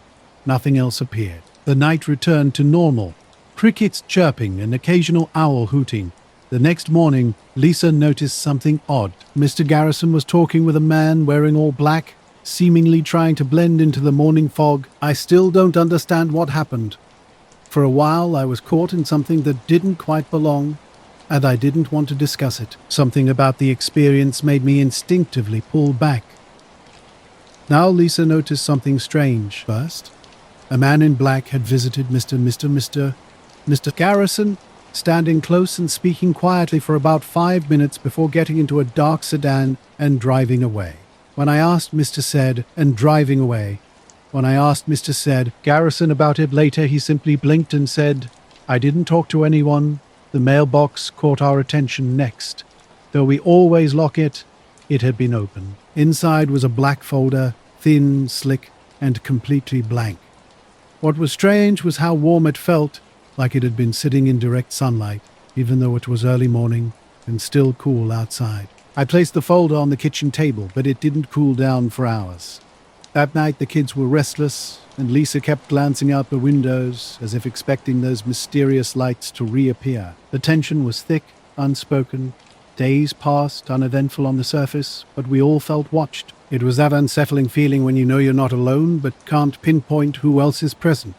Nothing else appeared. The night returned to normal. Crickets chirping, an occasional owl hooting. The next morning, Lisa noticed something odd. Mr. Garrison was talking with a man wearing all black, seemingly trying to blend into the morning fog. I still don't understand what happened. For a while, I was caught in something that didn't quite belong, and I didn't want to discuss it. Something about the experience made me instinctively pull back. Now Lisa noticed something strange. First, a man in black had visited Mr. Garrison, standing close and speaking quietly for about 5 minutes before getting into a dark sedan and driving away. When I asked Mr. Garrison about it later, he simply blinked and said, "I didn't talk to anyone. The mailbox caught our attention next. Though we always lock it, it had been open." Inside was a black folder, thin, slick, and completely blank. What was strange was how warm it felt, like it had been sitting in direct sunlight, even though it was early morning and still cool outside. I placed the folder on the kitchen table, but it didn't cool down for hours. That night the kids were restless, and Lisa kept glancing out the windows as if expecting those mysterious lights to reappear. The tension was thick, unspoken. Days passed, uneventful on the surface, but we all felt watched. It was that unsettling feeling when you know you're not alone, but can't pinpoint who else is present.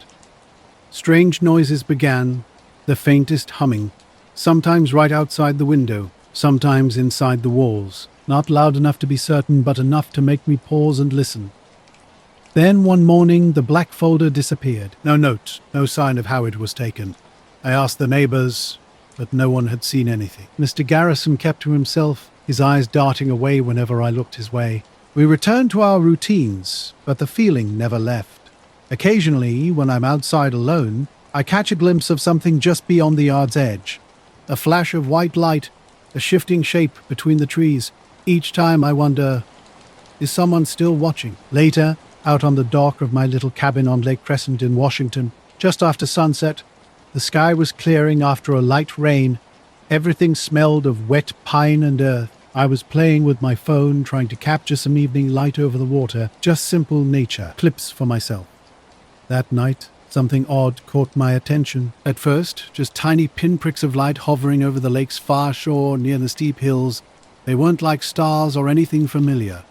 Strange noises began, the faintest humming, sometimes right outside the window, sometimes inside the walls, not loud enough to be certain, but enough to make me pause and listen. Then one morning the black folder disappeared. No note, no sign of how it was taken. I asked the neighbors, but no one had seen anything. Mr. Garrison kept to himself, his eyes darting away whenever I looked his way. We returned to our routines, but the feeling never left. Occasionally, when I'm outside alone, I catch a glimpse of something just beyond the yard's edge. A flash of white light, a shifting shape between the trees. Each time I wonder, is someone still watching? Later, out on the dock of my little cabin on Lake Crescent in Washington, just after sunset, the sky was clearing after a light rain. Everything smelled of wet pine and earth. I was playing with my phone, trying to capture some evening light over the water, just simple nature, clips for myself. That night, something odd caught my attention. At first, just tiny pinpricks of light hovering over the lake's far shore near the steep hills. They weren't like stars or anything familiar.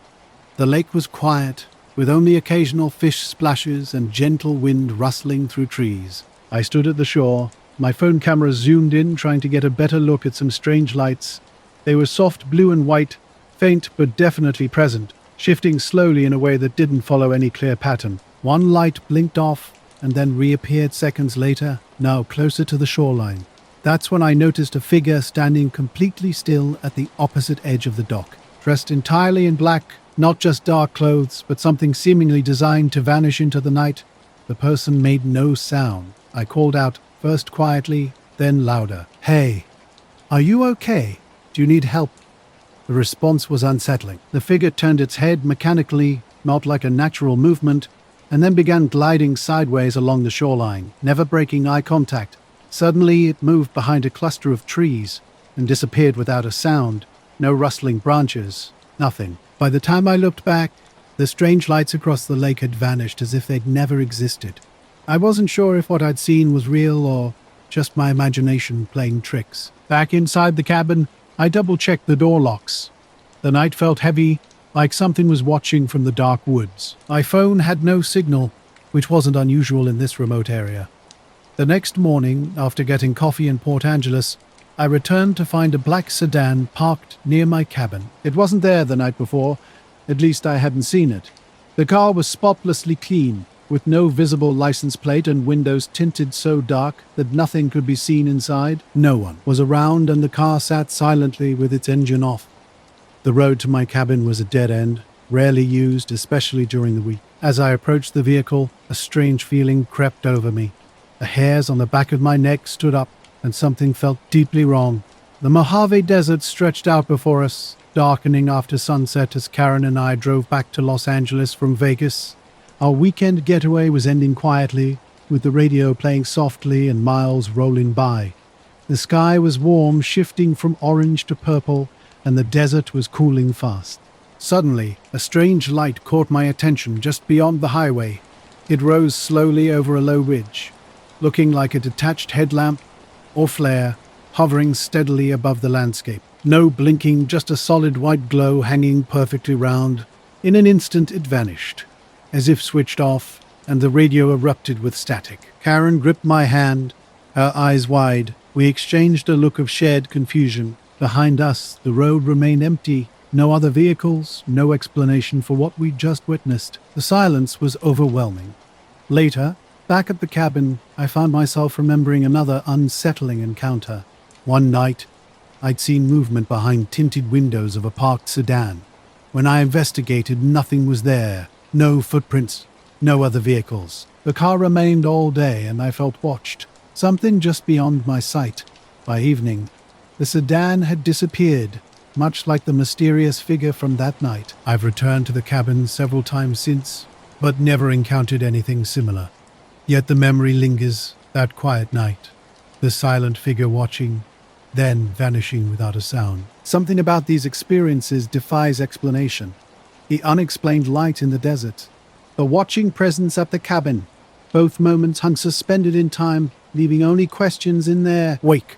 The lake was quiet, with only occasional fish splashes and gentle wind rustling through trees. I stood at the shore, my phone camera zoomed in, trying to get a better look at some strange lights. They were soft blue and white, faint but definitely present, shifting slowly in a way that didn't follow any clear pattern. One light blinked off and then reappeared seconds later, now closer to the shoreline. That's when I noticed a figure standing completely still at the opposite edge of the dock, dressed entirely in black, not just dark clothes, but something seemingly designed to vanish into the night. The person made no sound. I called out, first quietly, then louder. "Hey, are you okay? Do you need help?" The response was unsettling. The figure turned its head mechanically, not like a natural movement, and then began gliding sideways along the shoreline, never breaking eye contact. Suddenly it moved behind a cluster of trees and disappeared without a sound. No rustling branches, nothing. By the time I looked back, the strange lights across the lake had vanished as if they'd never existed. I wasn't sure if what I'd seen was real or just my imagination playing tricks. Back inside the cabin, I double-checked the door locks. The night felt heavy, like something was watching from the dark woods. My phone had no signal, which wasn't unusual in this remote area. The next morning, after getting coffee in Port Angeles, I returned to find a black sedan parked near my cabin. It wasn't there the night before, at least I hadn't seen it. The car was spotlessly clean, with no visible license plate and windows tinted so dark that nothing could be seen inside. No one was around and the car sat silently with its engine off. The road to my cabin was a dead end, rarely used, especially during the week. As I approached the vehicle, a strange feeling crept over me. The hairs on the back of my neck stood up, and something felt deeply wrong. The Mojave Desert stretched out before us, darkening after sunset as Karen and I drove back to Los Angeles from Vegas. Our weekend getaway was ending quietly, with the radio playing softly and miles rolling by. The sky was warm, shifting from orange to purple, and the desert was cooling fast. Suddenly, a strange light caught my attention just beyond the highway. It rose slowly over a low ridge, looking like a detached headlamp or flare, hovering steadily above the landscape. No blinking, just a solid white glow hanging perfectly round. In an instant it vanished, as if switched off, and the radio erupted with static. Karen gripped my hand, her eyes wide. We exchanged a look of shared confusion. Behind us, the road remained empty. No other vehicles, no explanation for what we'd just witnessed. The silence was overwhelming. Later, back at the cabin, I found myself remembering another unsettling encounter. One night, I'd seen movement behind tinted windows of a parked sedan. When I investigated, nothing was there. No footprints, no other vehicles. The car remained all day and I felt watched. Something just beyond my sight. By evening, the sedan had disappeared, much like the mysterious figure from that night. I've returned to the cabin several times since, but never encountered anything similar. Yet the memory lingers, that quiet night, the silent figure watching, then vanishing without a sound. Something about these experiences defies explanation. The unexplained light in the desert, the watching presence at the cabin, both moments hung suspended in time, leaving only questions in their wake.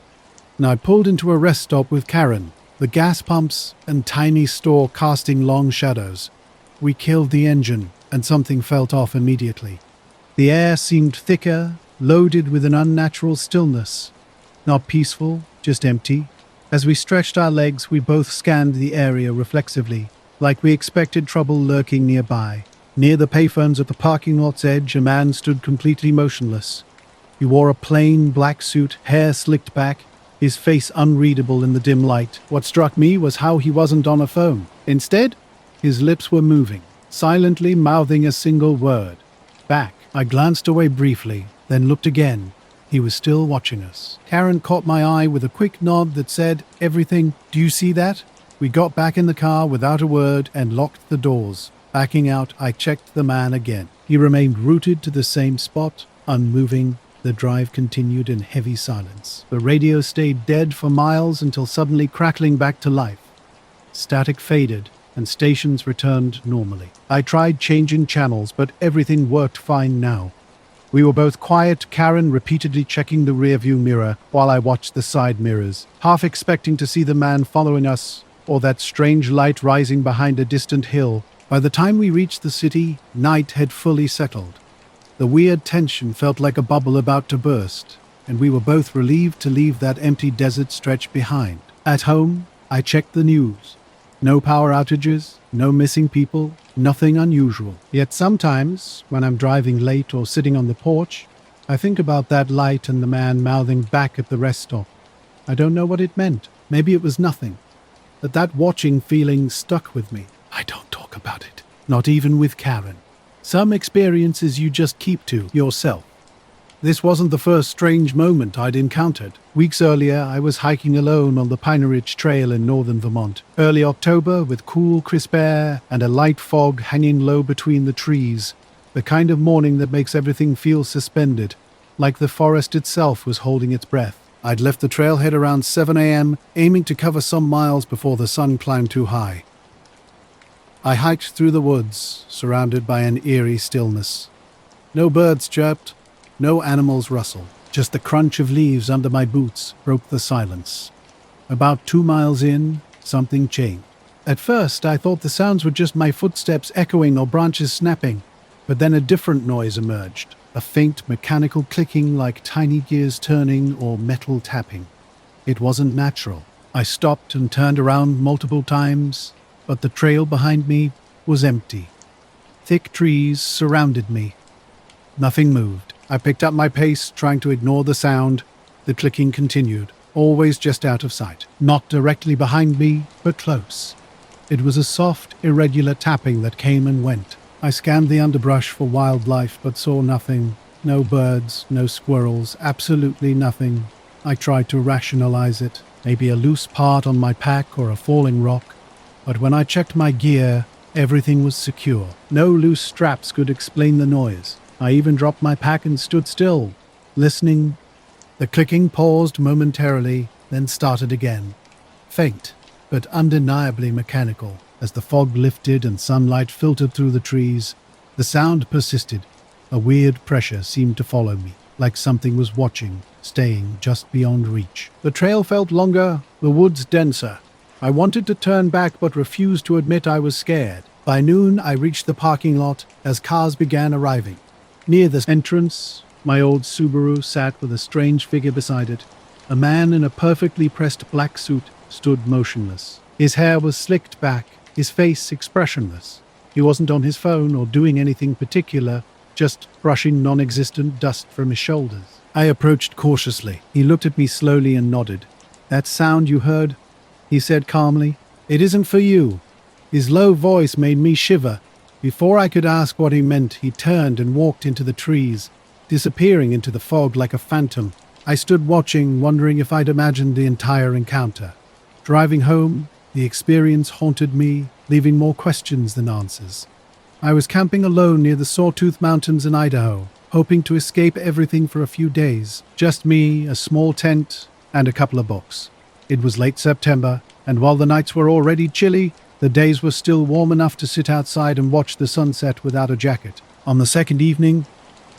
And I pulled into a rest stop with Karen, the gas pumps and tiny store casting long shadows. We killed the engine, and something felt off immediately. The air seemed thicker, loaded with an unnatural stillness. Not peaceful, just empty. As we stretched our legs, we both scanned the area reflexively, like we expected trouble lurking nearby. Near the payphones at the parking lot's edge, a man stood completely motionless. He wore a plain black suit, hair slicked back, his face unreadable in the dim light. What struck me was how he wasn't on a phone. Instead, his lips were moving, silently mouthing a single word. Back. I glanced away briefly, then looked again. He was still watching us. Karen caught my eye with a quick nod that said, "Everything, do you see that?" We got back in the car without a word and locked the doors. Backing out, I checked the man again. He remained rooted to the same spot, unmoving. The drive continued in heavy silence. The radio stayed dead for miles until suddenly crackling back to life. Static faded, and stations returned normally. I tried changing channels, but everything worked fine now. We were both quiet, Karen repeatedly checking the rearview mirror while I watched the side mirrors, half expecting to see the man following us or that strange light rising behind a distant hill. By the time we reached the city, night had fully settled. The weird tension felt like a bubble about to burst, and we were both relieved to leave that empty desert stretch behind. At home, I checked the news. No power outages, no missing people, nothing unusual. Yet sometimes, when I'm driving late or sitting on the porch, I think about that light and the man mouthing back at the rest stop. I don't know what it meant. Maybe it was nothing. But that watching feeling stuck with me. I don't talk about it. Not even with Karen. Some experiences you just keep to yourself. This wasn't the first strange moment I'd encountered. Weeks earlier, I was hiking alone on the Pine Ridge Trail in northern Vermont. Early October, with cool, crisp air and a light fog hanging low between the trees. The kind of morning that makes everything feel suspended, like the forest itself was holding its breath. I'd left the trailhead around 7 a.m., aiming to cover some miles before the sun climbed too high. I hiked through the woods, surrounded by an eerie stillness. No birds chirped, no animals rustled, Just the crunch of leaves under my boots broke the silence. About 2 miles in, something changed. At first, I thought the sounds were just my footsteps echoing or branches snapping, but then a different noise emerged, a faint mechanical clicking like tiny gears turning or metal tapping. It wasn't natural. I stopped and turned around multiple times, but the trail behind me was empty. Thick trees surrounded me. Nothing moved. I picked up my pace, trying to ignore the sound. The clicking continued, always just out of sight. Not directly behind me, but close. It was a soft, irregular tapping that came and went. I scanned the underbrush for wildlife, but saw nothing. No birds, no squirrels, absolutely nothing. I tried to rationalize it. Maybe a loose part on my pack or a falling rock. But when I checked my gear, everything was secure. No loose straps could explain the noise. I even dropped my pack and stood still, listening. The clicking paused momentarily, then started again. Faint, but undeniably mechanical. As the fog lifted and sunlight filtered through the trees, the sound persisted. A weird pressure seemed to follow me, like something was watching, staying just beyond reach. The trail felt longer, the woods denser. I wanted to turn back but refused to admit I was scared. By noon, I reached the parking lot as cars began arriving. Near the entrance, my old Subaru sat with a strange figure beside it. A man in a perfectly pressed black suit stood motionless. His hair was slicked back, his face expressionless. He wasn't on his phone or doing anything particular, just brushing non-existent dust from his shoulders. I approached cautiously. He looked at me slowly and nodded. "That sound you heard?" he said calmly. "It isn't for you." His low voice made me shiver. Before I could ask what he meant, he turned and walked into the trees, disappearing into the fog like a phantom. I stood watching, wondering if I'd imagined the entire encounter. Driving home, the experience haunted me, leaving more questions than answers. I was camping alone near the Sawtooth Mountains in Idaho, hoping to escape everything for a few days. Just me, a small tent, and a couple of books. It was late September, and while the nights were already chilly, the days were still warm enough to sit outside and watch the sunset without a jacket. On the second evening,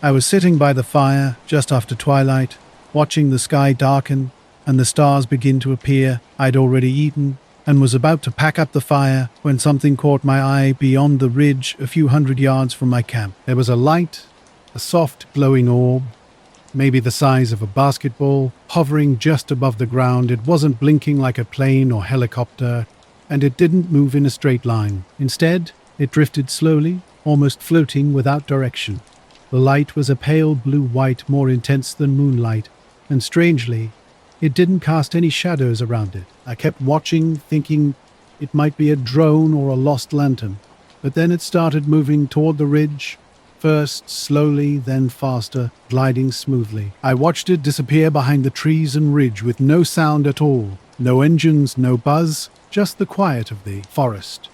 I was sitting by the fire just after twilight, watching the sky darken and the stars begin to appear. I'd already eaten and was about to pack up the fire when something caught my eye beyond the ridge a few hundred yards from my camp. There was a light, a soft glowing orb, maybe the size of a basketball, hovering just above the ground. It wasn't blinking like a plane or helicopter, and it didn't move in a straight line. Instead, it drifted slowly, almost floating without direction. The light was a pale blue-white, more intense than moonlight, and strangely, it didn't cast any shadows around it. I kept watching, thinking it might be a drone or a lost lantern. But then it started moving toward the ridge, first slowly, then faster, gliding smoothly. I watched it disappear behind the trees and ridge with no sound at all. No engines, no buzz, just the quiet of the forest.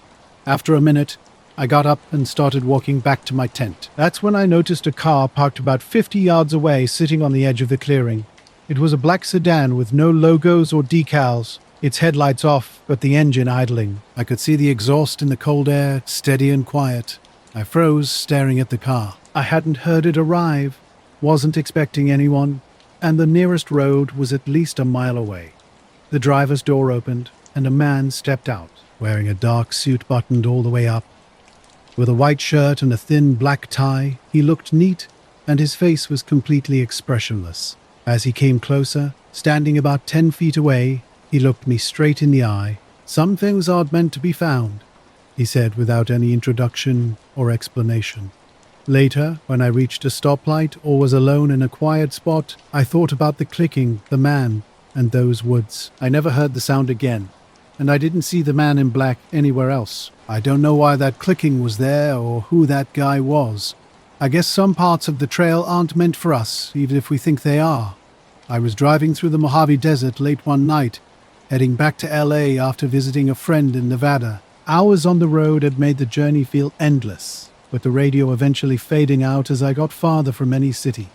After a minute, I got up and started walking back to my tent. That's when I noticed a car parked about 50 yards away, sitting on the edge of the clearing. It was a black sedan with no logos or decals, its headlights off, but the engine idling. I could see the exhaust in the cold air, steady and quiet. I froze, staring at the car. I hadn't heard it arrive, wasn't expecting anyone, and the nearest road was at least a mile away. The driver's door opened, and a man stepped out, wearing a dark suit buttoned all the way up. With a white shirt and a thin black tie, he looked neat, and his face was completely expressionless. As he came closer, standing about 10 feet away, he looked me straight in the eye. "Some things aren't meant to be found," he said without any introduction or explanation. Later, when I reached a stoplight or was alone in a quiet spot, I thought about the clicking, the man, and those woods. I never heard the sound again, and I didn't see the man in black anywhere else. I don't know why that clicking was there or who that guy was. I guess some parts of the trail aren't meant for us, even if we think they are. I was driving through the Mojave Desert late one night, heading back to LA after visiting a friend in Nevada. Hours on the road had made the journey feel endless, with the radio eventually fading out as I got farther from any city.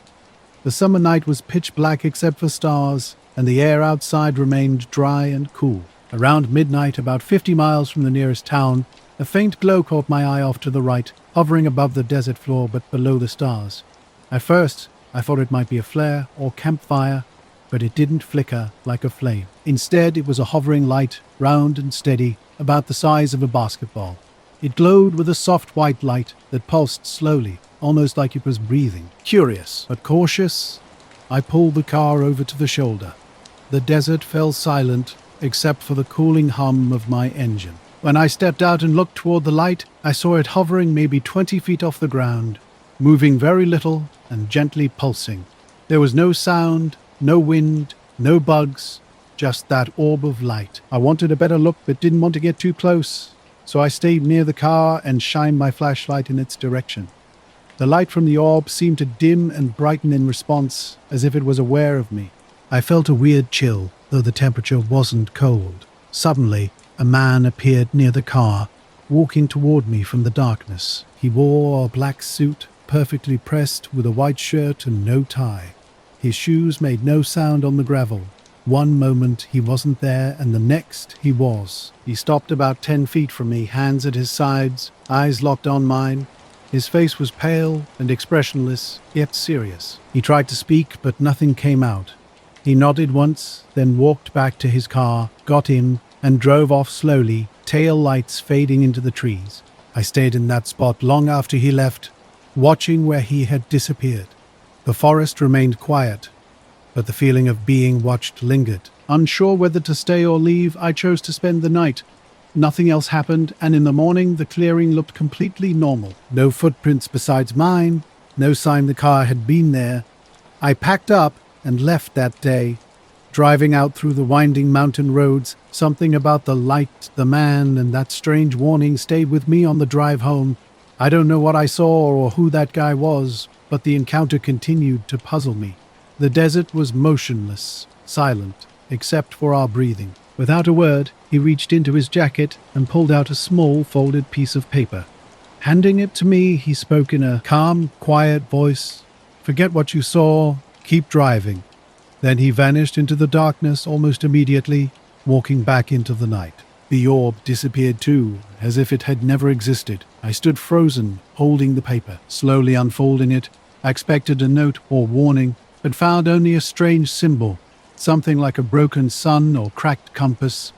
The summer night was pitch black except for stars, and the air outside remained dry and cool. Around midnight, about 50 miles from the nearest town, a faint glow caught my eye off to the right, hovering above the desert floor but below the stars. At first, I thought it might be a flare or campfire, but it didn't flicker like a flame. Instead, it was a hovering light, round and steady, about the size of a basketball. It glowed with a soft white light that pulsed slowly, almost like it was breathing. Curious, but cautious, I pulled the car over to the shoulder. The desert fell silent, except for the cooling hum of my engine. When I stepped out and looked toward the light, I saw it hovering maybe 20 feet off the ground, moving very little and gently pulsing. There was no sound, no wind, no bugs, just that orb of light. I wanted a better look but didn't want to get too close, so I stayed near the car and shined my flashlight in its direction. The light from the orb seemed to dim and brighten in response, as if it was aware of me. I felt a weird chill, though the temperature wasn't cold. Suddenly, a man appeared near the car, walking toward me from the darkness. He wore a black suit, perfectly pressed, with a white shirt and no tie. His shoes made no sound on the gravel. One moment he wasn't there, and the next he was. He stopped about 10 feet from me, hands at his sides, eyes locked on mine. His face was pale and expressionless, yet serious. He tried to speak, but nothing came out. He nodded once, then walked back to his car, got in, and drove off slowly, tail lights fading into the trees. I stayed in that spot long after he left, watching where he had disappeared. The forest remained quiet, but the feeling of being watched lingered. Unsure whether to stay or leave, I chose to spend the night. Nothing else happened, and in the morning the clearing looked completely normal. No footprints besides mine, no sign the car had been there. I packed up and left that day. Driving out through the winding mountain roads, something about the light, the man, and that strange warning stayed with me on the drive home. I don't know what I saw or who that guy was, but the encounter continued to puzzle me. The desert was motionless, silent, except for our breathing. Without a word, he reached into his jacket and pulled out a small folded piece of paper. Handing it to me, he spoke in a calm, quiet voice. "Forget what you saw, keep driving." Then he vanished into the darkness almost immediately, walking back into the night. The orb disappeared too, as if it had never existed. I stood frozen, holding the paper. Slowly unfolding it, I expected a note or warning, but found only a strange symbol, something like a broken sun or cracked compass.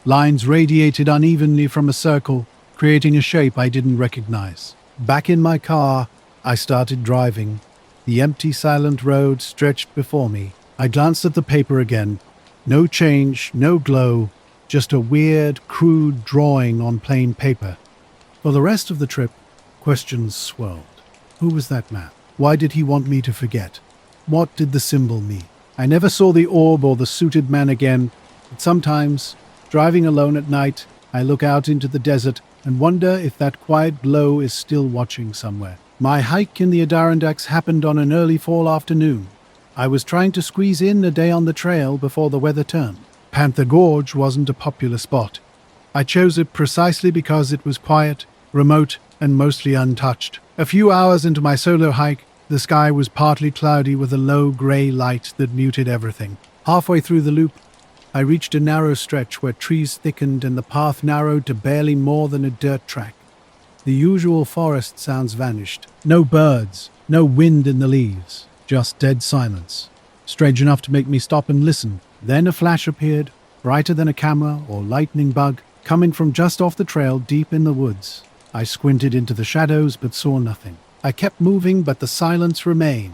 Lines radiated unevenly from a circle, creating a shape I didn't recognize. Back in my car, I started driving. The empty, silent road stretched before me. I glanced at the paper again. No change, no glow, just a weird, crude drawing on plain paper. For the rest of the trip, questions swirled. Who was that man? Why did he want me to forget? What did the symbol mean? I never saw the orb or the suited man again, but sometimes, driving alone at night, I look out into the desert and wonder if that quiet glow is still watching somewhere. My hike in the Adirondacks happened on an early fall afternoon. I was trying to squeeze in a day on the trail before the weather turned. Panther Gorge wasn't a popular spot. I chose it precisely because it was quiet, remote, and mostly untouched. A few hours into my solo hike, the sky was partly cloudy with a low gray light that muted everything. Halfway through the loop, I reached a narrow stretch where trees thickened and the path narrowed to barely more than a dirt track. The usual forest sounds vanished. No birds, no wind in the leaves, just dead silence. Strange enough to make me stop and listen. Then a flash appeared, brighter than a camera or lightning bug, coming from just off the trail deep in the woods. I squinted into the shadows but saw nothing. I kept moving, but the silence remained.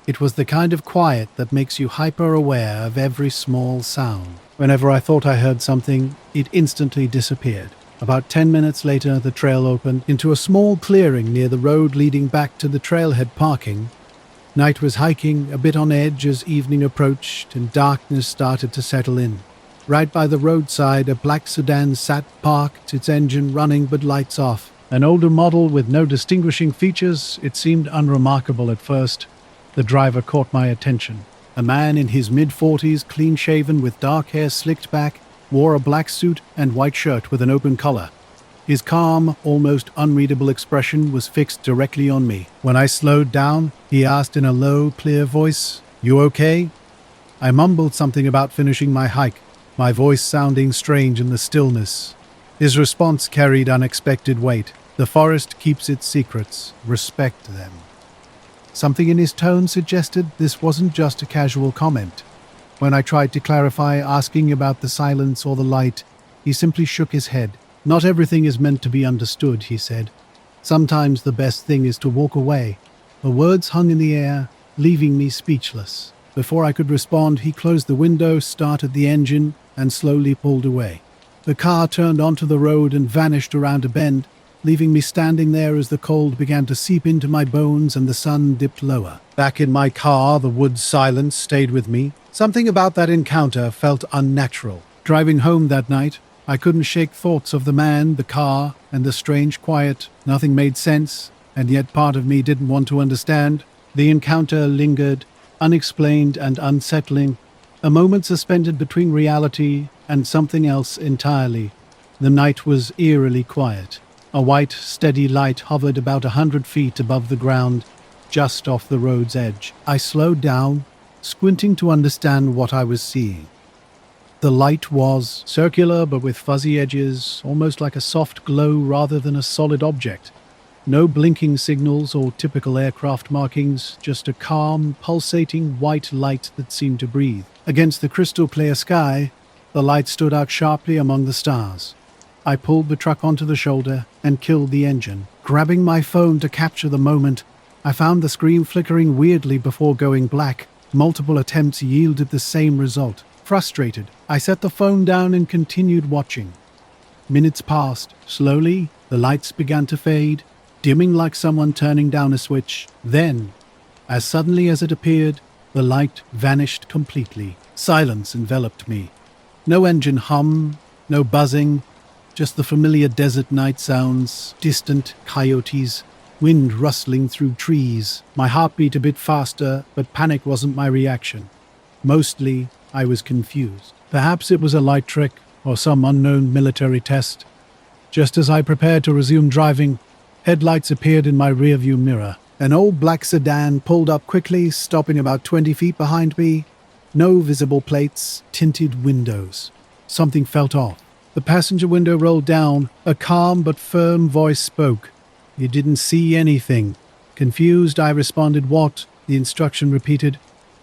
It was the kind of quiet that makes you hyper-aware of every small sound. Whenever I thought I heard something, it instantly disappeared. About 10 minutes later, the trail opened into a small clearing near the road leading back to the trailhead parking. Night was hiking, a bit on edge as evening approached, and darkness started to settle in. Right by the roadside, a black Sedan sat parked, its engine running but lights off. An older model with no distinguishing features, it seemed unremarkable at first. The driver caught my attention. A man in his mid-40s, clean-shaven with dark hair slicked back, wore a black suit and white shirt with an open collar. His calm, almost unreadable expression was fixed directly on me. When I slowed down, he asked in a low, clear voice, "You okay?" I mumbled something about finishing my hike, my voice sounding strange in the stillness. His response carried unexpected weight. The forest keeps its secrets. Respect them. Something in his tone suggested this wasn't just a casual comment. When I tried to clarify, asking about the silence or the light, he simply shook his head. "Not everything is meant to be understood," he said. "Sometimes the best thing is to walk away." The words hung in the air, leaving me speechless. Before I could respond, he closed the window, started the engine, and slowly pulled away. The car turned onto the road and vanished around a bend, leaving me standing there as the cold began to seep into my bones and the sun dipped lower. Back in my car, the wood's silence stayed with me. Something about that encounter felt unnatural. Driving home that night, I couldn't shake thoughts of the man, the car, and the strange quiet. Nothing made sense, and yet part of me didn't want to understand. The encounter lingered, unexplained and unsettling, a moment suspended between reality and something else entirely. The night was eerily quiet. A white, steady light hovered about 100 feet above the ground, just off the road's edge. I slowed down, squinting to understand what I was seeing. The light was circular but with fuzzy edges, almost like a soft glow rather than a solid object. No blinking signals or typical aircraft markings, just a calm, pulsating white light that seemed to breathe. Against the crystal clear sky, the light stood out sharply among the stars. I pulled the truck onto the shoulder and killed the engine. Grabbing my phone to capture the moment, I found the screen flickering weirdly before going black. Multiple attempts yielded the same result. Frustrated, I set the phone down and continued watching. Minutes passed. Slowly, the lights began to fade, dimming like someone turning down a switch. Then, as suddenly as it appeared, the light vanished completely. Silence enveloped me. No engine hum, no buzzing, just the familiar desert night sounds, distant coyotes, wind rustling through trees. My heart beat a bit faster, but panic wasn't my reaction. Mostly, I was confused. Perhaps it was a light trick or some unknown military test. Just as I prepared to resume driving, headlights appeared in my rearview mirror. An old black sedan pulled up quickly, stopping about 20 feet behind me. No visible plates, tinted windows. Something felt off. The passenger window rolled down. A calm but firm voice spoke. "You didn't see anything." Confused, I responded, "What?" The instruction repeated,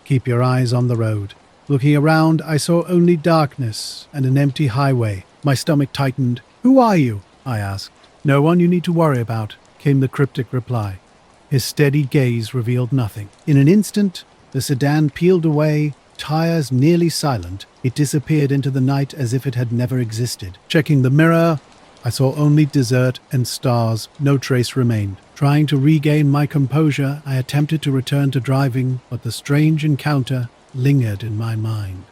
"Keep your eyes on the road." Looking around, I saw only darkness and an empty highway. My stomach tightened. "Who are you?" I asked. "No one you need to worry about," came the cryptic reply. His steady gaze revealed nothing. In an instant, the sedan peeled away, tires nearly silent. It disappeared into the night as if it had never existed. Checking the mirror, I saw only desert and stars. No trace remained. Trying to regain my composure, I attempted to return to driving, but the strange encounter lingered in my mind.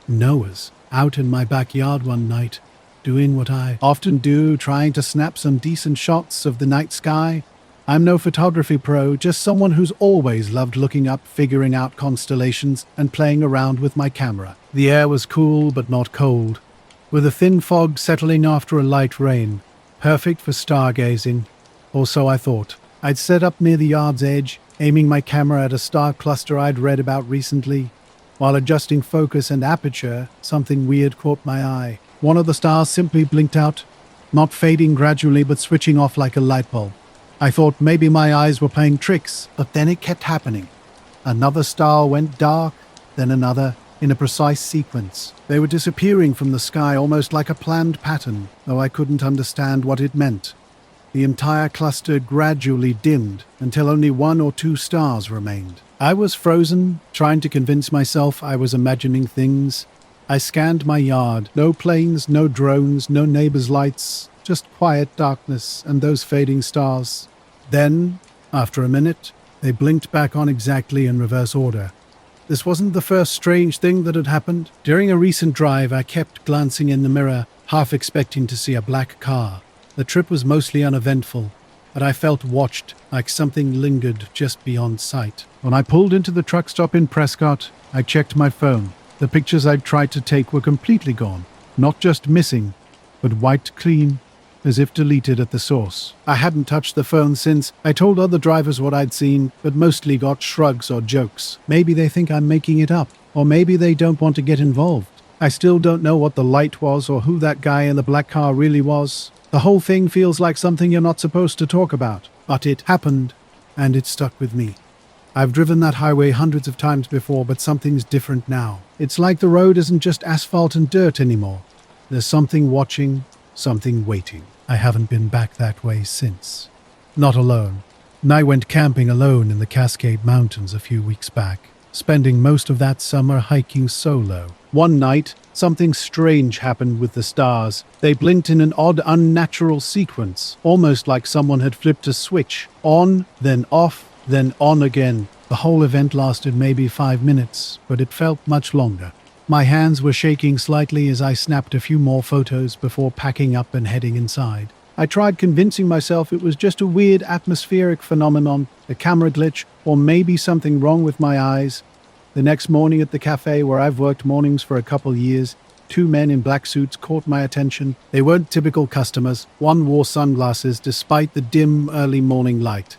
Noah's out in my backyard one night, doing what I often do, trying to snap some decent shots of the night sky. I'm no photography pro, just someone who's always loved looking up, figuring out constellations, and playing around with my camera. The air was cool but not cold, with a thin fog settling after a light rain. Perfect for stargazing, or so I thought. I'd set up near the yard's edge, aiming my camera at a star cluster I'd read about recently. While adjusting focus and aperture, something weird caught my eye. One of the stars simply blinked out, not fading gradually but switching off like a light bulb. I thought maybe my eyes were playing tricks, but then it kept happening. Another star went dark, then another, in a precise sequence. They were disappearing from the sky almost like a planned pattern, though I couldn't understand what it meant. The entire cluster gradually dimmed until only 1 or 2 stars remained. I was frozen, trying to convince myself I was imagining things. I scanned my yard. No planes, no drones, no neighbors' lights, just quiet darkness and those fading stars. Then, after a minute, they blinked back on exactly in reverse order. This wasn't the first strange thing that had happened. During a recent drive, I kept glancing in the mirror, half expecting to see a black car. The trip was mostly uneventful, but I felt watched, like something lingered just beyond sight. When I pulled into the truck stop in Prescott, I checked my phone. The pictures I'd tried to take were completely gone. Not just missing, but wiped clean, as if deleted at the source. I hadn't touched the phone since. I told other drivers what I'd seen, but mostly got shrugs or jokes. Maybe they think I'm making it up, or maybe they don't want to get involved. I still don't know what the light was or who that guy in the black car really was. The whole thing feels like something you're not supposed to talk about. But it happened, and it stuck with me. I've driven that highway hundreds of times before, but something's different now. It's like the road isn't just asphalt and dirt anymore. There's something watching, something waiting. I haven't been back that way since. Not alone. I went camping alone in the Cascade Mountains a few weeks back, spending most of that summer hiking solo. One night, something strange happened with the stars. They blinked in an odd, unnatural sequence, almost like someone had flipped a switch. On, then off, then on again. The whole event lasted maybe 5 minutes, but it felt much longer. My hands were shaking slightly as I snapped a few more photos before packing up and heading inside. I tried convincing myself it was just a weird atmospheric phenomenon, a camera glitch, or maybe something wrong with my eyes. The next morning at the cafe where I've worked mornings for a couple years, 2 men in black suits caught my attention. They weren't typical customers. One wore sunglasses despite the dim early morning light.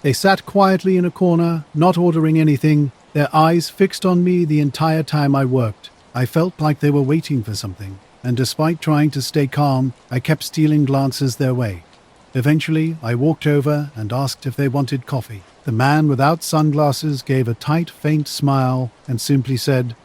They sat quietly in a corner, not ordering anything, their eyes fixed on me the entire time I worked. I felt like they were waiting for something, and despite trying to stay calm, I kept stealing glances their way. Eventually, I walked over and asked if they wanted coffee. The man without sunglasses gave a tight, faint smile and simply said,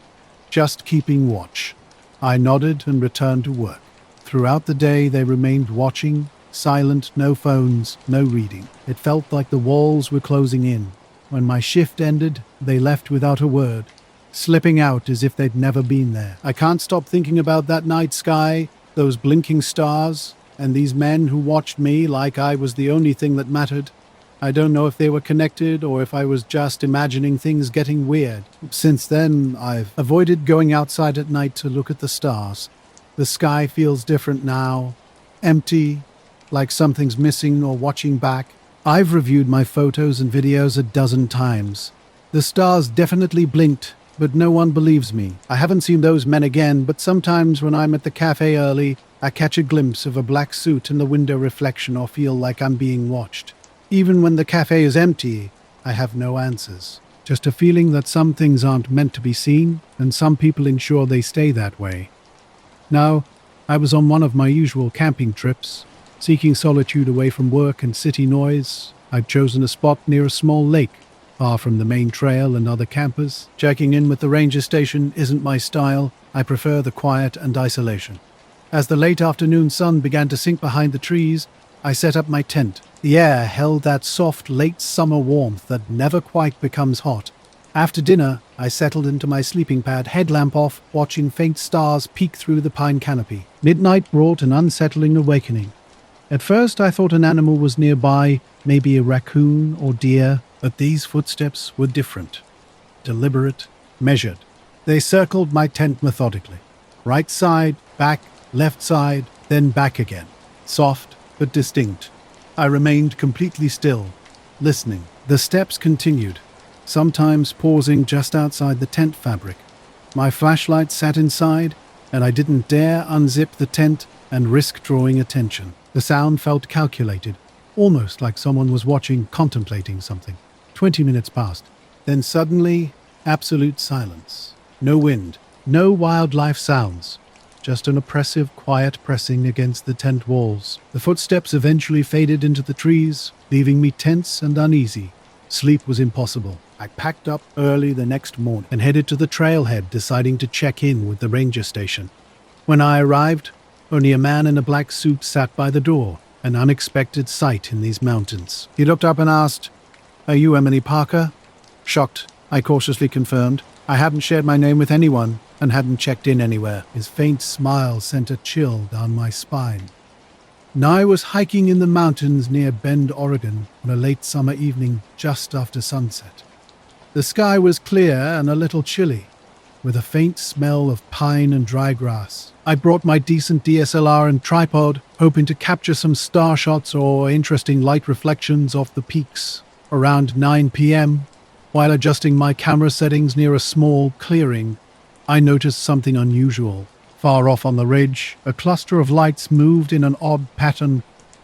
"Just keeping watch." I nodded and returned to work. Throughout the day, they remained watching, silent, no phones, no reading. It felt like the walls were closing in. When my shift ended, they left without a word, slipping out as if they'd never been there. I can't stop thinking about that night sky, those blinking stars, and these men who watched me like I was the only thing that mattered. I don't know if they were connected or if I was just imagining things getting weird. Since then, I've avoided going outside at night to look at the stars. The sky feels different now, empty, like something's missing or watching back. I've reviewed my photos and videos a dozen times. The stars definitely blinked, but no one believes me. I haven't seen those men again, but sometimes when I'm at the cafe early, I catch a glimpse of a black suit in the window reflection or feel like I'm being watched. Even when the cafe is empty, I have no answers. Just a feeling that some things aren't meant to be seen, and some people ensure they stay that way. Now, I was on one of my usual camping trips, seeking solitude away from work and city noise. I'd chosen a spot near a small lake, far from the main trail and other campers. Checking in with the ranger station isn't my style. I prefer the quiet and isolation. As the late afternoon sun began to sink behind the trees, I set up my tent. The air held that soft late summer warmth that never quite becomes hot. After dinner, I settled into my sleeping pad, headlamp off, watching faint stars peek through the pine canopy. Midnight brought an unsettling awakening. At first I thought an animal was nearby, maybe a raccoon or deer, but these footsteps were different. Deliberate, measured. They circled my tent methodically. Right side, back, left side, then back again. Soft, but distinct. I remained completely still, listening. The steps continued, sometimes pausing just outside the tent fabric. My flashlight sat inside, and I didn't dare unzip the tent and risk drawing attention. The sound felt calculated, almost like someone was watching, contemplating something. 20 minutes passed. Then suddenly, absolute silence. No wind, no wildlife sounds. Just an oppressive, quiet pressing against the tent walls. The footsteps eventually faded into the trees, leaving me tense and uneasy. Sleep was impossible. I packed up early the next morning and headed to the trailhead, deciding to check in with the ranger station. When I arrived, only a man in a black suit sat by the door, an unexpected sight in these mountains. He looked up and asked, "Are you Emily Parker?" Shocked, I cautiously confirmed. I hadn't shared my name with anyone and hadn't checked in anywhere. His faint smile sent a chill down my spine. I was hiking in the mountains near Bend, Oregon, on a late summer evening just after sunset. The sky was clear and a little chilly, with a faint smell of pine and dry grass. I brought my decent DSLR and tripod, hoping to capture some star shots or interesting light reflections off the peaks. Around 9 p.m., while adjusting my camera settings near a small clearing, I noticed something unusual. Far off on the ridge, a cluster of lights moved in an odd pattern.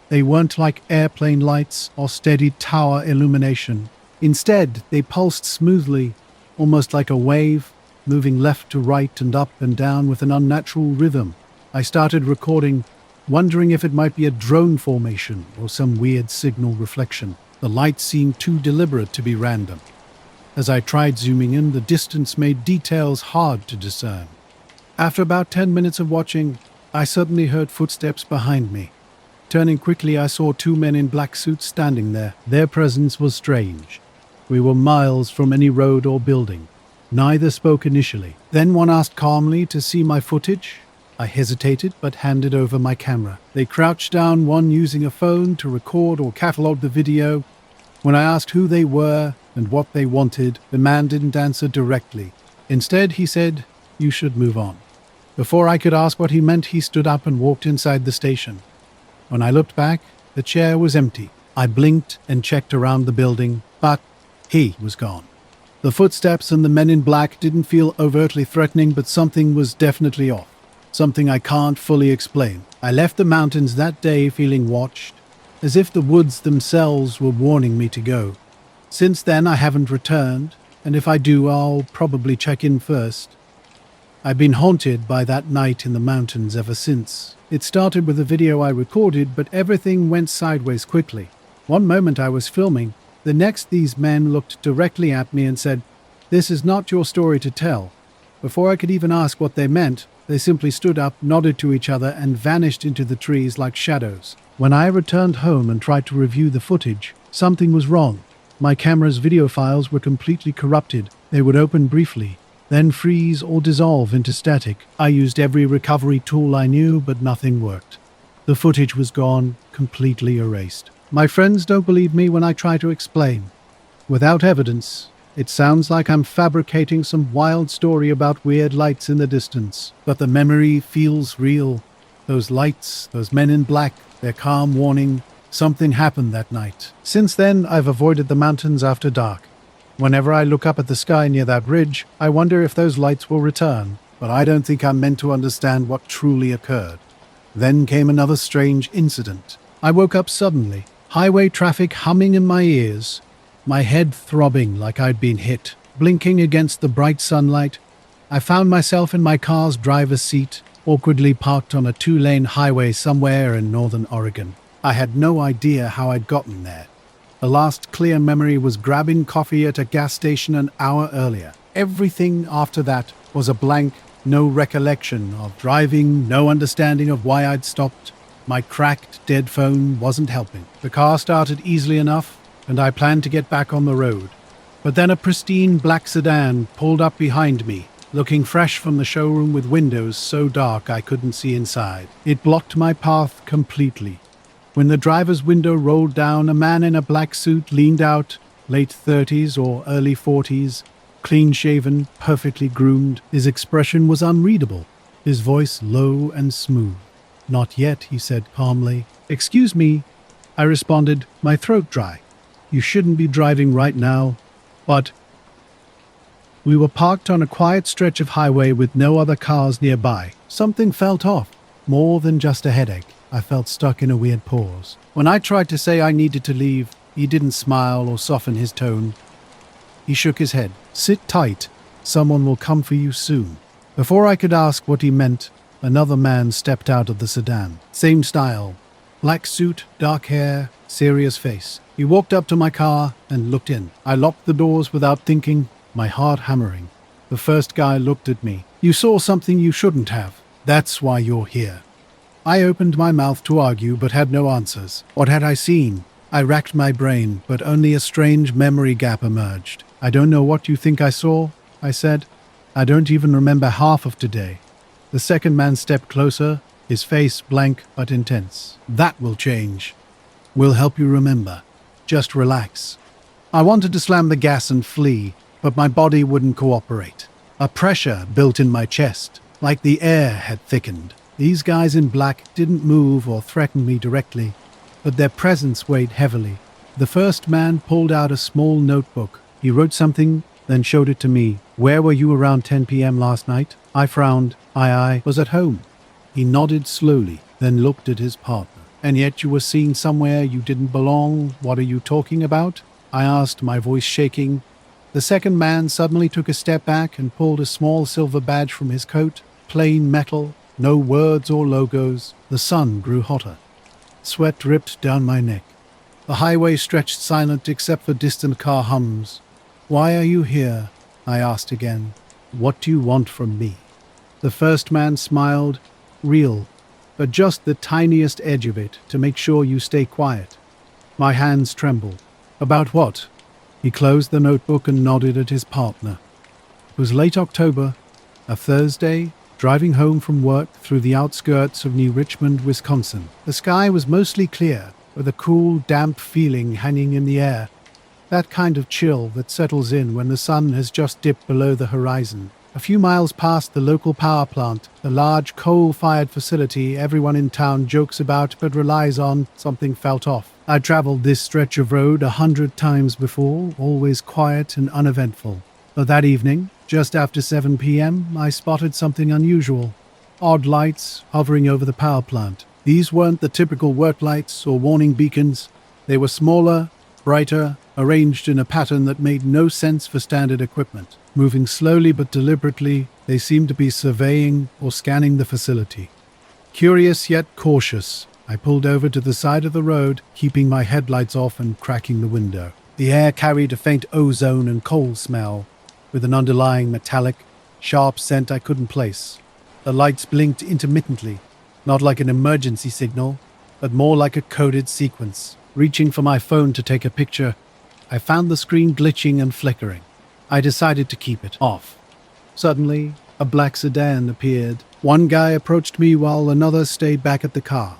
They weren't like airplane lights or steady tower illumination. Instead, they pulsed smoothly, almost like a wave, moving left to right and up and down with an unnatural rhythm. I started recording, wondering if it might be a drone formation or some weird signal reflection. The lights seemed too deliberate to be random. As I tried zooming in, the distance made details hard to discern. After about 10 minutes of watching, I suddenly heard footsteps behind me. Turning quickly, I saw two men in black suits standing there. Their presence was strange. We were miles from any road or building. Neither spoke initially. Then one asked calmly to see my footage. I hesitated, but handed over my camera. They crouched down, one using a phone to record or catalogue the video. When I asked who they were and what they wanted, the man didn't answer directly. Instead, he said, "You should move on." Before I could ask what he meant, he stood up and walked inside the station. When I looked back, the chair was empty. I blinked and checked around the building, but he was gone. The footsteps and the men in black didn't feel overtly threatening, but something was definitely off. Something I can't fully explain. I left the mountains that day feeling watched, as if the woods themselves were warning me to go. Since then, I haven't returned, and if I do, I'll probably check in first. I've been haunted by that night in the mountains ever since. It started with a video I recorded, but everything went sideways quickly. One moment I was filming, the next these men looked directly at me and said, "This is not your story to tell." Before I could even ask what they meant, they simply stood up, nodded to each other, and vanished into the trees like shadows. When I returned home and tried to review the footage, something was wrong. My camera's video files were completely corrupted. They would open briefly, then freeze or dissolve into static. I used every recovery tool I knew, but nothing worked. The footage was gone, completely erased. My friends don't believe me when I try to explain. Without evidence, it sounds like I'm fabricating some wild story about weird lights in the distance. But the memory feels real. Those lights, those men in black, their calm warning, something happened that night. Since then, I've avoided the mountains after dark. Whenever I look up at the sky near that ridge, I wonder if those lights will return, but I don't think I'm meant to understand what truly occurred. Then came another strange incident. I woke up suddenly, highway traffic humming in my ears, my head throbbing like I'd been hit. Blinking against the bright sunlight, I found myself in my car's driver's seat, awkwardly parked on a 2-lane highway somewhere in northern Oregon. I had no idea how I'd gotten there. The last clear memory was grabbing coffee at a gas station an hour earlier. Everything after that was a blank, no recollection of driving, no understanding of why I'd stopped. My cracked, dead phone wasn't helping. The car started easily enough, and I planned to get back on the road. But then a pristine black sedan pulled up behind me, looking fresh from the showroom with windows so dark I couldn't see inside. It blocked my path completely. When the driver's window rolled down, a man in a black suit leaned out, late 30s or early 40s, clean-shaven, perfectly groomed. His expression was unreadable, his voice low and smooth. "Not yet," he said calmly. "Excuse me," I responded, my throat dry. "You shouldn't be driving right now." But we were parked on a quiet stretch of highway with no other cars nearby. Something felt off, more than just a headache. I felt stuck in a weird pause. When I tried to say I needed to leave, he didn't smile or soften his tone. He shook his head. "Sit tight. Someone will come for you soon." Before I could ask what he meant, another man stepped out of the sedan. Same style. Black suit, dark hair, serious face. He walked up to my car and looked in. I locked the doors without thinking, my heart hammering. The first guy looked at me. "You saw something you shouldn't have. That's why you're here." I opened my mouth to argue, but had no answers. What had I seen? I racked my brain, but only a strange memory gap emerged. "I don't know what you think I saw," I said. "I don't even remember half of today." The second man stepped closer, his face blank but intense. "That will change. We'll help you remember. Just relax." I wanted to slam the gas and flee, but my body wouldn't cooperate. A pressure built in my chest, like the air had thickened. These guys in black didn't move or threaten me directly, but their presence weighed heavily. The first man pulled out a small notebook. He wrote something, then showed it to me. "Where were you around 10 p.m. last night?" I frowned. I was at home." He nodded slowly, then looked at his partner. "And yet you were seen somewhere you didn't belong. What are you talking about?" I asked, my voice shaking. The second man suddenly took a step back and pulled a small silver badge from his coat. Plain metal, no words or logos. The sun grew hotter. Sweat dripped down my neck. The highway stretched silent except for distant car hums. "Why are you here?" I asked again. "What do you want from me?" The first man smiled, real, but just the tiniest edge of it to make sure you stay quiet. My hands trembled. "About what?" He closed the notebook and nodded at his partner. It was late October, a Thursday, driving home from work through the outskirts of New Richmond, Wisconsin. The sky was mostly clear, with a cool, damp feeling hanging in the air. That kind of chill that settles in when the sun has just dipped below the horizon. A few miles past the local power plant, the large coal-fired facility everyone in town jokes about but relies on, something felt off. I'd traveled this stretch of road 100 times before, always quiet and uneventful. But that evening, just after 7 p.m., I spotted something unusual. Odd lights hovering over the power plant. These weren't the typical work lights or warning beacons. They were smaller, brighter, arranged in a pattern that made no sense for standard equipment. Moving slowly but deliberately, they seemed to be surveying or scanning the facility. Curious yet cautious, I pulled over to the side of the road, keeping my headlights off and cracking the window. The air carried a faint ozone and coal smell, with an underlying metallic, sharp scent I couldn't place. The lights blinked intermittently, not like an emergency signal, but more like a coded sequence. Reaching for my phone to take a picture, I found the screen glitching and flickering. I decided to keep it off. Suddenly, a black sedan appeared. One guy approached me while another stayed back at the car.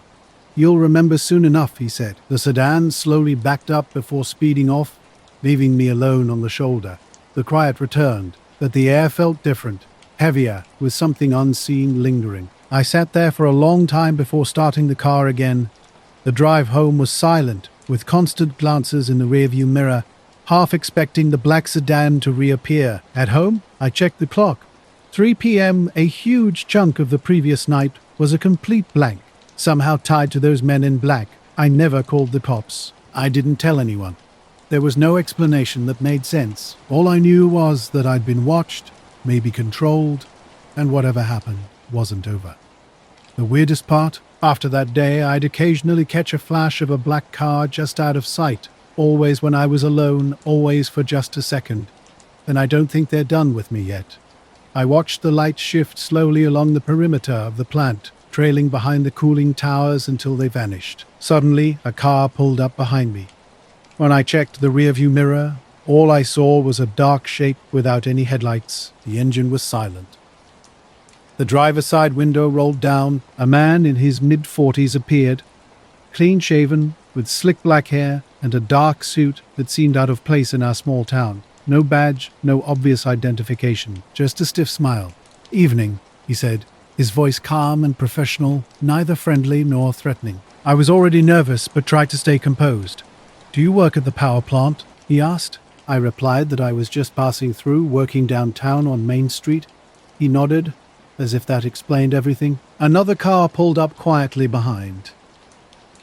"You'll remember soon enough," he said. The sedan slowly backed up before speeding off, leaving me alone on the shoulder. The quiet returned, but the air felt different, heavier, with something unseen lingering. I sat there for a long time before starting the car again. The drive home was silent, with constant glances in the rearview mirror, half expecting the black sedan to reappear. At home, I checked the clock. 3 p.m., a huge chunk of the previous night, was a complete blank, somehow tied to those men in black. I never called the cops. I didn't tell anyone. There was no explanation that made sense. All I knew was that I'd been watched, maybe controlled, and whatever happened wasn't over. The weirdest part? After that day, I'd occasionally catch a flash of a black car just out of sight, always when I was alone, always for just a second. And I don't think they're done with me yet. I watched the lights shift slowly along the perimeter of the plant, trailing behind the cooling towers until they vanished. Suddenly, a car pulled up behind me. When I checked the rearview mirror, all I saw was a dark shape without any headlights. The engine was silent. The driver's side window rolled down. A man in his mid-40s appeared, clean-shaven, with slick black hair and a dark suit that seemed out of place in our small town. No badge, no obvious identification, just a stiff smile. "Evening," he said, his voice calm and professional, neither friendly nor threatening. I was already nervous but tried to stay composed. "Do you work at the power plant?" he asked. I replied that I was just passing through, working downtown on Main Street. He nodded, as if that explained everything. Another car pulled up quietly behind.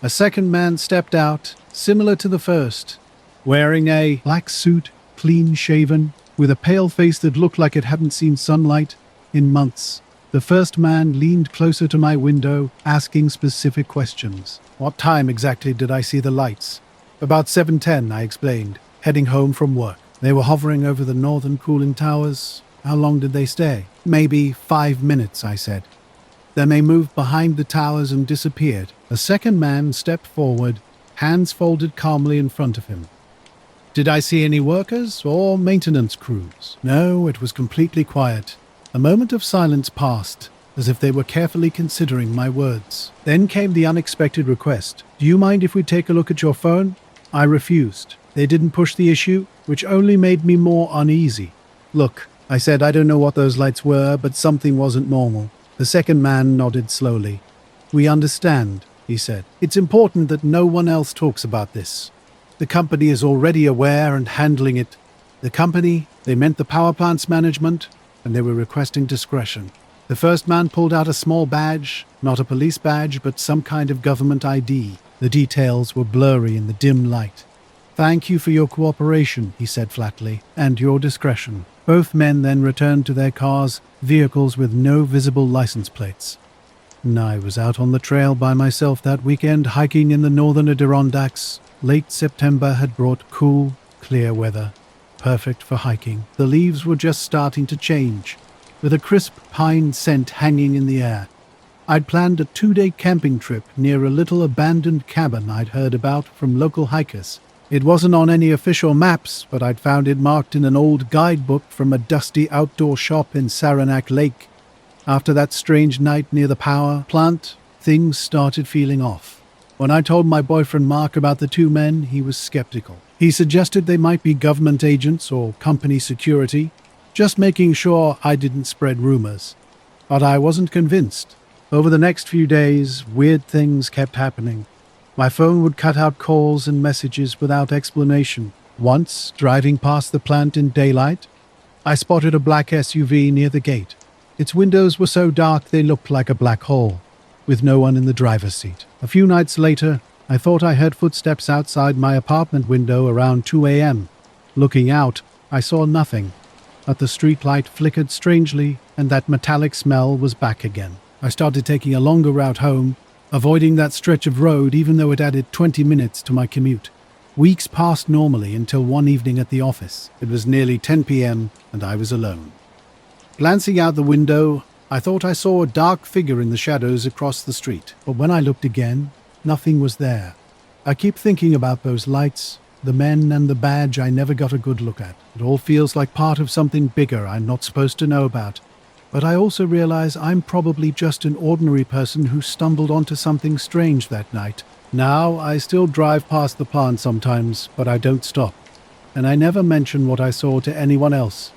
A second man stepped out, similar to the first, wearing a black suit, clean-shaven, with a pale face that looked like it hadn't seen sunlight in months. The first man leaned closer to my window, asking specific questions. "What time exactly did I see the lights?" "About 7:10, I explained, heading home from work. They were hovering over the northern cooling towers. How long did they stay?" "Maybe 5 minutes, I said. Then they moved behind the towers and disappeared." A second man stepped forward, hands folded calmly in front of him. "Did I see any workers or maintenance crews?" "No, it was completely quiet." A moment of silence passed, as if they were carefully considering my words. Then came the unexpected request. "Do you mind if we take a look at your phone?" I refused. They didn't push the issue, which only made me more uneasy. "Look," I said, "I don't know what those lights were, but something wasn't normal." The second man nodded slowly. "We understand," he said. "It's important that no one else talks about this. The company is already aware and handling it." The company, they meant the power plant's management, and they were requesting discretion. The first man pulled out a small badge, not a police badge, but some kind of government ID. The details were blurry in the dim light. "Thank you for your cooperation," he said flatly, "and your discretion." Both men then returned to their cars, vehicles with no visible license plates. And I was out on the trail by myself that weekend, hiking in the northern Adirondacks. Late September had brought cool, clear weather. perfect for hiking. The leaves were just starting to change, with a crisp pine scent hanging in the air. I'd planned a 2-day camping trip near a little abandoned cabin I'd heard about from local hikers. It wasn't on any official maps, but I'd found it marked in an old guidebook from a dusty outdoor shop in Saranac Lake. After that strange night near the power plant, things started feeling off. When I told my boyfriend Mark about the two men, he was skeptical. He suggested they might be government agents or company security, just making sure I didn't spread rumors. But I wasn't convinced. Over the next few days, weird things kept happening. My phone would cut out calls and messages without explanation. Once, driving past the plant in daylight, I spotted a black SUV near the gate. Its windows were so dark they looked like a black hole, with no one in the driver's seat. A few nights later, I thought I heard footsteps outside my apartment window around 2 a.m. Looking out, I saw nothing, but the streetlight flickered strangely and that metallic smell was back again. I started taking a longer route home, avoiding that stretch of road even though it added 20 minutes to my commute. Weeks passed normally until one evening at the office. It was nearly 10 p.m. and I was alone. Glancing out the window, I thought I saw a dark figure in the shadows across the street, but when I looked again, nothing was there. I keep thinking about those lights, the men and the badge I never got a good look at. It all feels like part of something bigger I'm not supposed to know about. But I also realize I'm probably just an ordinary person who stumbled onto something strange that night. Now, I still drive past the plant sometimes, but I don't stop. And I never mention what I saw to anyone else.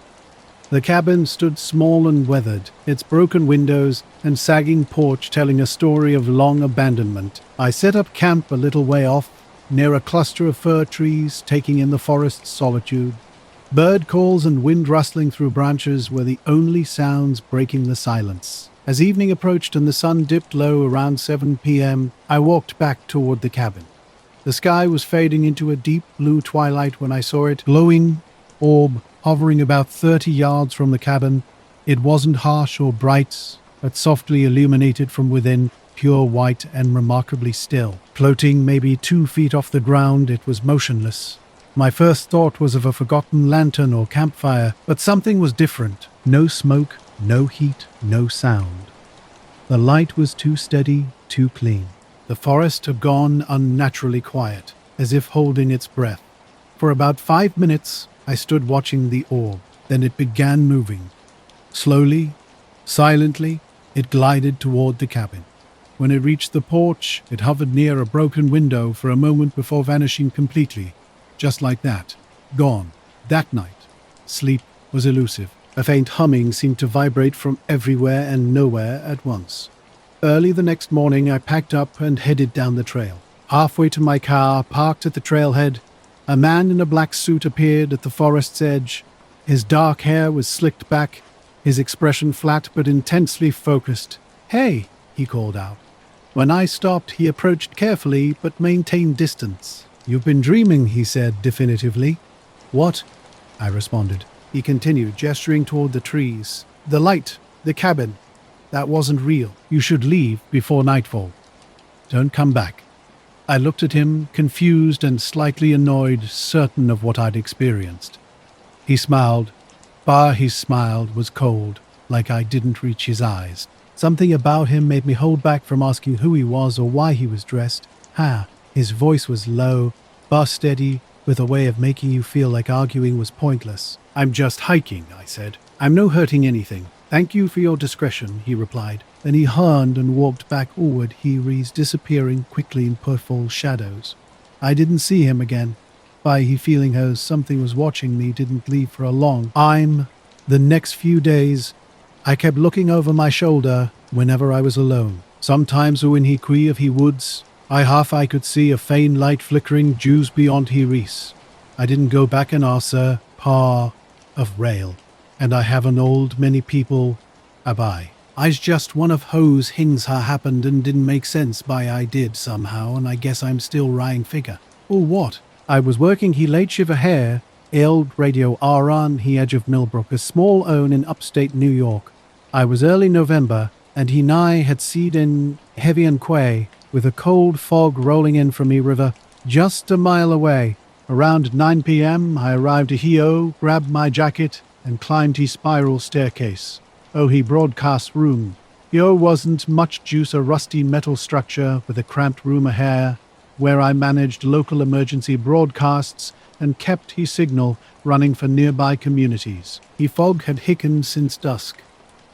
The cabin stood small and weathered, its broken windows and sagging porch telling a story of long abandonment. I set up camp a little way off, near a cluster of fir trees, taking in the forest's solitude. Bird calls and wind rustling through branches were the only sounds breaking the silence. As evening approached and the sun dipped low around 7 p.m., I walked back toward the cabin. The sky was fading into a deep blue twilight when I saw it, glowing orb hovering about 30 yards from the cabin. It wasn't harsh or bright, but softly illuminated from within, pure white and remarkably still. Floating maybe 2 feet off the ground, it was motionless. My first thought was of a forgotten lantern or campfire, but something was different. No smoke, no heat, no sound. The light was too steady, too clean. The forest had gone unnaturally quiet, as if holding its breath. For about 5 minutes, I stood watching the orb. Then it began moving. Slowly, silently, it glided toward the cabin. When it reached the porch, it hovered near a broken window for a moment before vanishing completely. Just like that. Gone. That night. Sleep was elusive. A faint humming seemed to vibrate from everywhere and nowhere at once. Early the next morning, I packed up and headed down the trail. Halfway to my car, parked at the trailhead, a man in a black suit appeared at the forest's edge. His dark hair was slicked back, his expression flat but intensely focused. "Hey," he called out. When I stopped, he approached carefully but maintained distance. "You've been dreaming," he said definitively. "What?" I responded. He continued, gesturing toward the trees. "The light, the cabin. That wasn't real. You should leave before nightfall. Don't come back." I looked at him, confused and slightly annoyed, certain of what I'd experienced. He smiled. His smile was cold, like I didn't reach his eyes. Something about him made me hold back from asking who he was or why he was dressed. His voice was low, steady, with a way of making you feel like arguing was pointless. "I'm just hiking," I said. "I'm no hurting anything. Thank you for your discretion," he replied. Then he turned and walked backward, he disappearing quickly in purple shadows. I didn't see him again. He feeling as something was watching me didn't leave for a long time. The next few days, I kept looking over my shoulder whenever I was alone. Sometimes when he queer of he woods, I could see a faint light flickering just beyond he reese. I didn't go back and answer, "Pa of rail," and I have an old many people abai. I's just one of hose things ha happened and didn't make sense I did somehow, and I guess I'm still rying figure. "Oh, what?" I was working he late shiver hair, old radio Aran he edge of Millbrook, a small own in upstate New York. I was early November, and he nigh had seed in heavy and quay, with a cold fog rolling in from me river just a mile away. Around 9 p.m., I arrived at Hio, grabbed my jacket, and climbed his spiral staircase. He broadcast room. Hio wasn't much juice, a rusty metal structure with a cramped room ahead, where I managed local emergency broadcasts and kept his signal running for nearby communities. He fog had thickened since dusk,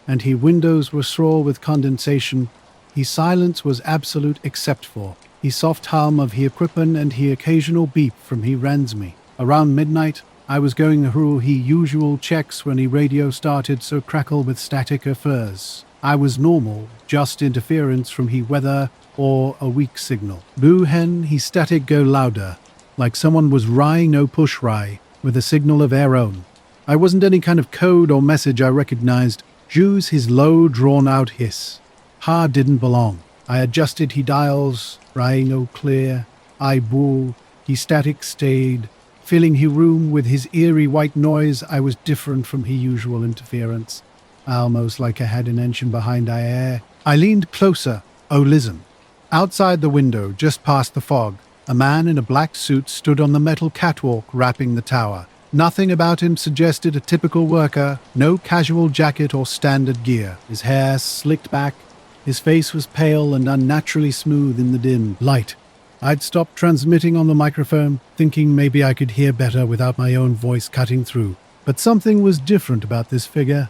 and he windows were straw with condensation. His silence was absolute except for he soft hum of he equipment and he occasional beep from he rans me. Around midnight, I was going through he usual checks when he radio started so crackle with static affairs. I was normal, just interference from he weather or a weak signal. Boo hen, he static go louder, like someone was rye no push rye, with a signal of their own. I wasn't any kind of code or message I recognized. Jews his low drawn out hiss. Ha didn't belong. I adjusted he dials, rye no clear, I boo, he static stayed. Filling he room with his eerie white noise, I was different from he usual interference. Almost like I had an engine behind I air. I leaned closer. Listen. Outside the window, just past the fog, a man in a black suit stood on the metal catwalk wrapping the tower. Nothing about him suggested a typical worker, no casual jacket or standard gear. His hair slicked back, his face was pale and unnaturally smooth in the dim light. I'd stopped transmitting on the microphone, thinking maybe I could hear better without my own voice cutting through. But something was different about this figure.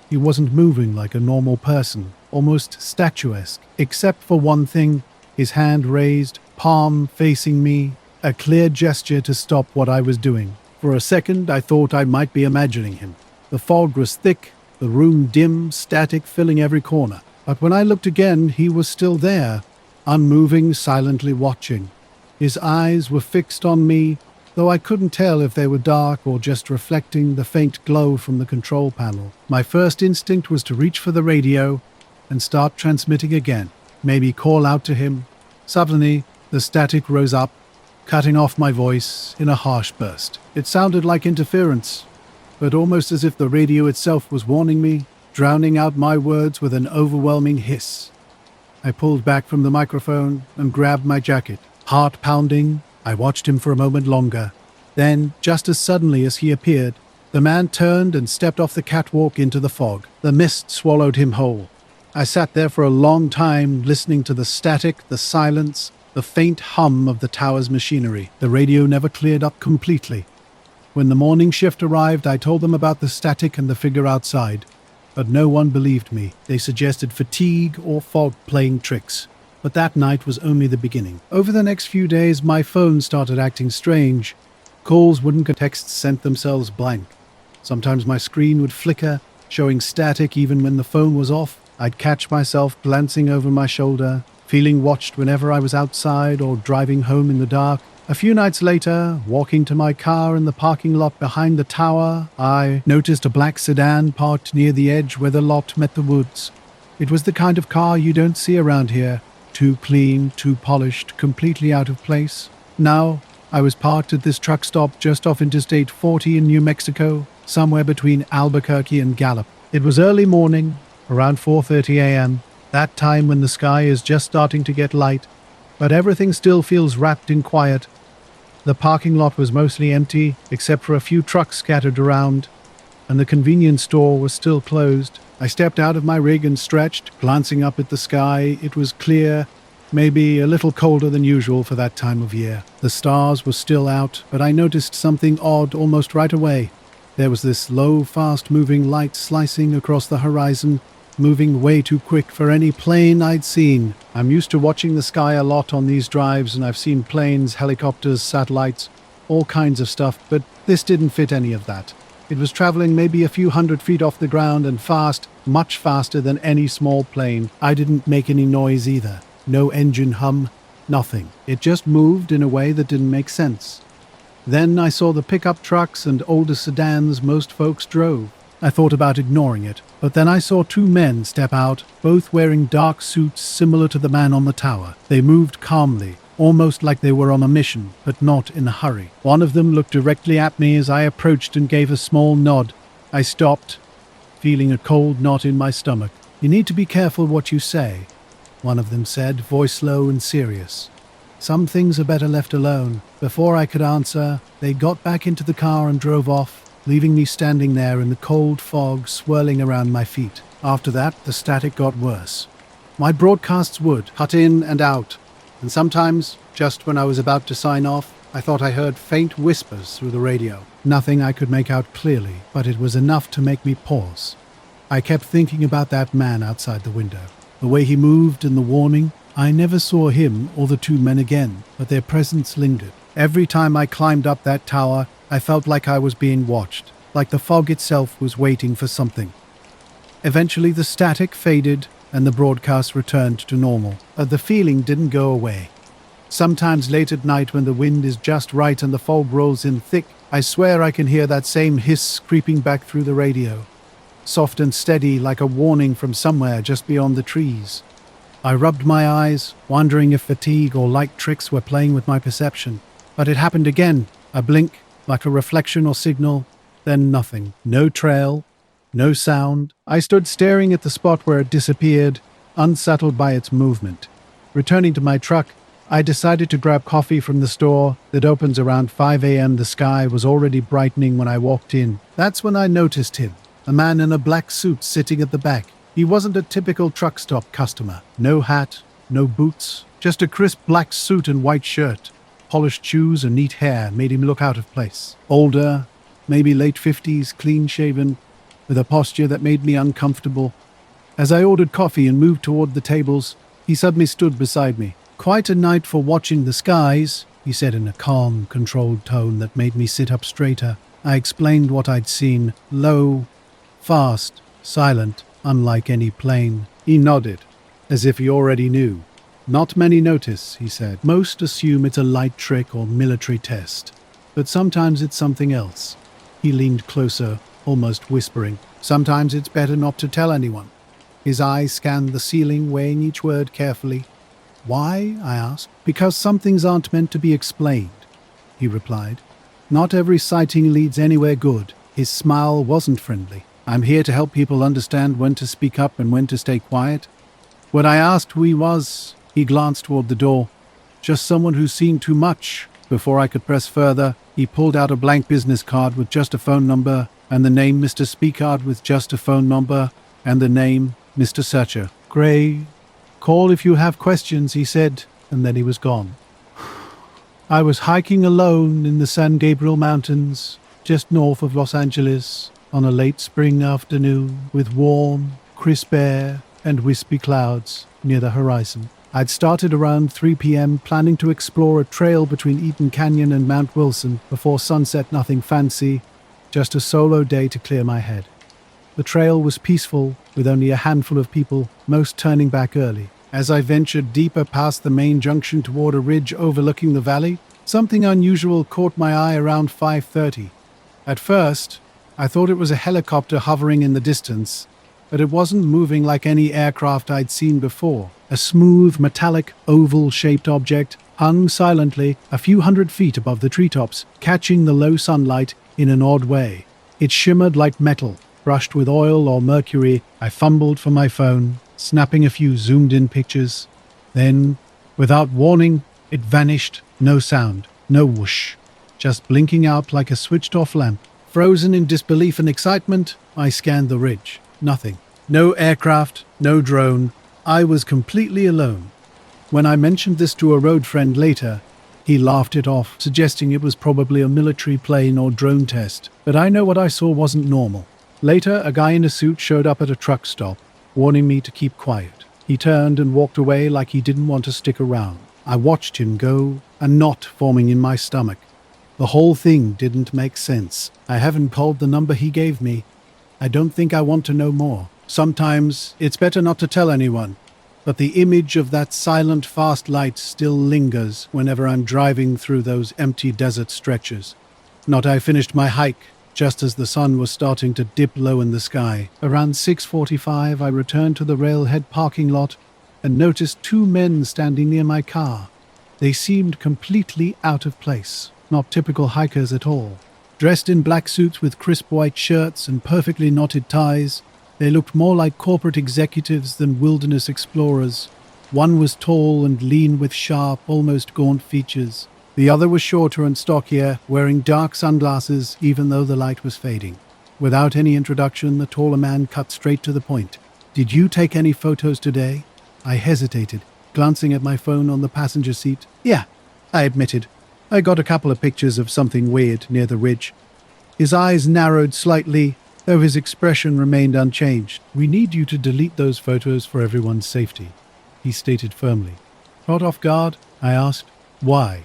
He wasn't moving like a normal person, almost statuesque, except for one thing, his hand raised, palm facing me, a clear gesture to stop what I was doing. For a second, I thought I might be imagining him. The fog was thick, the room dim, static, filling every corner. But when I looked again, he was still there, unmoving, silently watching. His eyes were fixed on me, though I couldn't tell if they were dark or just reflecting the faint glow from the control panel. My first instinct was to reach for the radio and start transmitting again, maybe call out to him. Suddenly, the static rose up, cutting off my voice in a harsh burst. It sounded like interference, but almost as if the radio itself was warning me, drowning out my words with an overwhelming hiss. I pulled back from the microphone and grabbed my jacket. Heart pounding, I watched him for a moment longer. Then, just as suddenly as he appeared, the man turned and stepped off the catwalk into the fog. The mist swallowed him whole. I sat there for a long time, listening to the static, the silence, the faint hum of the tower's machinery. The radio never cleared up completely. When the morning shift arrived, I told them about the static and the figure outside. But no one believed me. They suggested fatigue or fog playing tricks. But that night was only the beginning. Over the next few days, my phone started acting strange. Calls wouldn't get, texts sent themselves blank. Sometimes my screen would flicker, showing static even when the phone was off. I'd catch myself glancing over my shoulder, feeling watched whenever I was outside or driving home in the dark. A few nights later, walking to my car in the parking lot behind the tower, I noticed a black sedan parked near the edge where the lot met the woods. It was the kind of car you don't see around here. Too clean, too polished, completely out of place. Now, I was parked at this truck stop just off Interstate 40 in New Mexico, somewhere between Albuquerque and Gallup. It was early morning, around 4:30 a.m., that time when the sky is just starting to get light, but everything still feels wrapped in quiet. The parking lot was mostly empty, except for a few trucks scattered around, and the convenience store was still closed. I stepped out of my rig and stretched, glancing up at the sky. It was clear, maybe a little colder than usual for that time of year. The stars were still out, but I noticed something odd almost right away. There was this low, fast-moving light slicing across the horizon, moving way too quick for any plane I'd seen. I'm used to watching the sky a lot on these drives, and I've seen planes, helicopters, satellites, all kinds of stuff, but this didn't fit any of that. It was traveling maybe a few hundred feet off the ground and fast, much faster than any small plane. I didn't make any noise either. No engine hum, nothing. It just moved in a way that didn't make sense. Then I saw the pickup trucks and older sedans most folks drove. I thought about ignoring it, but then I saw two men step out, both wearing dark suits similar to the man on the tower. They moved calmly, almost like they were on a mission, but not in a hurry. One of them looked directly at me as I approached and gave a small nod. I stopped, feeling a cold knot in my stomach. "You need to be careful what you say," one of them said, voice low and serious. Some things are better left alone. Before I could answer, they got back into the car and drove off, leaving me standing there in the cold fog swirling around my feet. After that, the static got worse. My broadcasts would cut in and out, and sometimes, just when I was about to sign off, I thought I heard faint whispers through the radio. Nothing I could make out clearly, but it was enough to make me pause. I kept thinking about that man outside the window. The way he moved and the warning. I never saw him or the two men again, but their presence lingered. Every time I climbed up that tower, I felt like I was being watched, like the fog itself was waiting for something. Eventually the static faded and the broadcast returned to normal, but the feeling didn't go away. Sometimes late at night when the wind is just right and the fog rolls in thick, I swear I can hear that same hiss creeping back through the radio, soft and steady like a warning from somewhere just beyond the trees. I rubbed my eyes, wondering if fatigue or light tricks were playing with my perception. But it happened again, a blink, like a reflection or signal, then nothing. No trail, no sound. I stood staring at the spot where it disappeared, unsettled by its movement. Returning to my truck, I decided to grab coffee from the store that opens around 5 a.m. The sky was already brightening when I walked in. That's when I noticed him, a man in a black suit sitting at the back. He wasn't a typical truck stop customer. No hat, no boots, just a crisp black suit and white shirt. Polished shoes and neat hair made him look out of place. Older, maybe late 50s, clean-shaven, with a posture that made me uncomfortable. As I ordered coffee and moved toward the tables, he suddenly stood beside me. "Quite a night for watching the skies," he said in a calm, controlled tone that made me sit up straighter. I explained what I'd seen. Low, fast, silent, unlike any plane. He nodded, as if he already knew. "Not many notice," he said. "Most assume it's a light trick or military test. But sometimes it's something else." He leaned closer, almost whispering. "Sometimes it's better not to tell anyone." His eyes scanned the ceiling, weighing each word carefully. "Why?" I asked. "Because some things aren't meant to be explained," he replied. "Not every sighting leads anywhere good." His smile wasn't friendly. "I'm here to help people understand when to speak up and when to stay quiet." When I asked who he was, he glanced toward the door. "Just someone who's seen too much." Before I could press further, he pulled out a blank business card with just a phone number, and the name Mr. Speakard with just a phone number, and the name Mr. Searcher. "Gray, call if you have questions," he said, and then he was gone. I was hiking alone in the San Gabriel Mountains, just north of Los Angeles, on a late spring afternoon with warm, crisp air and wispy clouds near the horizon. I'd started around 3 p.m. planning to explore a trail between Eaton Canyon and Mount Wilson before sunset. Nothing fancy, just a solo day to clear my head. The trail was peaceful, with only a handful of people, most turning back early. As I ventured deeper past the main junction toward a ridge overlooking the valley, something unusual caught my eye around 5:30. At first, I thought it was a helicopter hovering in the distance, but it wasn't moving like any aircraft I'd seen before. A smooth, metallic, oval-shaped object hung silently a few hundred feet above the treetops, catching the low sunlight in an odd way. It shimmered like metal, brushed with oil or mercury. I fumbled for my phone, snapping a few zoomed-in pictures. Then, without warning, it vanished. No sound, no whoosh, just blinking out like a switched-off lamp. Frozen in disbelief and excitement, I scanned the ridge. Nothing. No aircraft, no drone. I was completely alone. When I mentioned this to a road friend later, he laughed it off, suggesting it was probably a military plane or drone test. But I know what I saw wasn't normal. Later, a guy in a suit showed up at a truck stop, warning me to keep quiet. He turned and walked away like he didn't want to stick around. I watched him go, a knot forming in my stomach. The whole thing didn't make sense. I haven't called the number he gave me. I don't think I want to know more. Sometimes it's better not to tell anyone, but the image of that silent, fast light still lingers whenever I'm driving through those empty desert stretches. Not I finished my hike, just as the sun was starting to dip low in the sky. Around 6:45, I returned to the railhead parking lot and noticed 2 men standing near my car. They seemed completely out of place, not typical hikers at all. Dressed in black suits with crisp white shirts and perfectly knotted ties, they looked more like corporate executives than wilderness explorers. One was tall and lean with sharp, almost gaunt features. The other was shorter and stockier, wearing dark sunglasses even though the light was fading. Without any introduction, the taller man cut straight to the point. "Did you take any photos today?" I hesitated, glancing at my phone on the passenger seat. "Yeah," I admitted. "I got a couple of pictures of something weird near the ridge." His eyes narrowed slightly, though his expression remained unchanged. "We need you to delete those photos for everyone's safety," he stated firmly. Caught off guard, I asked, "Why?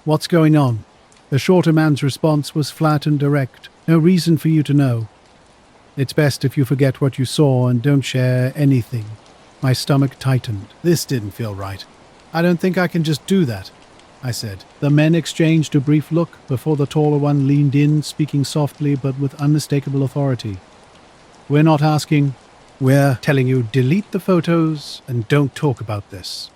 What's going on?" The shorter man's response was flat and direct. "No reason for you to know. It's best if you forget what you saw and don't share anything." My stomach tightened. This didn't feel right. "I don't think I can just do that," I said. The men exchanged a brief look before the taller one leaned in, speaking softly but with unmistakable authority. "We're not asking. We're telling you delete the photos and don't talk about this."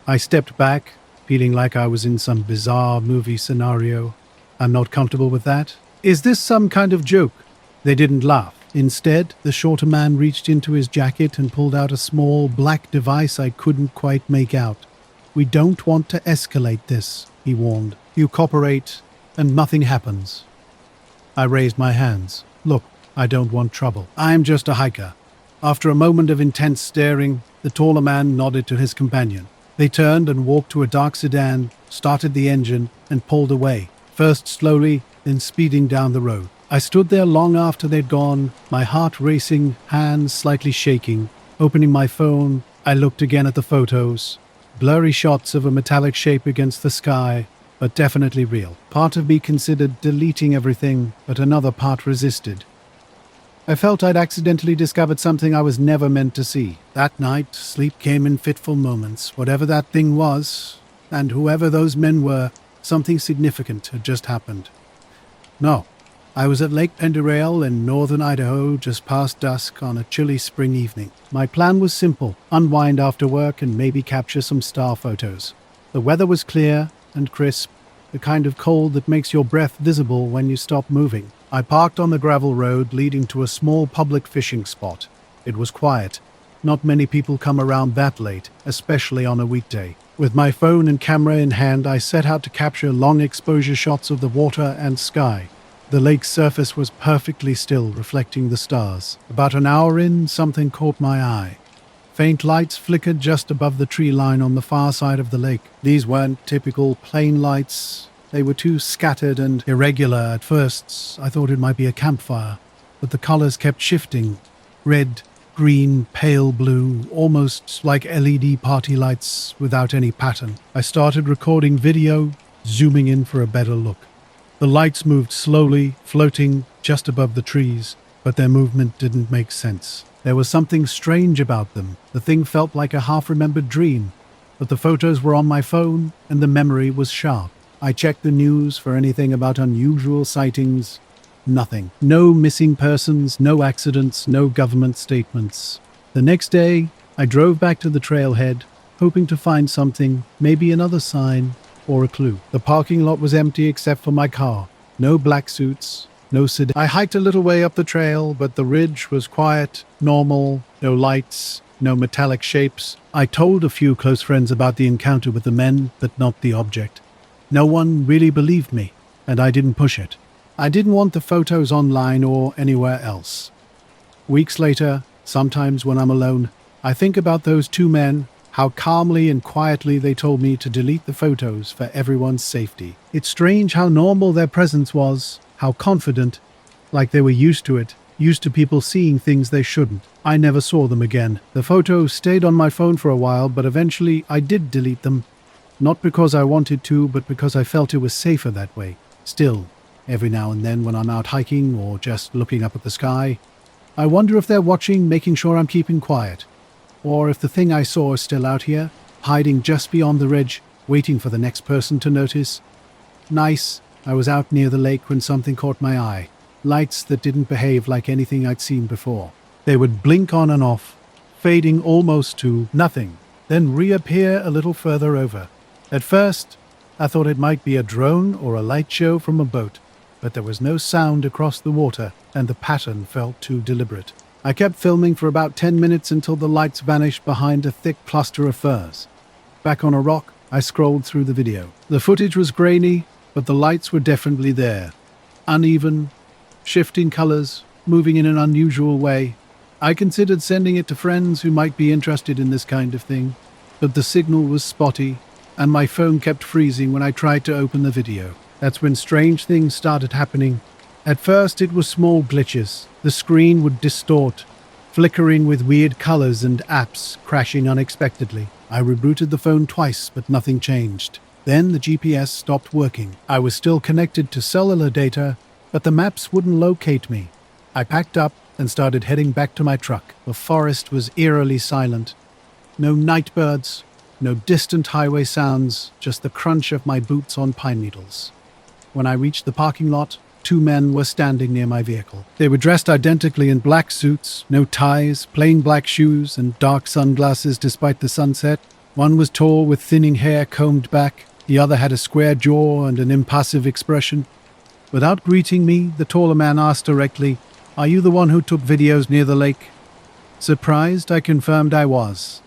I stepped back, feeling like I was in some bizarre movie scenario. "I'm not comfortable with that. Is this some kind of joke?" They didn't laugh. Instead, the shorter man reached into his jacket and pulled out a small black device I couldn't quite make out. "We don't want to escalate this," he warned. "You cooperate, and nothing happens." I raised my hands. "Look, I don't want trouble. I'm just a hiker." After a moment of intense staring, the taller man nodded to his companion. They turned and walked to a dark sedan, started the engine, and pulled away, first slowly, then speeding down the road. I stood there long after they'd gone, my heart racing, hands slightly shaking. Opening my phone, I looked again at the photos. Blurry shots of a metallic shape against the sky, but definitely real. Part of me considered deleting everything, but another part resisted. I felt I'd accidentally discovered something I was never meant to see. That night, sleep came in fitful moments. Whatever that thing was, and whoever those men were, something significant had just happened. No. I was at Lake Penderail in northern Idaho just past dusk on a chilly spring evening. My plan was simple: unwind after work and maybe capture some star photos. The weather was clear and crisp, the kind of cold that makes your breath visible when you stop moving. I parked on the gravel road leading to a small public fishing spot. It was quiet. Not many people come around that late, especially on a weekday. With my phone and camera in hand, I set out to capture long exposure shots of the water and sky. The lake's surface was perfectly still, reflecting the stars. About an hour in, something caught my eye. Faint lights flickered just above the tree line on the far side of the lake. These weren't typical plain lights. They were too scattered and irregular. At first, I thought it might be a campfire, but the colors kept shifting. Red, green, pale blue, almost like LED party lights without any pattern. I started recording video, zooming in for a better look. The lights moved slowly, floating just above the trees, but their movement didn't make sense. There was something strange about them. The thing felt like a half-remembered dream, but the photos were on my phone and the memory was sharp. I checked the news for anything about unusual sightings. Nothing. No missing persons, no accidents, no government statements. The next day, I drove back to the trailhead, hoping to find something, maybe another sign or a clue. The parking lot was empty except for my car. No black suits, no sedan. I hiked a little way up the trail, but the ridge was quiet, normal, no lights, no metallic shapes. I told a few close friends about the encounter with the men, but not the object. No one really believed me, and I didn't push it. I didn't want the photos online or anywhere else. Weeks later, sometimes when I'm alone, I think about those two men, how calmly and quietly they told me to delete the photos for everyone's safety. It's strange how normal their presence was, how confident, like they were used to it, used to people seeing things they shouldn't. I never saw them again. The photos stayed on my phone for a while, but eventually I did delete them. Not because I wanted to, but because I felt it was safer that way. Still, every now and then when I'm out hiking or just looking up at the sky, I wonder if they're watching, making sure I'm keeping quiet. Or if the thing I saw is still out here, hiding just beyond the ridge, waiting for the next person to notice. Nice. I was out near the lake when something caught my eye. Lights that didn't behave like anything I'd seen before. They would blink on and off, fading almost to nothing, then reappear a little further over. At first, I thought it might be a drone or a light show from a boat, but there was no sound across the water, and the pattern felt too deliberate. I kept filming for about 10 minutes until the lights vanished behind a thick cluster of firs. Back on a rock, I scrolled through the video. The footage was grainy, but the lights were definitely there. Uneven, shifting colors, moving in an unusual way. I considered sending it to friends who might be interested in this kind of thing, but the signal was spotty, and my phone kept freezing when I tried to open the video. That's when strange things started happening. At first it was small glitches. The screen would distort, flickering with weird colors and apps crashing unexpectedly. I rebooted the phone twice, but nothing changed. Then the GPS stopped working. I was still connected to cellular data, but the maps wouldn't locate me. I packed up and started heading back to my truck. The forest was eerily silent. No night birds, no distant highway sounds, just the crunch of my boots on pine needles. When I reached the parking lot, 2 men were standing near my vehicle. They were dressed identically in black suits, no ties, plain black shoes, and dark sunglasses despite the sunset. One was tall with thinning hair combed back. The other had a square jaw and an impassive expression. Without greeting me, the taller man asked directly, "Are you the one who took videos near the lake?" Surprised, I confirmed I was.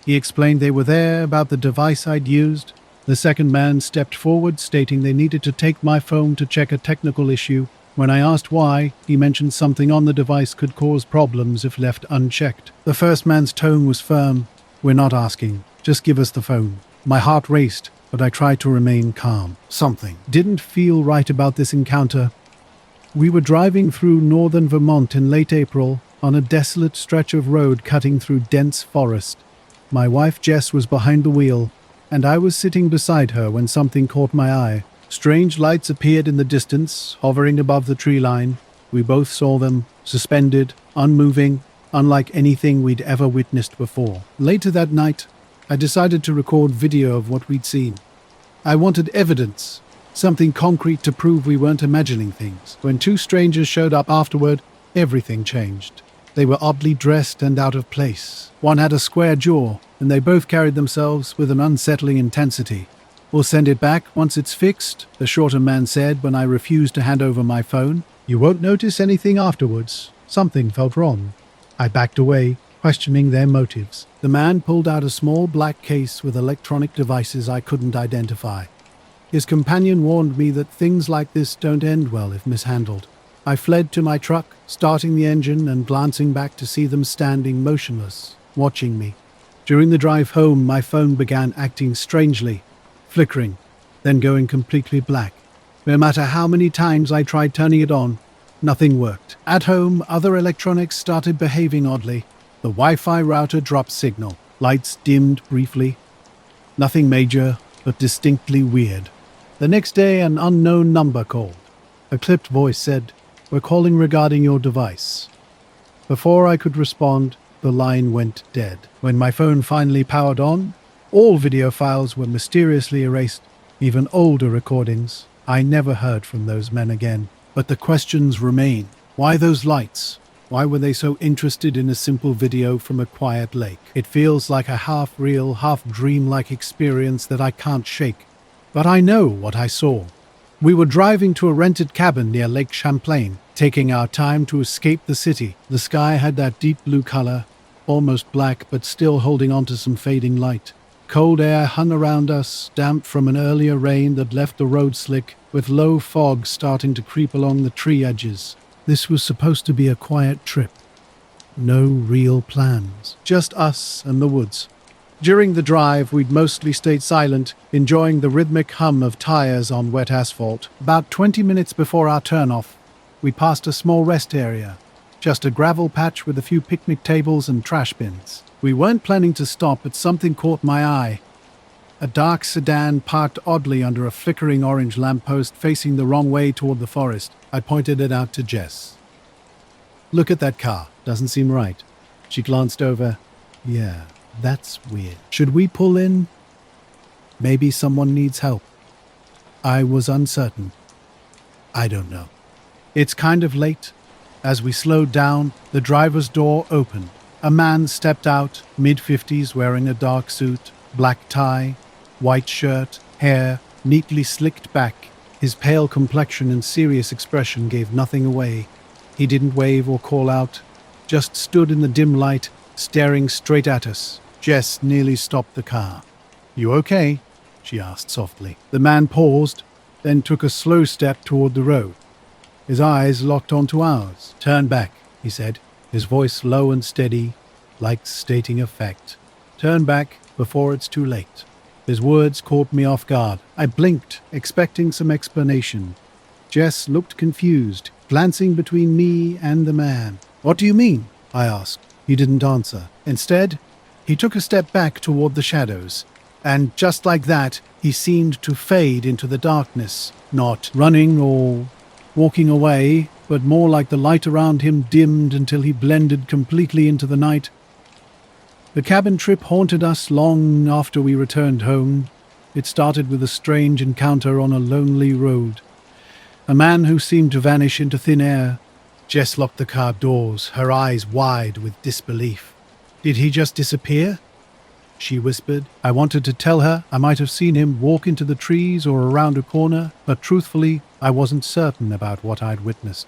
He explained they were there about the device I'd used. The second man stepped forward, stating they needed to take my phone to check a technical issue. When I asked why, he mentioned something on the device could cause problems if left unchecked. The first man's tone was firm. "We're not asking. Just give us the phone." My heart raced, but I tried to remain calm. Something didn't feel right about this encounter. We were driving through northern Vermont in late April on a desolate stretch of road cutting through dense forest. My wife Jess was behind the wheel, and I was sitting beside her when something caught my eye. Strange lights appeared in the distance, hovering above the tree line. We both saw them, suspended, unmoving, unlike anything we'd ever witnessed before. Later that night, I decided to record video of what we'd seen. I wanted evidence, something concrete to prove we weren't imagining things. When 2 strangers showed up afterward, everything changed. They were oddly dressed and out of place. One had a square jaw, and they both carried themselves with an unsettling intensity. "We'll send it back once it's fixed," the shorter man said when I refused to hand over my phone. "You won't notice anything afterwards." Something felt wrong. I backed away, questioning their motives. The man pulled out a small black case with electronic devices I couldn't identify. His companion warned me that things like this don't end well if mishandled. I fled to my truck, starting the engine and glancing back to see them standing motionless, watching me. During the drive home, my phone began acting strangely, flickering, then going completely black. No matter how many times I tried turning it on, nothing worked. At home, other electronics started behaving oddly. The Wi-Fi router dropped signal. Lights dimmed briefly. Nothing major, but distinctly weird. The next day, an unknown number called. A clipped voice said, "We're calling regarding your device." Before I could respond, the line went dead. When my phone finally powered on, all video files were mysteriously erased, even older recordings. I never heard from those men again. But the questions remain. Why those lights? Why were they so interested in a simple video from a quiet lake? It feels like a half-real, half-dream-like experience that I can't shake. But I know what I saw. We were driving to a rented cabin near Lake Champlain, taking our time to escape the city. The sky had that deep blue color, almost black but still holding on to some fading light. Cold air hung around us, damp from an earlier rain that left the road slick, with low fog starting to creep along the tree edges. This was supposed to be a quiet trip. No real plans. Just us and the woods. During the drive, we'd mostly stayed silent, enjoying the rhythmic hum of tires on wet asphalt. About 20 minutes before our turnoff, we passed a small rest area. Just a gravel patch with a few picnic tables and trash bins. We weren't planning to stop, but something caught my eye. A dark sedan parked oddly under a flickering orange lamppost facing the wrong way toward the forest. I pointed it out to Jess. "Look at that car. Doesn't seem right." She glanced over. "Yeah, that's weird. Should we pull in? Maybe someone needs help." I was uncertain. "I don't know." It's kind of late. As we slowed down, the driver's door opened. A man stepped out, mid-50s, wearing a dark suit, black tie, white shirt, hair neatly slicked back. His pale complexion and serious expression gave nothing away. He didn't wave or call out, just stood in the dim light, staring straight at us. Jess nearly stopped the car. "You okay?" she asked softly. The man paused, then took a slow step toward the road. His eyes locked onto ours. "Turn back," he said, his voice low and steady, like stating a fact. "Turn back before it's too late." His words caught me off guard. I blinked, expecting some explanation. Jess looked confused, glancing between me and the man. "What do you mean?" I asked. He didn't answer. Instead, he took a step back toward the shadows, and just like that, he seemed to fade into the darkness, not running or walking away, but more like the light around him dimmed until he blended completely into the night. The cabin trip haunted us long after we returned home. It started with a strange encounter on a lonely road. A man who seemed to vanish into thin air. Jess locked the car doors, her eyes wide with disbelief. "Did he just disappear?" she whispered. I wanted to tell her I might have seen him walk into the trees or around a corner, but truthfully, I wasn't certain about what I'd witnessed.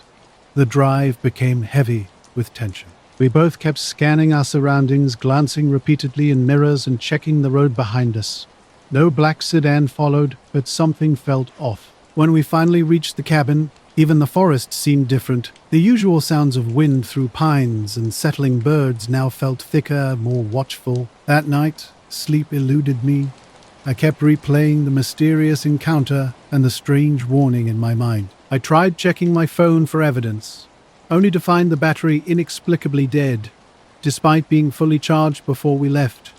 The drive became heavy with tension. We both kept scanning our surroundings, glancing repeatedly in mirrors and checking the road behind us. No black sedan followed, but something felt off. When we finally reached the cabin, even the forest seemed different. The usual sounds of wind through pines and settling birds now felt thicker, more watchful. That night, sleep eluded me. I kept replaying the mysterious encounter and the strange warning in my mind. I tried checking my phone for evidence, only to find the battery inexplicably dead, despite being fully charged before we left.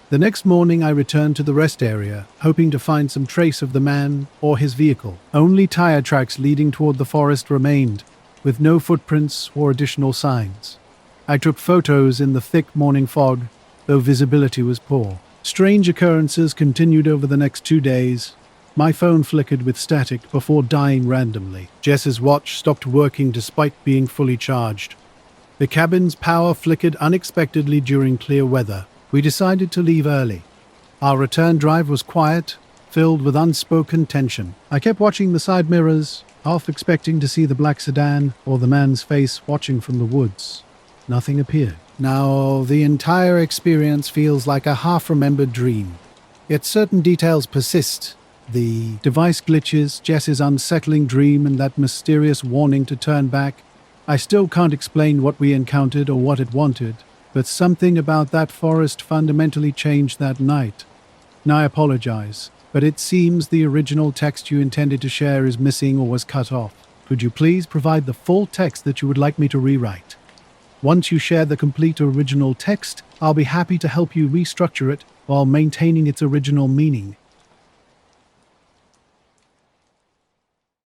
The next morning I returned to the rest area, hoping to find some trace of the man or his vehicle. Only tire tracks leading toward the forest remained, with no footprints or additional signs. I took photos in the thick morning fog, though visibility was poor. Strange occurrences continued over the next 2 days. My phone flickered with static before dying randomly. Jess's watch stopped working despite being fully charged. The cabin's power flickered unexpectedly during clear weather. We decided to leave early. Our return drive was quiet, filled with unspoken tension. I kept watching the side mirrors, half expecting to see the black sedan or the man's face watching from the woods. Nothing appeared. Now, the entire experience feels like a half-remembered dream. Yet certain details persist. The device glitches, Jess's unsettling dream, and that mysterious warning to turn back. I still can't explain what we encountered or what it wanted, but something about that forest fundamentally changed that night. Now I apologize, but it seems the original text you intended to share is missing or was cut off. Could you please provide the full text that you would like me to rewrite? Once you share the complete original text, I'll be happy to help you restructure it while maintaining its original meaning.